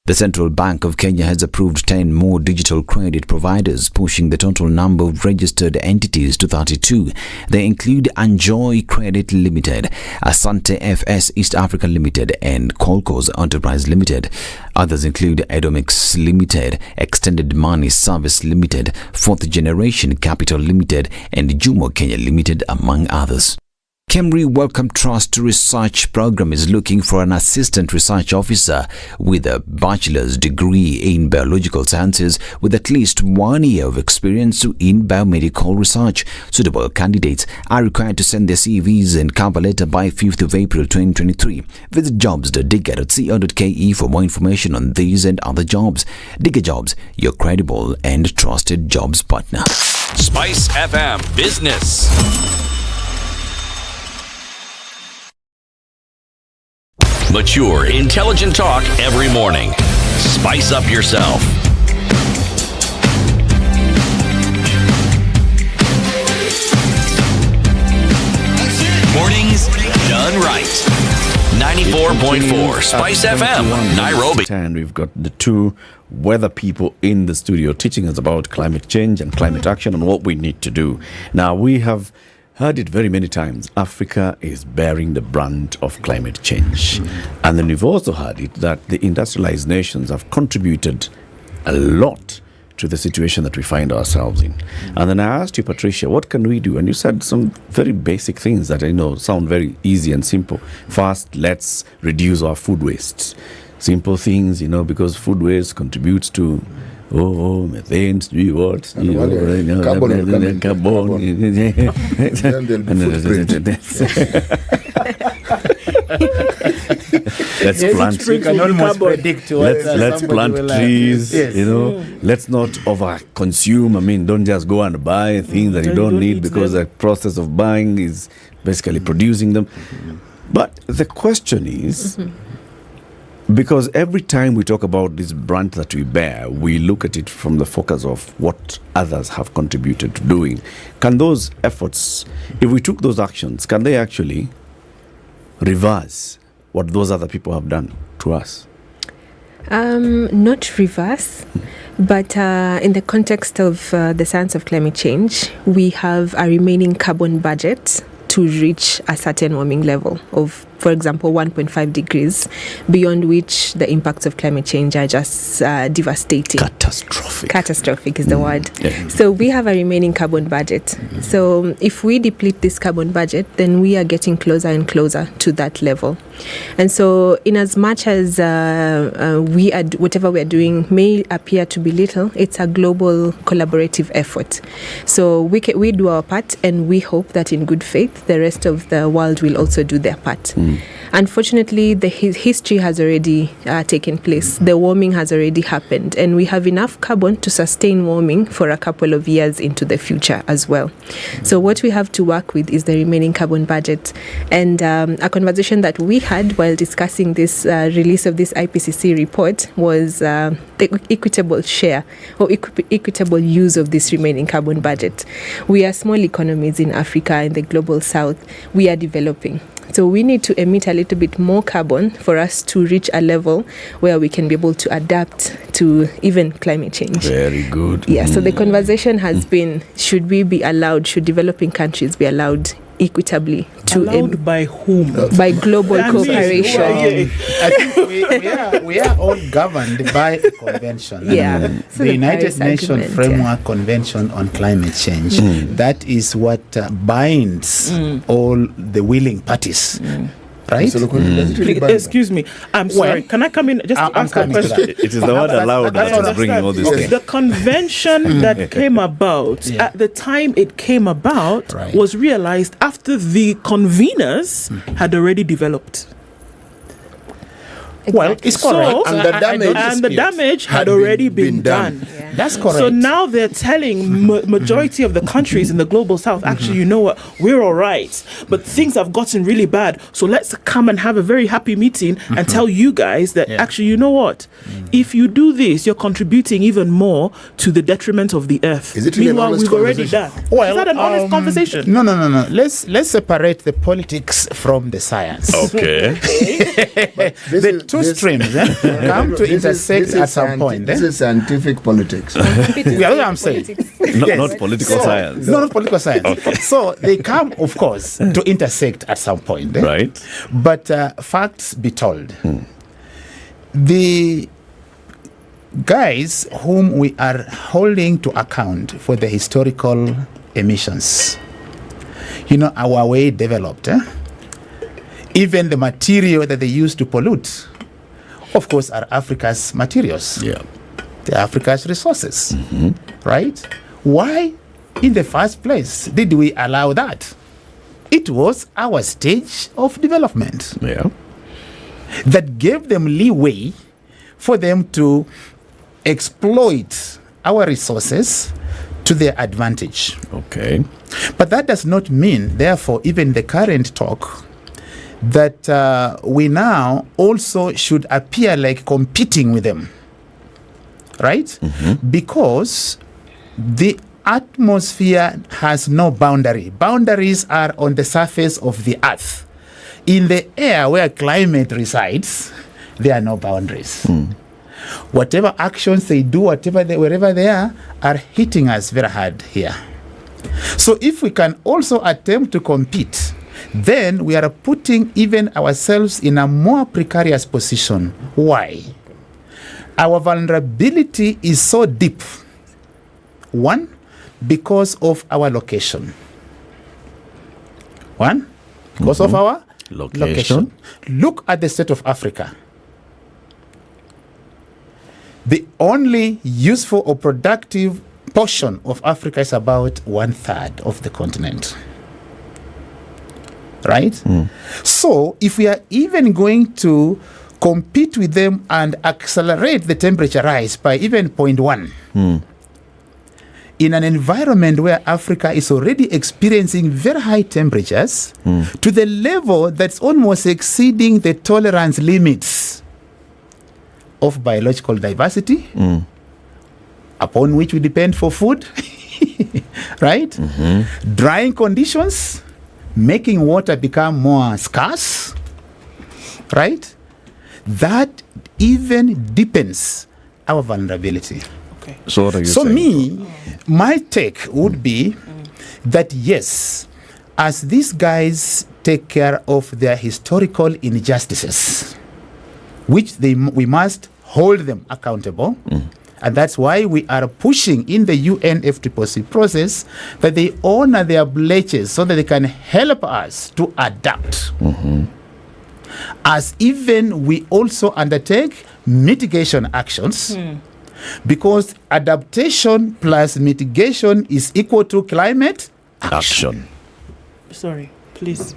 The Central Bank of Kenya has approved 10 more digital credit providers, pushing the total number of registered entities to 32. They include Enjoy Credit Limited, Asante FS East Africa Limited, and Colcos Enterprise Limited. Others include Edomix Limited, Extended Money Service Limited, Fourth Generation Capital Limited, and Jumo Kenya Limited, among others. Kemri Wellcome Trust Research Program is looking for an assistant research officer with a bachelor's degree in biological sciences with at least 1 year of experience in biomedical research. Suitable candidates are required to send their CVs and cover letter by 5th of April 2023. Visit jobs.digga.co.ke for more information on these and other jobs. Digga Jobs, your credible and trusted jobs partner. Spice FM Business. Mature, intelligent talk every morning. Spice up yourself. Mornings done right. 94.4 Spice FM, Nairobi. And we've got the two weather people in the studio teaching us about climate change and climate action and what we need to do. Now, we have heard it very many times. Africa is bearing the brunt of climate change. And then we've also heard it that the industrialized nations have contributed a lot to the situation that we find ourselves in. And then I asked you, Patricia, what can we do? And you said some very basic things that I know sound very easy and simple. First, let's reduce our food wastes. Simple things, because food waste contributes to methane, carbon. Let's plant. You can almost predict let's plant trees. Yes. Let's not over consume. Don't just go and buy things that you don't need because the process of buying is basically producing them. But the question is, Because every time we talk about this brand that we bear, we look at it from the focus of what others have contributed to doing. Can those efforts, if we took those actions, can they actually reverse what those other people have done to us? Not reverse, but in the context of the science of climate change, we have a remaining carbon budget to reach a certain warming level of, for example, 1.5 degrees, beyond which the impacts of climate change are just devastating. Catastrophic is the word. Yeah. So we have a remaining carbon budget. So if we deplete this carbon budget, then we are getting closer and closer to that level. And so in as much as we are, whatever we are doing may appear to be little, it's a global collaborative effort. So we do our part, and we hope that in good faith, the rest of the world will also do their part. Unfortunately, the history has already taken place. The warming has already happened, and we have enough carbon to sustain warming for a couple of years into the future as well. So what we have to work with is the remaining carbon budget. And a conversation that we had while discussing this release of this IPCC report was the equitable share or equitable use of this remaining carbon budget. We are small economies in Africa, in the global south. We are developing. So we need to emit a little bit more carbon for us to reach a level where we can be able to adapt to even climate change. Very good. Yeah, so the conversation has been, should developing countries be allowed equitably to allowed by whom? By global cooperation. I think we are all governed by a convention. So the United Nations Framework Convention on Climate Change. That is what binds all the willing parties. Right? Excuse me. I'm sorry. Can I come in just to ask a question? It is the word allowed that is bringing all these things. The convention that came about, at the time it came about, was realized after the conveners had already developed. Well, it's correct. And the damage had already been done. That's correct. So now they're telling majority of the countries in the global south, actually, you know what, we're all right, but things have gotten really bad. So let's come and have a very happy meeting and tell you guys that actually, you know what, if you do this, you're contributing even more to the detriment of the earth. Is it really Meanwhile, we've already done. Well, is that an honest conversation? No. Let's separate the politics from the science. Okay. The two streams come to intersect at some point. This is scientific politics. Yeah, what I'm saying. Not political science. No, not political science. Okay. So they come, of course, to intersect at some point. Right. But facts be told. The guys whom we are holding to account for the historical emissions, our way developed. Even the material that they use to pollute, of course, are Africa's materials. Yeah. They're Africa's resources. Right? Why, in the first place, did we allow that? It was our stage of development. Yeah. That gave them leeway for them to exploit our resources to their advantage. Okay. But that does not mean, therefore, even the current talk that we now also should appear like competing with them, right? Because the atmosphere has no boundary. Boundaries are on the surface of the earth. In the air where climate resides, there are no boundaries. Whatever actions they do, wherever they are hitting us very hard here. So if we can also attempt to compete, then we are putting even ourselves in a more precarious position. Why? Our vulnerability is so deep. One, because of our location. Because of our location. Look at the state of Africa. The only useful or productive portion of Africa is about 1/3 of the continent. Right? So if we are even going to compete with them and accelerate the temperature rise by even 0.1 in an environment where Africa is already experiencing very high temperatures to the level that's almost exceeding the tolerance limits of biological diversity, upon which we depend for food, right? Drying conditions, making water become more scarce, right? That even deepens our vulnerability. Okay. So what are you so saying? My take would be that yes, as these guys take care of their historical injustices, which we must hold them accountable, and that's why we are pushing in the UNFCCC process that they honor their pledges so that they can help us to adapt. As even we also undertake mitigation actions, because adaptation plus mitigation is equal to climate action. Sorry, please.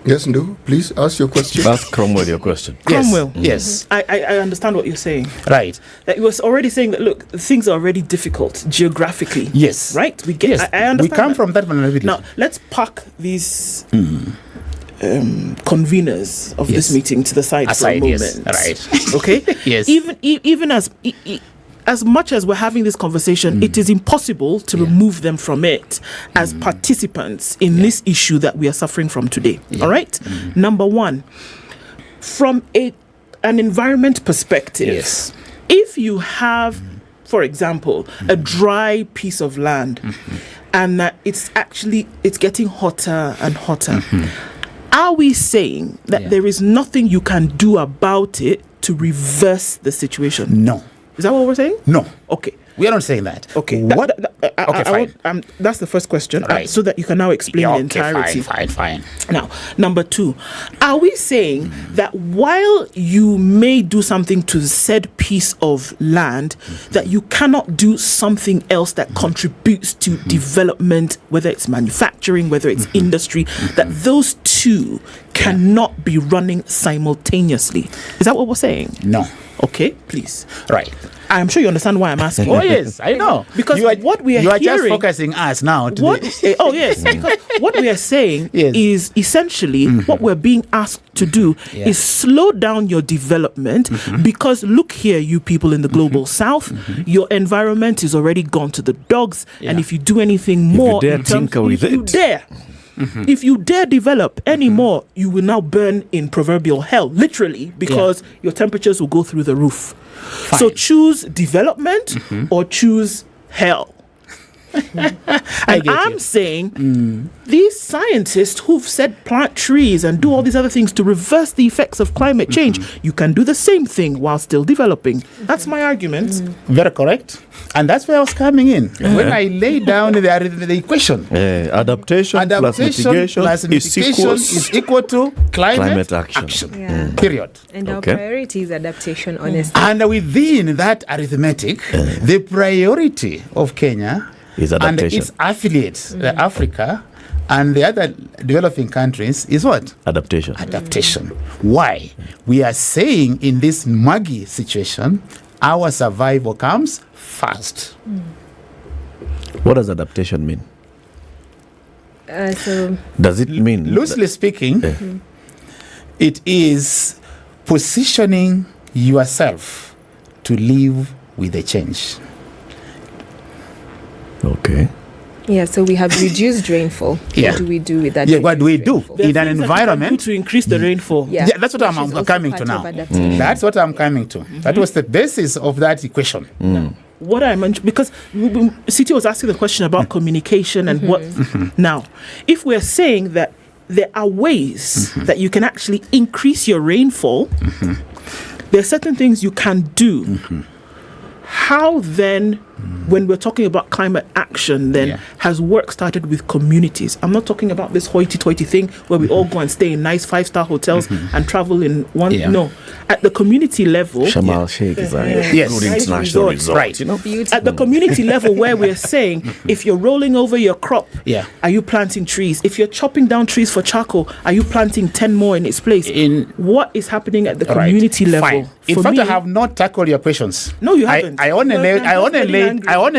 Yes, no, please ask your question. Ask Cromwell your question. Cromwell. Yes. I understand what you're saying. Right. That you was already saying that, look, things are already difficult geographically. Yes. Right? We get. Yes. I understand. We come from that vulnerability. Now, let's park these conveners of this meeting to the side for a moment. Yes. Right. Okay? Yes. Even as much as we're having this conversation, it is impossible to remove them from it as participants in this issue that we are suffering from today. All right? Number one, from an environment perspective, if you have, for example, a dry piece of land and that it's getting hotter and hotter, are we saying that there is nothing you can do about it to reverse the situation? No. Is that what we're saying? No. Okay. We are not saying that. Okay. Fine. That's the first question. Right. So that you can now explain the entirety. Fine. Now, number two, are we saying that while you may do something to said piece of land, that you cannot do something else that contributes to development, whether it's manufacturing, whether it's industry, that those two cannot be running simultaneously? Is that what we're saying? No. Okay, please. Right. I'm sure you understand why I'm asking. Oh yes, I know. Because what we are you are hearing, just focusing us now. Because what we are saying is essentially what we're being asked to do is slow down your development because look here, you people in the global south, your environment is already gone to the dogs, and if you do anything more, if you dare develop any more, you will now burn in proverbial hell, literally, because your temperatures will go through the roof. Fine. So choose development or choose hell. And I'm saying these scientists who've said plant trees and do all these other things to reverse the effects of climate change, you can do the same thing while still developing. That's my argument. Very correct. And that's where I was coming in. When I lay down the equation. Adaptation plus mitigation is equal to climate action. Period. And our priority is adaptation, honestly. And within that arithmetic, the priority of Kenya is and its affiliates, Africa, and the other developing countries is what? Adaptation. Why? We are saying in this muggy situation, our survival comes first. What does adaptation mean? Does it mean? Loosely speaking, it is positioning yourself to live with the change. Okay. Yeah, so we have reduced rainfall. What do we do with that? Yeah, what do we do in an environment to increase the rainfall? Yeah, that's what I'm coming to now. That's what I'm coming to. That was the basis of that equation. What I mentioned, because City was asking the question about communication and what. Now, if we're saying that there are ways that you can actually increase your rainfall, there are certain things you can do. How then, when we're talking about climate action, then has work started with communities? I'm not talking about this hoity-toity thing where we all go and stay in nice 5-star hotels and travel in one. No, at the community level, Shamal Sheikh is a good international resort. Right. You know? At the community level, where we're saying, if you're rolling over your crop, are you planting trees? If you're chopping down trees for charcoal, are you planting 10 more in its place? What is happening at the community level? Fine. In fact, I have not tackled your questions. No, you haven't. I only laid. I was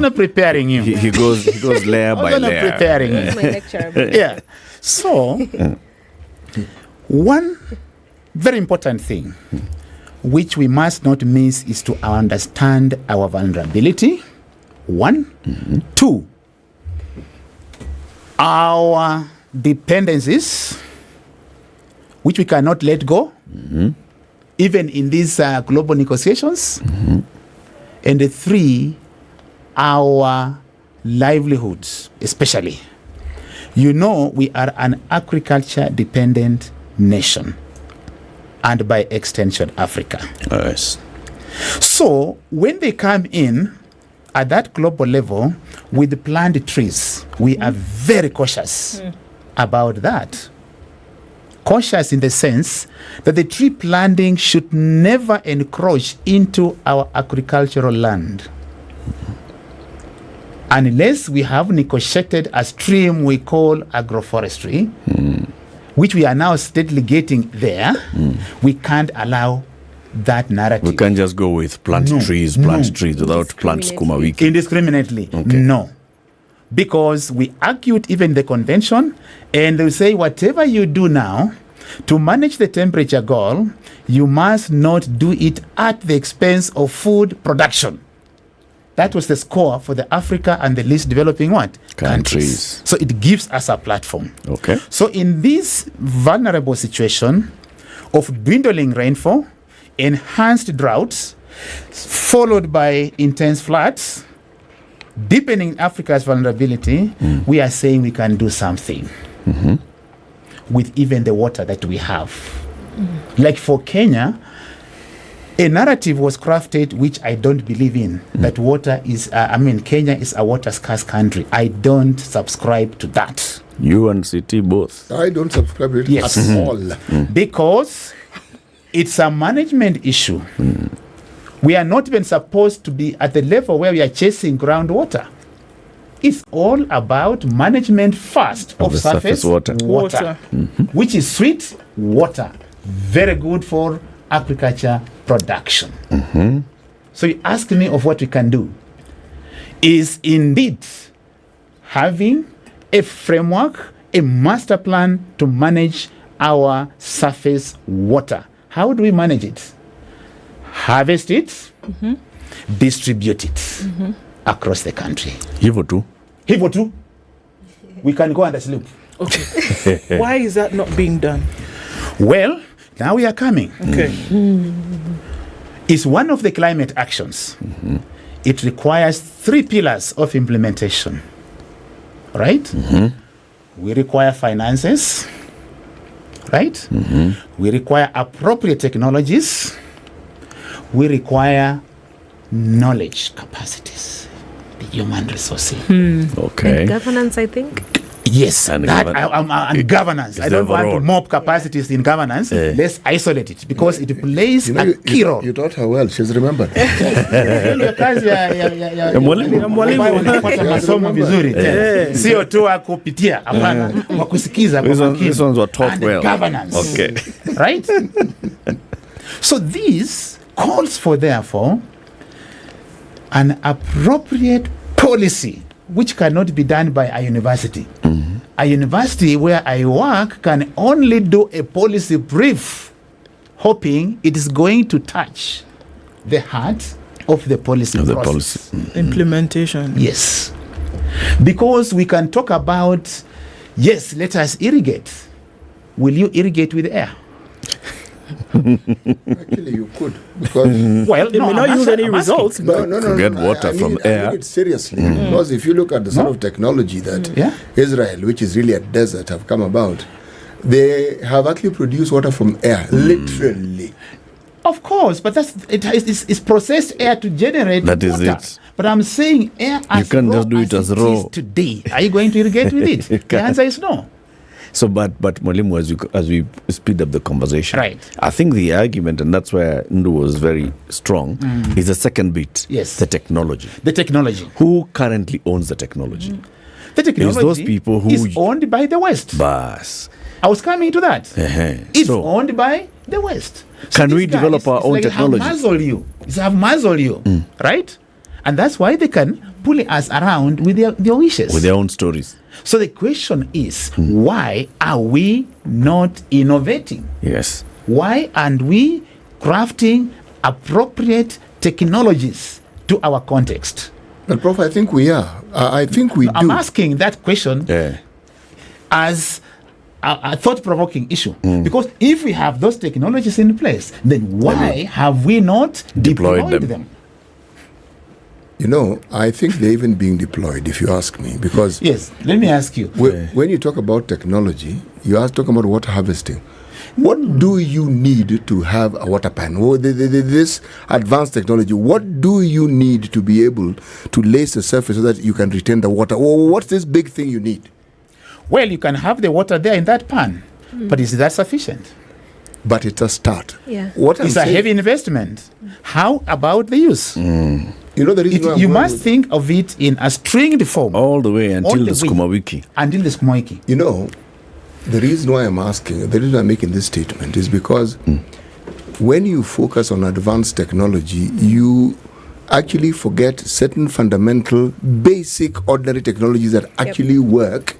not preparing you. He goes layer by layer. Preparing you. So, one very important thing. which we must not miss is to understand our vulnerability. 1. 2, our dependencies, which we cannot let go, even in these global negotiations. And 3, our livelihoods, especially. You know, we are an agriculture-dependent nation, and by extension, Africa. Yes. So when they come in at that global level with the planted trees, we are very cautious about that. Cautious in the sense that the tree planting should never encroach into our agricultural land. Unless we have negotiated a stream we call agroforestry, which we are now steadily getting there, we can't allow that narrative. We can't just go with plant trees without plant skuma wiki. Indiscriminately. No. Because we argued even the convention, and they say whatever you do now to manage the temperature goal, you must not do it at the expense of food production. That was the score for the Africa and the least developing what? Countries. So it gives us a platform. Okay. So in this vulnerable situation of dwindling rainfall, enhanced droughts, followed by intense floods, deepening Africa's vulnerability, we are saying we can do something with even the water that we have. Like for Kenya, a narrative was crafted which I don't believe in, that water is, Kenya is a water scarce country. I don't subscribe to that. You and CT both. I don't subscribe to it Yes. at all. Because it's a management issue. We are not even supposed to be at the level where we are chasing groundwater. It's all about management first of the surface water. Which is sweet water. Very good for agriculture production. So you ask me of what we can do. Is indeed having a framework, a master plan to manage our surface water. How do we manage it? Harvest it, distribute it across the country. Hivo too. We can go and sleep. Okay. Why is that not being done? Well, now we are coming. Okay. It's one of the climate actions. It requires 3 pillars of implementation. Right? We require finances. Right? We require appropriate technologies. We require knowledge capacities, the human resources. Okay. And governance, I think. Yes, And governance. I don't want to mop capacities in governance. Let's isolate it because it plays a key role. You taught her well. She's remembered. Masomo vizuri. Sio tu kupitia, hapana, kwa kusikiza kwa makini. These ones were taught well. Governance. Okay. Right? So this calls for, therefore, an appropriate policy which cannot be done by a university. A university where I work can only do a policy brief, hoping it is going to touch the heart of the policy process. Implementation. Yes. Because we can talk about, yes, let us irrigate. Will you irrigate with air? Actually, you could. Because well, it may not use any results. No. Get water from air. I mean it seriously. Because if you look at the sort of technology that Israel, which is really a desert, have come about, they have actually produced water from air, literally. Of course, but it's processed air to generate that water. Is it. But I'm saying air as you can't just do it as raw today. Are you going to irrigate with it? The answer is no. So, but Mwalimu, as we speed up the conversation, right? I think the argument, and that's where Ndu was very strong, is the second bit. Yes, the technology. The technology. Who currently owns the technology? The technology is those people who is owned by the West. Bas. I was coming to that. It's owned by the West. So can we develop our own technology? It's have muzzle you, right? And that's why they can pull us around with their wishes. With their own stories. So the question is, why are we not innovating? Yes. Why aren't we crafting appropriate technologies to our context. But Prof, I think we are. I think we do. I'm asking that question as a thought-provoking issue. Because if we have those technologies in place, then why have we not deployed them? You know, I think they're even being deployed, if you ask me, because... Yes, let me ask you. When you talk about technology, you are talking about water harvesting. What do you need to have a water pan? This advanced technology, what do you need to be able to lace the surface so that you can retain the water? What's this big thing you need? Well, you can have the water there in that pan, but is that sufficient? But it's a start. Yeah. It's a heavy investment. How about the use? You know, the reason you must think of it in a stringed form. All the way until the Sukuma Wiki. Until the Sukuma Wiki. You know, the reason why I'm asking, the reason I'm making this statement is because when you focus on advanced technology, you actually forget certain fundamental, basic, ordinary technologies that actually work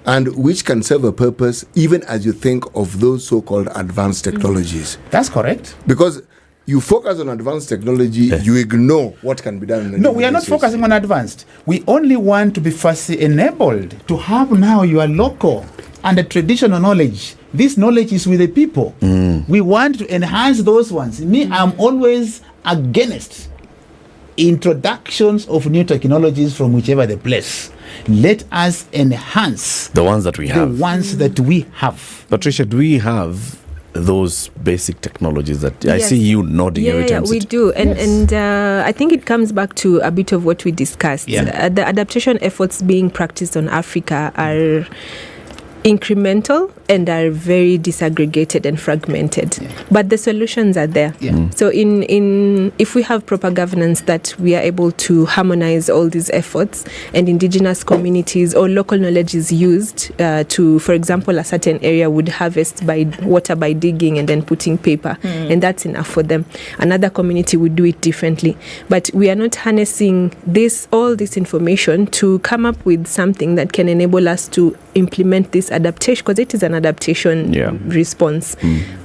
and which can serve a purpose even as you think of those so-called advanced technologies. That's correct. Because you focus on advanced technology, you ignore what can be done. No, we are not focusing on advanced. We only want to be first enabled to have now your local and the traditional knowledge. This knowledge is with the people. We want to enhance those ones. Me, I'm always against introductions of new technologies from whichever the place. Let us enhance the ones that we have. The ones that we have. Patricia, do we have those basic technologies that I see you nodding every time? Yeah, we do. And I think it comes back to a bit of what we discussed. The adaptation efforts being practiced on Africa are incremental and are very disaggregated and fragmented, but the solutions are there. So in if we have proper governance, that we are able to harmonize all these efforts, and indigenous communities or local knowledge is used to, for example, a certain area would harvest by water by digging and then putting paper, and that's enough for them. Another community would do it differently, but we are not harnessing all this information to come up with something that can enable us to implement this adaptation, because it is an adaptation response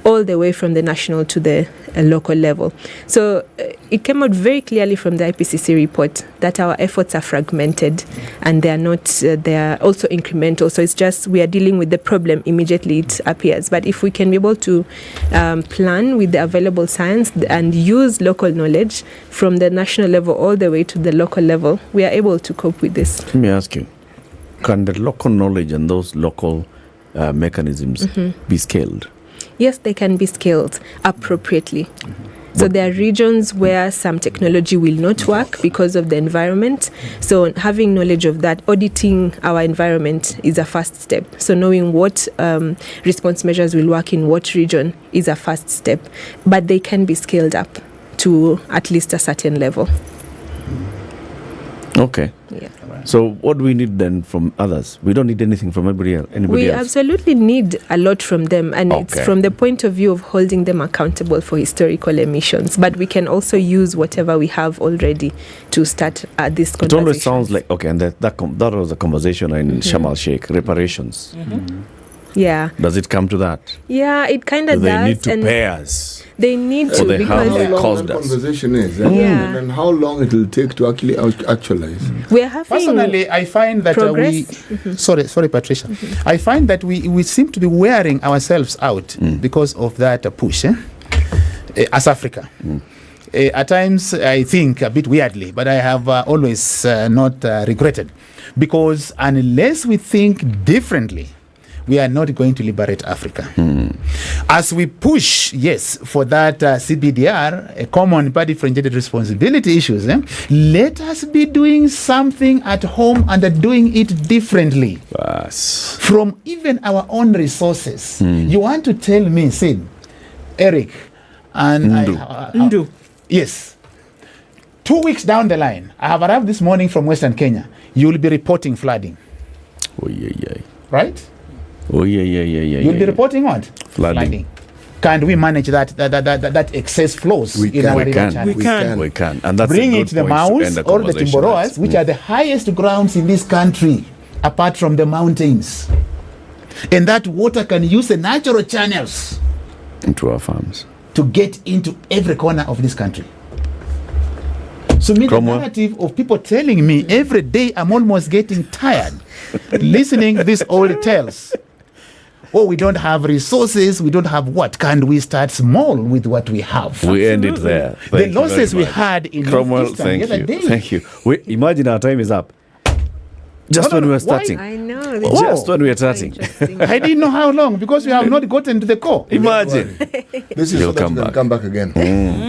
all the way from the national to the local level. So it came out very clearly from the IPCC report that our efforts are fragmented and they are not, they are also incremental. So it's just we are dealing with the problem immediately it appears. But if we can be able to plan with the available science and use local knowledge from the national level all the way to the local level, we are able to cope with this. Let me ask you, can the local knowledge and those local mechanisms be scaled? Yes, they can be scaled appropriately. So there are regions where some technology will not work because of the environment. So having knowledge of that, auditing our environment is a first step. So knowing what response measures will work in what region is a first step. But they can be scaled up to at least a certain level. Okay. Yeah. So what do we need then from others? We don't need anything from anybody else. We absolutely need a lot from them, and it's from the point of view of holding them accountable for historical emissions. But we can also use whatever we have already to start this conversation. It always sounds like, okay, and that was a conversation in Sharm el-Sheikh, reparations. Yeah. Does it come to that? Yeah, it kind of does. They need to pay us. They need to, because how long the conversation is, and how long it will take to actually actualize. We are having personally, I find that sorry, Patricia. I find that we seem to be wearing ourselves out because of that push as Africa. At times, I think a bit weirdly, but I have always not regretted, because unless we think differently, we are not going to liberate Africa. As we push, for that CBDR, a common but differentiated responsibility issues, let us be doing something at home and doing it differently. From even our own resources. You want to tell me, Sid, Eric, and Ndu. Yes. 2 weeks down the line, I have arrived this morning from Western Kenya. You will be reporting flooding. Right? You'll be reporting what? Flooding. Can we manage that excess flows in our river channels? We can. And that's bring it to the Maus or the Timboroas, which are the highest grounds in this country, apart from the mountains. And that water can use the natural channels into our farms. to get into every corner of this country. So me, the narrative of people telling me every day, I'm almost getting tired listening to these old tales. Oh, we don't have resources, we don't have what? Can we start small with what we have? We end it there. The losses we had in Cromwell, the other day. Thank you. Imagine our time is up. Just when we were starting. I know. Just when we were starting. I didn't know how long because we have not gotten to the core. Imagine. This is You'll so that come we can back. come back again.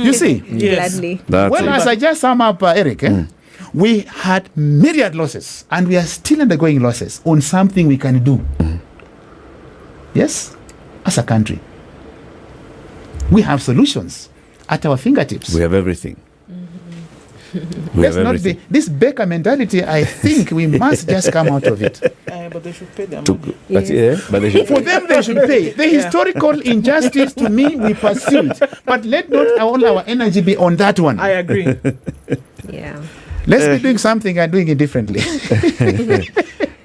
You see? Yes. Gladly. Well, as I just sum up, Eric, we had myriad losses and we are still undergoing losses on something we can do. Yes? As a country. We have solutions at our fingertips. We have everything. We have everything. This Baker mentality, I think we must just come out of it. But they should pay them. But they should For them, they should pay. The historical injustice to me, we pursued. But let not all our energy be on that one. I agree. Yeah. Let's be doing something and doing it differently.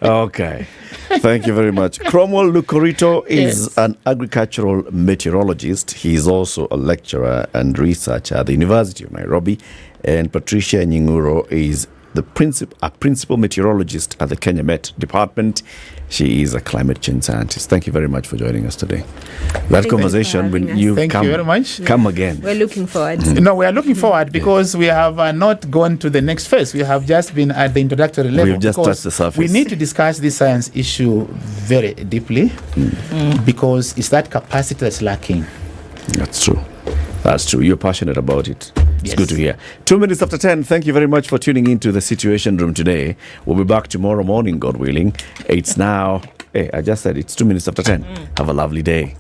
Okay. Thank you very much. Cromwell Lucorito is an agricultural meteorologist. He is also a lecturer and researcher at the University of Nairobi. And Patricia Nyinguro is a principal meteorologist at the Kenya Met Department. She is a climate change scientist. Thank you very much for joining us today. That conversation, when you Thank come, you very much. Come again. We're looking forward. No, we are looking forward because we have not gone to the next phase. We have just been at the introductory level. We've just touched the surface. We need to discuss this science issue very deeply because it's that capacity that's lacking. That's true. That's true. You're passionate about it. It's Yes. good to hear. 2 minutes after 10. Thank you very much for tuning into the Situation Room today. We'll be back tomorrow morning, God willing. It's now, I just said it's 2 minutes after 10. Have a lovely day.